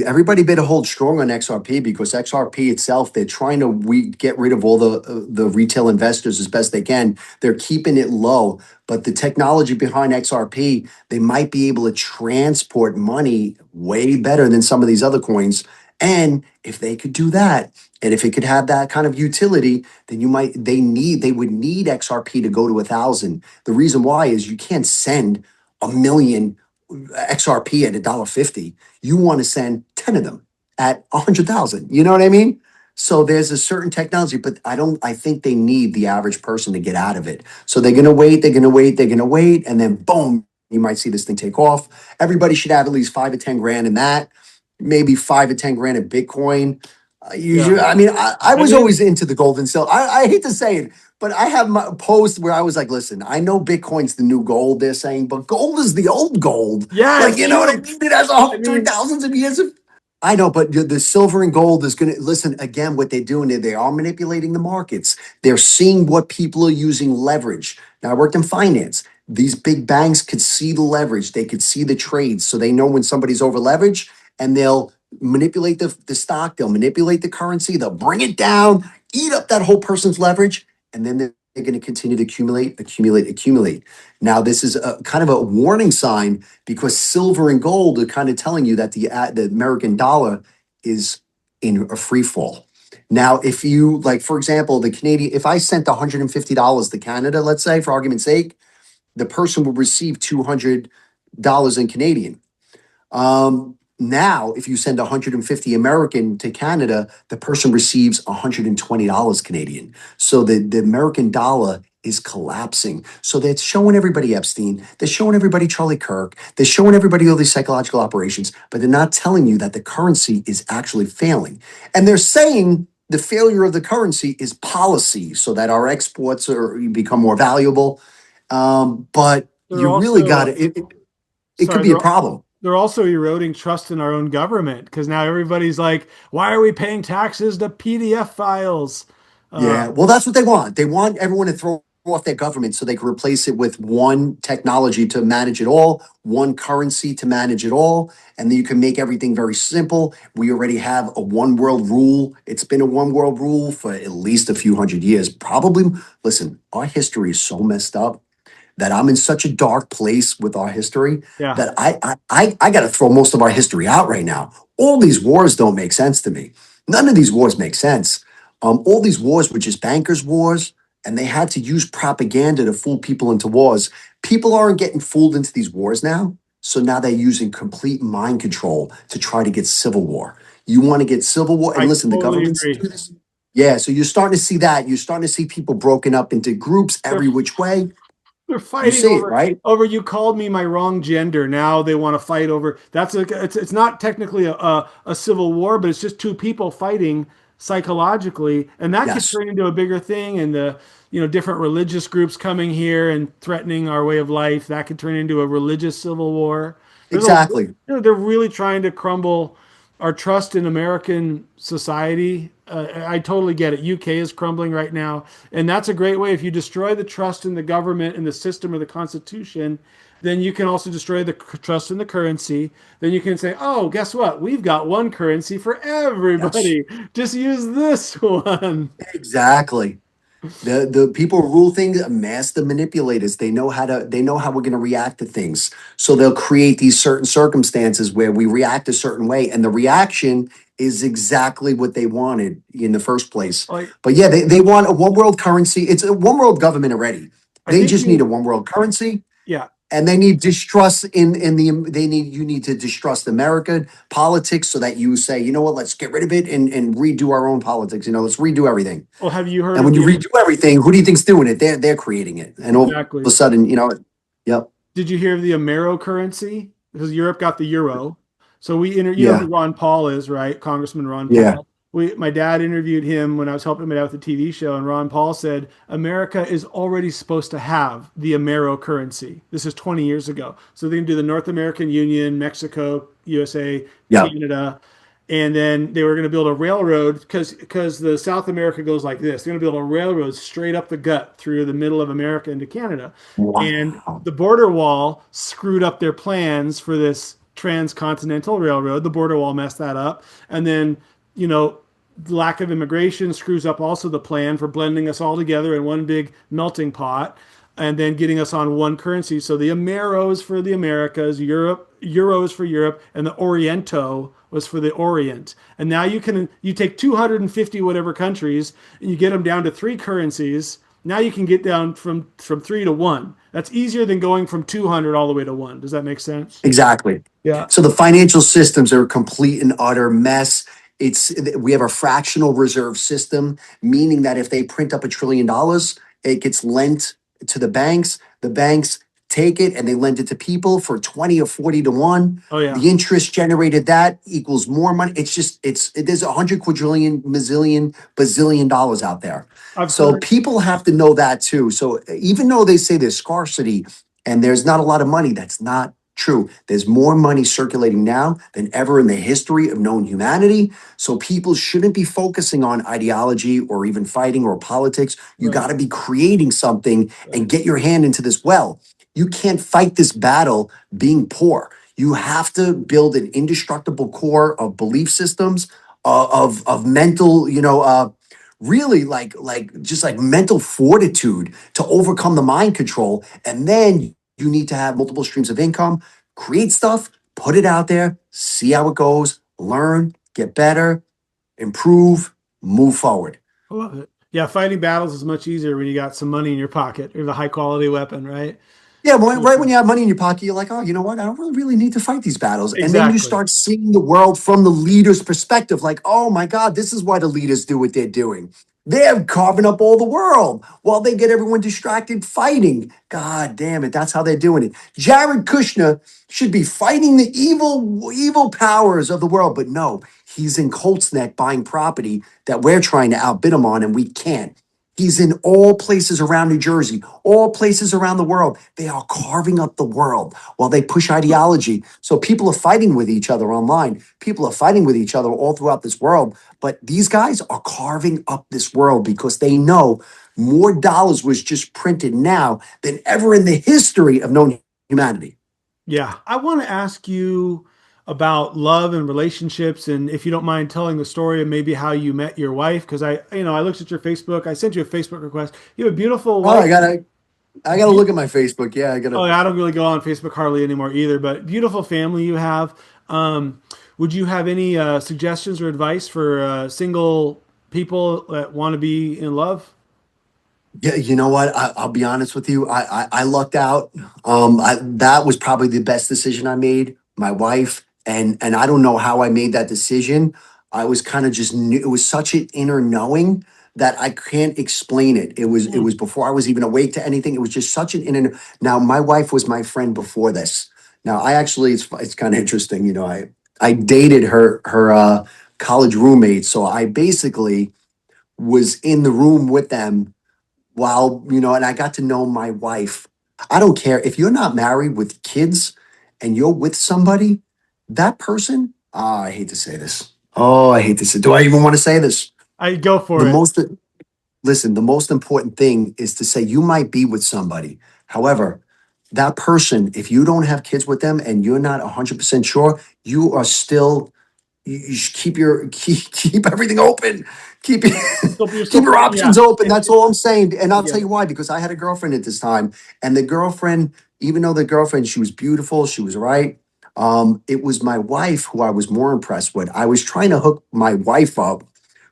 Everybody better hold strong on XRP because XRP itself, they're trying to get rid of all the retail investors as best they can. They're keeping it low, but the technology behind XRP, they might be able to transport money way better than some of these other coins. And if they could do that, and if it could have that kind of utility, then they would need XRP to go to 1,000. The reason why is you can't send 1 million XRP at $1.50. You want to send 10 of them at 100,000. You know what I mean? So there's a certain technology, but I think they need the average person to get out of it. So they're going to wait, they're going to wait, they're going to wait. And then boom, you might see this thing take off. Everybody should have at least 5 or 10 grand in that, maybe 5 or 10 grand in Bitcoin. Yeah, I mean, I I was mean, always into the gold and silver. I hate to say it, but I have my post where I was like, listen, I know Bitcoin's the new gold, they're saying, but gold is the old gold. yeah, Like, it's you know what I true. mean? It has I hundred mean, thousands of years of. I know, but the silver and gold is going to listen again. What they're doing, they are manipulating the markets. They're seeing what people are using leverage. Now, I worked in finance. These big banks could see the leverage, they could see the trades. So they know when somebody's over leveraged and they'll manipulate the stock, they'll manipulate the currency, they'll bring it down, eat up that whole person's leverage, and then they're going to continue to accumulate, accumulate, accumulate. Now, this is a kind of a warning sign because silver and gold are kind of telling you that the American dollar is in a free fall. Now, if you like, for example, the Canadian, if I sent $150 to Canada, let's say, for argument's sake, the person will receive $200 in Canadian. Now, if you send 150 American to Canada, the person receives $120 Canadian. So the American dollar is collapsing. So that's showing everybody Epstein. They're showing everybody Charlie Kirk. They're showing everybody all these psychological operations, but they're not telling you that the currency is actually failing. And they're saying the failure of the currency is policy so that our exports become more valuable. But they're you really also got it could sorry, be a problem. they're also eroding trust in our own government because now everybody's like, why are we paying taxes to PDF files? Uh, Yeah, well, that's what they want. They want everyone to throw off their government so they can replace it with one technology to manage it all, one currency to manage it all, and then you can make everything very simple. We already have a one world rule. It's been a one world rule for at least a few hundred years. Probably, listen, our history is so messed up that I'm in such a dark place with our history yeah, that I got to throw most of our history out right now. All these wars don't make sense to me. None of these wars make sense. All these wars were just bankers' wars, and they had to use propaganda to fool people into wars. People aren't getting fooled into these wars now. So now they're using complete mind control to try to get civil war. You want to get civil war? And I listen, the totally government's agree. doing this. Yeah, so you're starting to see that. You're starting to see people broken up into groups They're every which way. they're You fighting see it, right? over you called me my wrong gender. Now they want to fight over that's it's not technically a civil war, but it's just two people fighting psychologically, and that could Yes, turn into a bigger thing. And the different religious groups coming here and threatening our way of life, that could turn into a religious civil war. There's a exactly. they're really trying to crumble our trust in American society. I totally get it. UK is crumbling right now, and that's a great way. If you destroy the trust in the government and the system or the Constitution, then you can also destroy the trust in the currency. Then you can say, "Oh, guess what? We've got one currency for Yes, everybody. Just use this one." exactly. The people who rule things, master manipulators. They know how we're going to react to things. So they'll create these certain circumstances where we react a certain way, and the reaction is exactly what they wanted in the first place. Like, But yeah, they want a one world currency. It's a one world government already. I They think just need a you, one world currency, yeah, and they need distrust in the they need you need to distrust American politics so that you say, you know what, let's get rid of it and redo our own politics. Let's redo everything. well, have you heard And of when you the redo everything, who do you think's doing it? They're creating it. And all of a exactly? sudden, yep, Did you hear of the Amero currency? Because Europe got the euro. So you know yeah, who Ron Paul is, right? Congressman Ron yeah. Paul. My dad interviewed him when I was helping him out with the TV show, and Ron Paul said America is already supposed to have the Amero currency. This is 20 years ago. So they can do the North American Union, Mexico, USA, Yeah. Canada, and then they were going to build a railroad because the South America goes like this. They're going to build a railroad straight up the gut through the middle of America into Canada, and Wow. the border wall screwed up their plans for this transcontinental railroad. The border wall messed that up, and then you know lack of immigration screws up also the plan for blending us all together in one big melting pot and then getting us on one currency. So the Ameros for the Americas, Euros for Europe, and the Oriento was for the Orient. And now you take 250 whatever countries and you get them down to three currencies. Now you can get down from three to one. That's easier than going from 200 all the way to one. Does that make sense? Exactly. Yeah. So the financial systems are a complete and utter mess. We have a fractional reserve system, meaning that if they print up $1 trillion, it gets lent to the banks. The banks take it and they lend it to people for 20 or 40 to 1. Oh yeah. The interest generated that equals more money. There's 100 quadrillion, mazillion, bazillion dollars out there. I've So heard. people have to know that too. So even though they say there's scarcity and there's not a lot of money, that's not true. There's more money circulating now than ever in the history of known humanity. So people shouldn't be focusing on ideology or even fighting or politics. You Right. got to be creating something and Right. get your hand into this well. You can't fight this battle being poor. You have to build an indestructible core of belief systems, of mental, really like just like mental fortitude to overcome the mind control. And then you need to have multiple streams of income, create stuff, put it out there, see how it goes, learn, get better, improve, move forward. I love it. Yeah, fighting battles is much easier when you got some money in your pocket. You have a high quality weapon, right? Yeah, right when you have money in your pocket, you're like, oh, you know what? I don't really need to fight these battles. And then you Exactly. start seeing the world from the leader's perspective, like, oh my God, this is why the leaders do what they're doing. They're carving up all the world while they get everyone distracted fighting. God damn it, that's how they're doing it. Jared Kushner should be fighting the evil powers of the world, but no, he's in Colts Neck buying property that we're trying to outbid him on, and we can't. He's in all places around New Jersey, all places around the world. They are carving up the world while they push ideology. So people are fighting with each other online. People are fighting with each other all throughout this world. But these guys are carving up this world because they know more dollars was just printed now than ever in the history of known humanity. Yeah. I want to ask you about love and relationships, and if you don't mind telling the story of maybe how you met your wife, because I looked at your Facebook. I sent you a Facebook request. You have a beautiful Oh, wife. I gotta look at my Facebook. Yeah, I Oh, gotta. yeah, I don't really go on Facebook hardly anymore either, but beautiful family you have. Would you have any suggestions or advice for single people that want to be in love? Yeah, you know what? I'll be honest with you. I lucked out. That was probably the best decision I made. My wife, and I don't know how I made that decision. I was kind of just knew. It was such an inner knowing that I can't explain it. It was before I was even awake to anything. It was just such an inner. Now my wife was my friend before this. Now I actually it's kind of interesting. I dated her college roommate, so I basically was in the room with them while and I got to know my wife. I don't care if you're not married with kids and you're with somebody, that person, I hate to say this. Oh, I hate to say. Do I even want to say this? I go for The it. most Listen, the most important thing is to say you might be with somebody. However, that person, if you don't have kids with them and you're not 100% sure, you are still, you should keep everything open. Keep You're keep still your putting, yeah. options open. That's all I'm saying. And I'll Yeah. tell you why, because I had a girlfriend at this time, and the girlfriend, even though the girlfriend, she was beautiful, she was right. It was my wife who I was more impressed with. I was trying to hook my wife up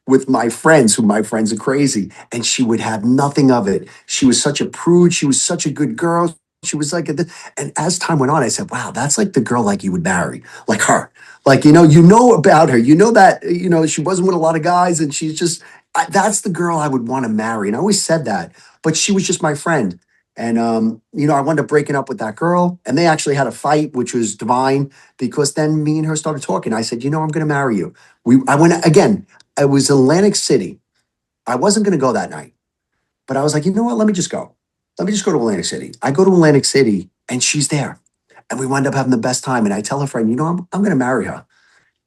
with my friends, who my friends are crazy, and she would have nothing of it. She was such a prude. She was such a good girl. She was like, and as time went on, I said, wow, that's like the girl like you would marry, like her. Like, you know about her, you know that, she wasn't with a lot of guys and she's just, that's the girl I would want to marry. And I always said that, but she was just my friend. And, I wound up breaking up with that girl, and they actually had a fight, which was divine, because then me and her started talking. I said, I'm going to marry you. I went again. I was in Atlantic City. I wasn't going to go that night, but I was like, you know what? Let me just go. Let me just go to Atlantic City. I go to Atlantic City and she's there. And we wind up having the best time. And I tell her friend, I'm going to marry her.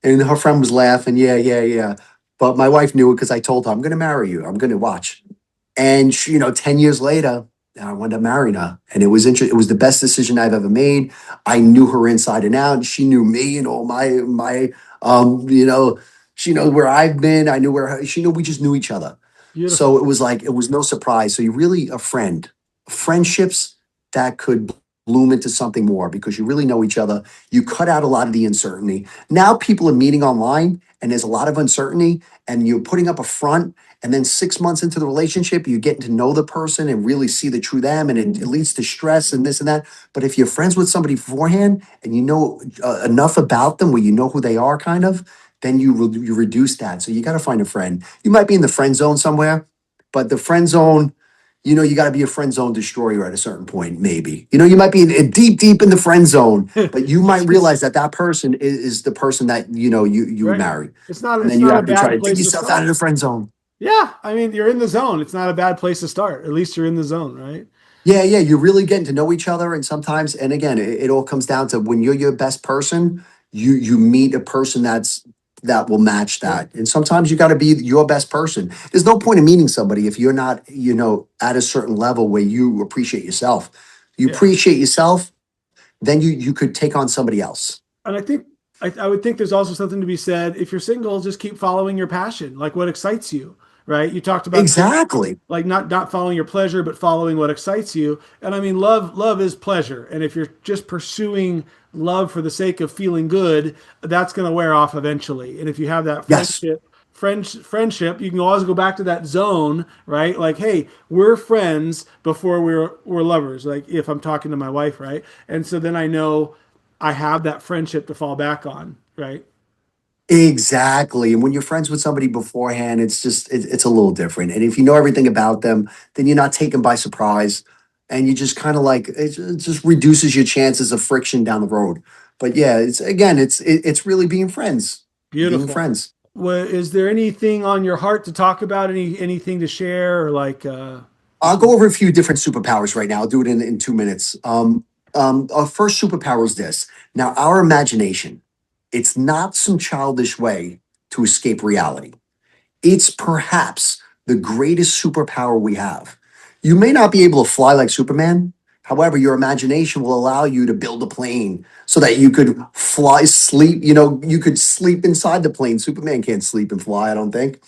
And her friend was laughing. Yeah, yeah, yeah. But my wife knew it because I told her, I'm going to marry you. I'm going to watch. And she, 10 years later, I wound up marrying her. And it was interesting. It was the best decision I've ever made. I knew her inside and out. She knew me and all my she knows where I've been. I knew she knew we just knew each other. Beautiful. So it was like, it was no surprise. So you really a friend. Friendships that could bloom into something more because you really know each other. You cut out a lot of the uncertainty. Now people are meeting online and there's a lot of uncertainty, and you're putting up a front, and then 6 months into the relationship, you're getting to know the person and really see the true them, and it leads to stress and this and that. But if you're friends with somebody beforehand and you know enough about them where you know who they are, kind of, then you reduce that. So you got to find a friend. You might be in the friend zone somewhere, but the friend zone, you got to be a friend zone destroyer at a certain point, maybe. You might be deep in the friend zone, but you might realize that person is the person that, you would Right. marry. It's not And then you a have to try bad to dig place to yourself out of start. the friend zone. Yeah, I mean, you're in the zone. It's not a bad place to start. At least you're in the zone, right? Yeah, yeah, you're really getting to know each other. And sometimes, and again, it all comes down to when you're your best person, you meet a person that will match that. And sometimes you got to be your best person. There's no point in meeting somebody if you're not, at a certain level where you appreciate yourself. You Yeah. appreciate yourself, then you could take on somebody else. And I think I would think there's also something to be said. If you're single, just keep following your passion, like what excites you, right? You talked about Exactly. like not following your pleasure, but following what excites you. And I mean, love is pleasure. And if you're just pursuing love for the sake of feeling good, that's going to wear off eventually. And if you have that Yes. friendship, you can always go back to that zone, right? Like, hey, we're friends before we're lovers. Like if I'm talking to my wife, right? And so then I know I have that friendship to fall back on, right? Exactly. And when you're friends with somebody beforehand, it's just it's a little different. And if you know everything about them, then you're not taken by surprise, and you just kind of like it just reduces your chances of friction down the road. But yeah, it's really being friends. Being Beautiful. friends. Is there anything on your heart to talk about? Anything to share, or like I'll go over a few different superpowers right now. I'll do it in 2 minutes. Our first superpower is this. Now, our imagination, it's not some childish way to escape reality. It's perhaps the greatest superpower we have. You may not be able to fly like Superman. However, your imagination will allow you to build a plane so that you could fly, sleep. You could sleep inside the plane. Superman can't sleep and fly, I don't think.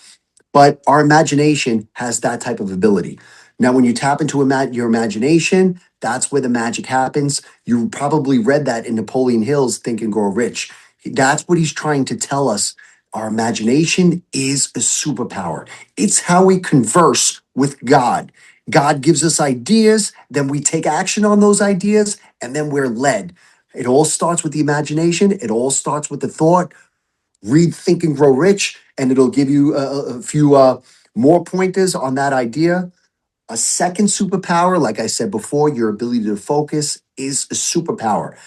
But our imagination has that type of ability. Now, when you tap into your imagination, that's where the magic happens. You probably read that in Napoleon Hill's Think and Grow Rich. That's what he's trying to tell us. Our imagination is a superpower. It's how we converse with God. God gives us ideas, then we take action on those ideas, and then we're led. It all starts with the imagination. It all starts with the thought. Read Think and Grow Rich, and it'll give you a few more pointers on that idea. A second superpower, like I said before, your ability to focus is a superpower.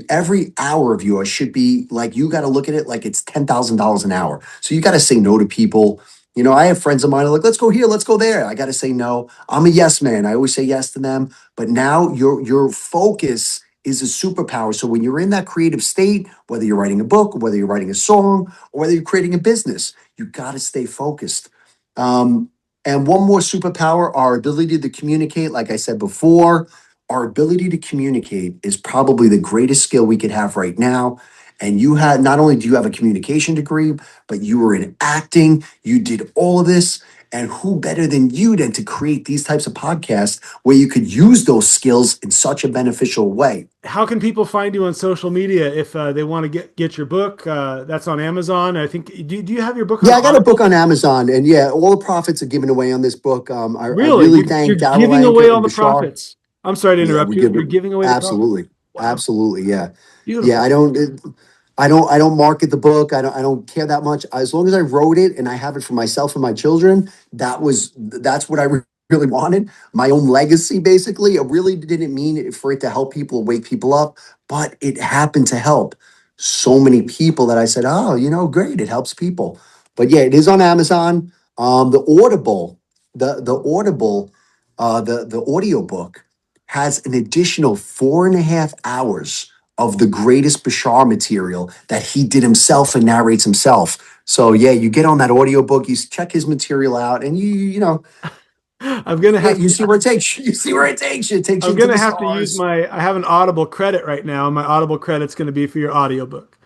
Every hour of yours should be like, you got to look at it like it's $10,000 an hour. So you got to say no to people. I have friends of mine who are like, let's go here, let's go there. I got to say no. I'm a yes man. I always say yes to them. But now your focus is a superpower. So when you're in that creative state, whether you're writing a book, or whether you're writing a song, or whether you're creating a business, you got to stay focused. And one more superpower, our ability to communicate. Like I said before, our ability to communicate is probably the greatest skill we could have right now. And you had, not only do you have a communication degree, but you were in acting, you did all of this. And who better than you then to create these types of podcasts where you could use those skills in such a beneficial way? How can people find you on social media if they want to get your book? That's on Amazon. I think. Do you have your book on Yeah, I got a Audible? book on Amazon, and yeah, all the profits are given away on this book. I Really? really You're thank Daryl giving Anka away all and the Bashar. profits. I'm sorry to Yeah, interrupt we you. give You're it giving away the profits. absolutely, Wow. absolutely, yeah, yeah. Beautiful. I don't market the book. I don't care that much. As long as I wrote it and I have it for myself and my children, that's what I really wanted. My own legacy, basically. It really didn't mean it for it to help people, wake people up, but it happened to help so many people that I said, oh, great, it helps people. But yeah, it is on Amazon. The Audible, the Audible, the audiobook has an additional 4.5 hours of the greatest Bashar material that he did himself and narrates himself. So yeah, you get on that audiobook, you check his material out, and I'm gonna yeah, have you to. see where it takes you. You see where it takes you. It takes I'm you to gonna the have to use stars. I have an Audible credit right now, and my Audible credit's gonna be for your audiobook.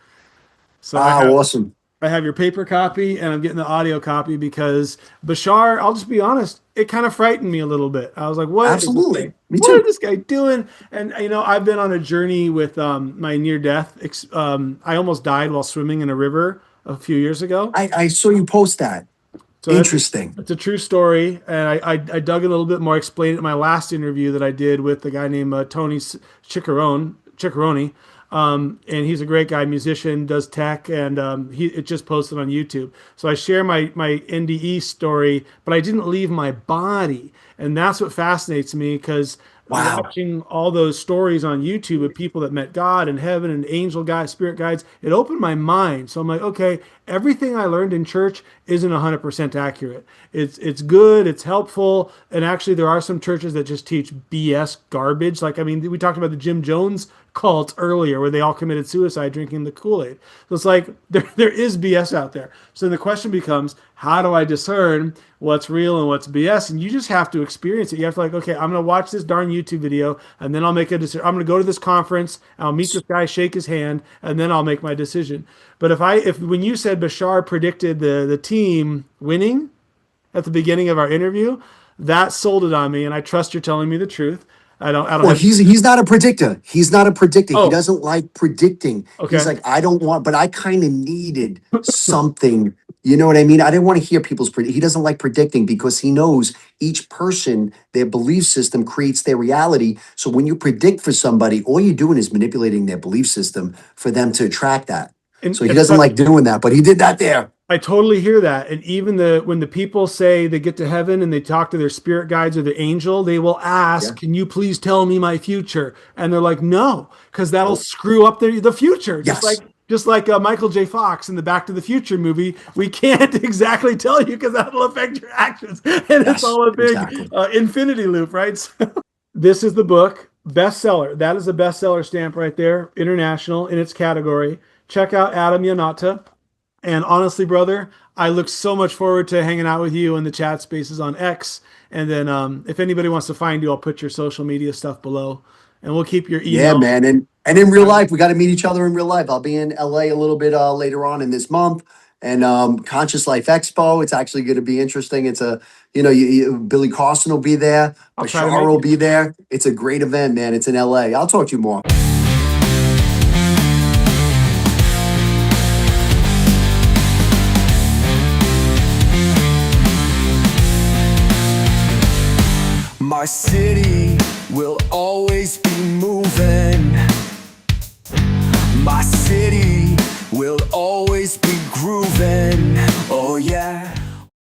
So Ah, awesome. I have your paper copy and I'm getting the audio copy because Bashar, I'll just be honest, it kind of frightened me a little bit. I was like, Absolutely. Me what is too. this guy doing? And I've been on a journey with my near death. I almost died while swimming in a river a few years ago. I saw you post that. So Interesting. that's a true story, and I dug a little bit more, explained it in my last interview that I did with the guy named Tony Ciccarone, and he's a great guy, musician, does tech, and it just posted on YouTube. So I share my NDE story, but I didn't leave my body, and that's what fascinates me because Wow. watching all those stories on YouTube of people that met God and heaven and angel guides, spirit guides, it opened my mind. So I'm like, okay, everything I learned in church isn't 100% accurate. It's good, it's helpful, and actually there are some churches that just teach BS garbage. Like, I mean, we talked about the Jim Jones cult earlier where they all committed suicide drinking the Kool-Aid. So it's like there is BS out there. So the question becomes, how do I discern what's real and what's BS? And you just have to experience it. You have to okay, I'm going to watch this darn YouTube video and then I'll make a decision. I'm going to go to this conference, I'll meet this guy, shake his hand, and then I'll make my decision. But if when you said Bashar predicted the team winning at the beginning of our interview, that sold it on me, and I trust you're telling me the truth. I don't Well, have. he's not a predictor. He's not a predictor. He Oh, doesn't like predicting. He's okay. like, I don't want, but I kind of needed something. You know what I mean? I didn't want to hear people's he doesn't like predicting because he knows each person, their belief system creates their reality. So when you predict for somebody, all you're doing is manipulating their belief system for them to attract that. So he doesn't like doing that, but he did that there. I totally hear that. And even when the people say they get to heaven and they talk to their spirit guides or the angel, they will ask, Yeah. can you please tell me my future? And they're like, no, because that'll screw up the future. Yes. Just like Michael J. Fox in the Back to the Future movie, we can't exactly tell you because that'll affect your actions. And it's all a big exactly. infinity loop, right? So, this is the book, bestseller. That is a bestseller stamp right there, international in its category. Check out Adam Yannotta. And honestly, brother, I look so much forward to hanging out with you in the chat spaces on X. And then if anybody wants to find you, I'll put your social media stuff below. And we'll keep your Yeah, email. man. And in real life, we got to meet each other in real life. I'll be in LA a little bit later on in this month. And Conscious Life Expo, it's actually going to be interesting. It's Billy Carson will be there. I'll try to Bashar make will it. be there. It's a great event, man. It's in LA. I'll talk to you more. My city will always be moving. My city will always be grooving. Oh yeah.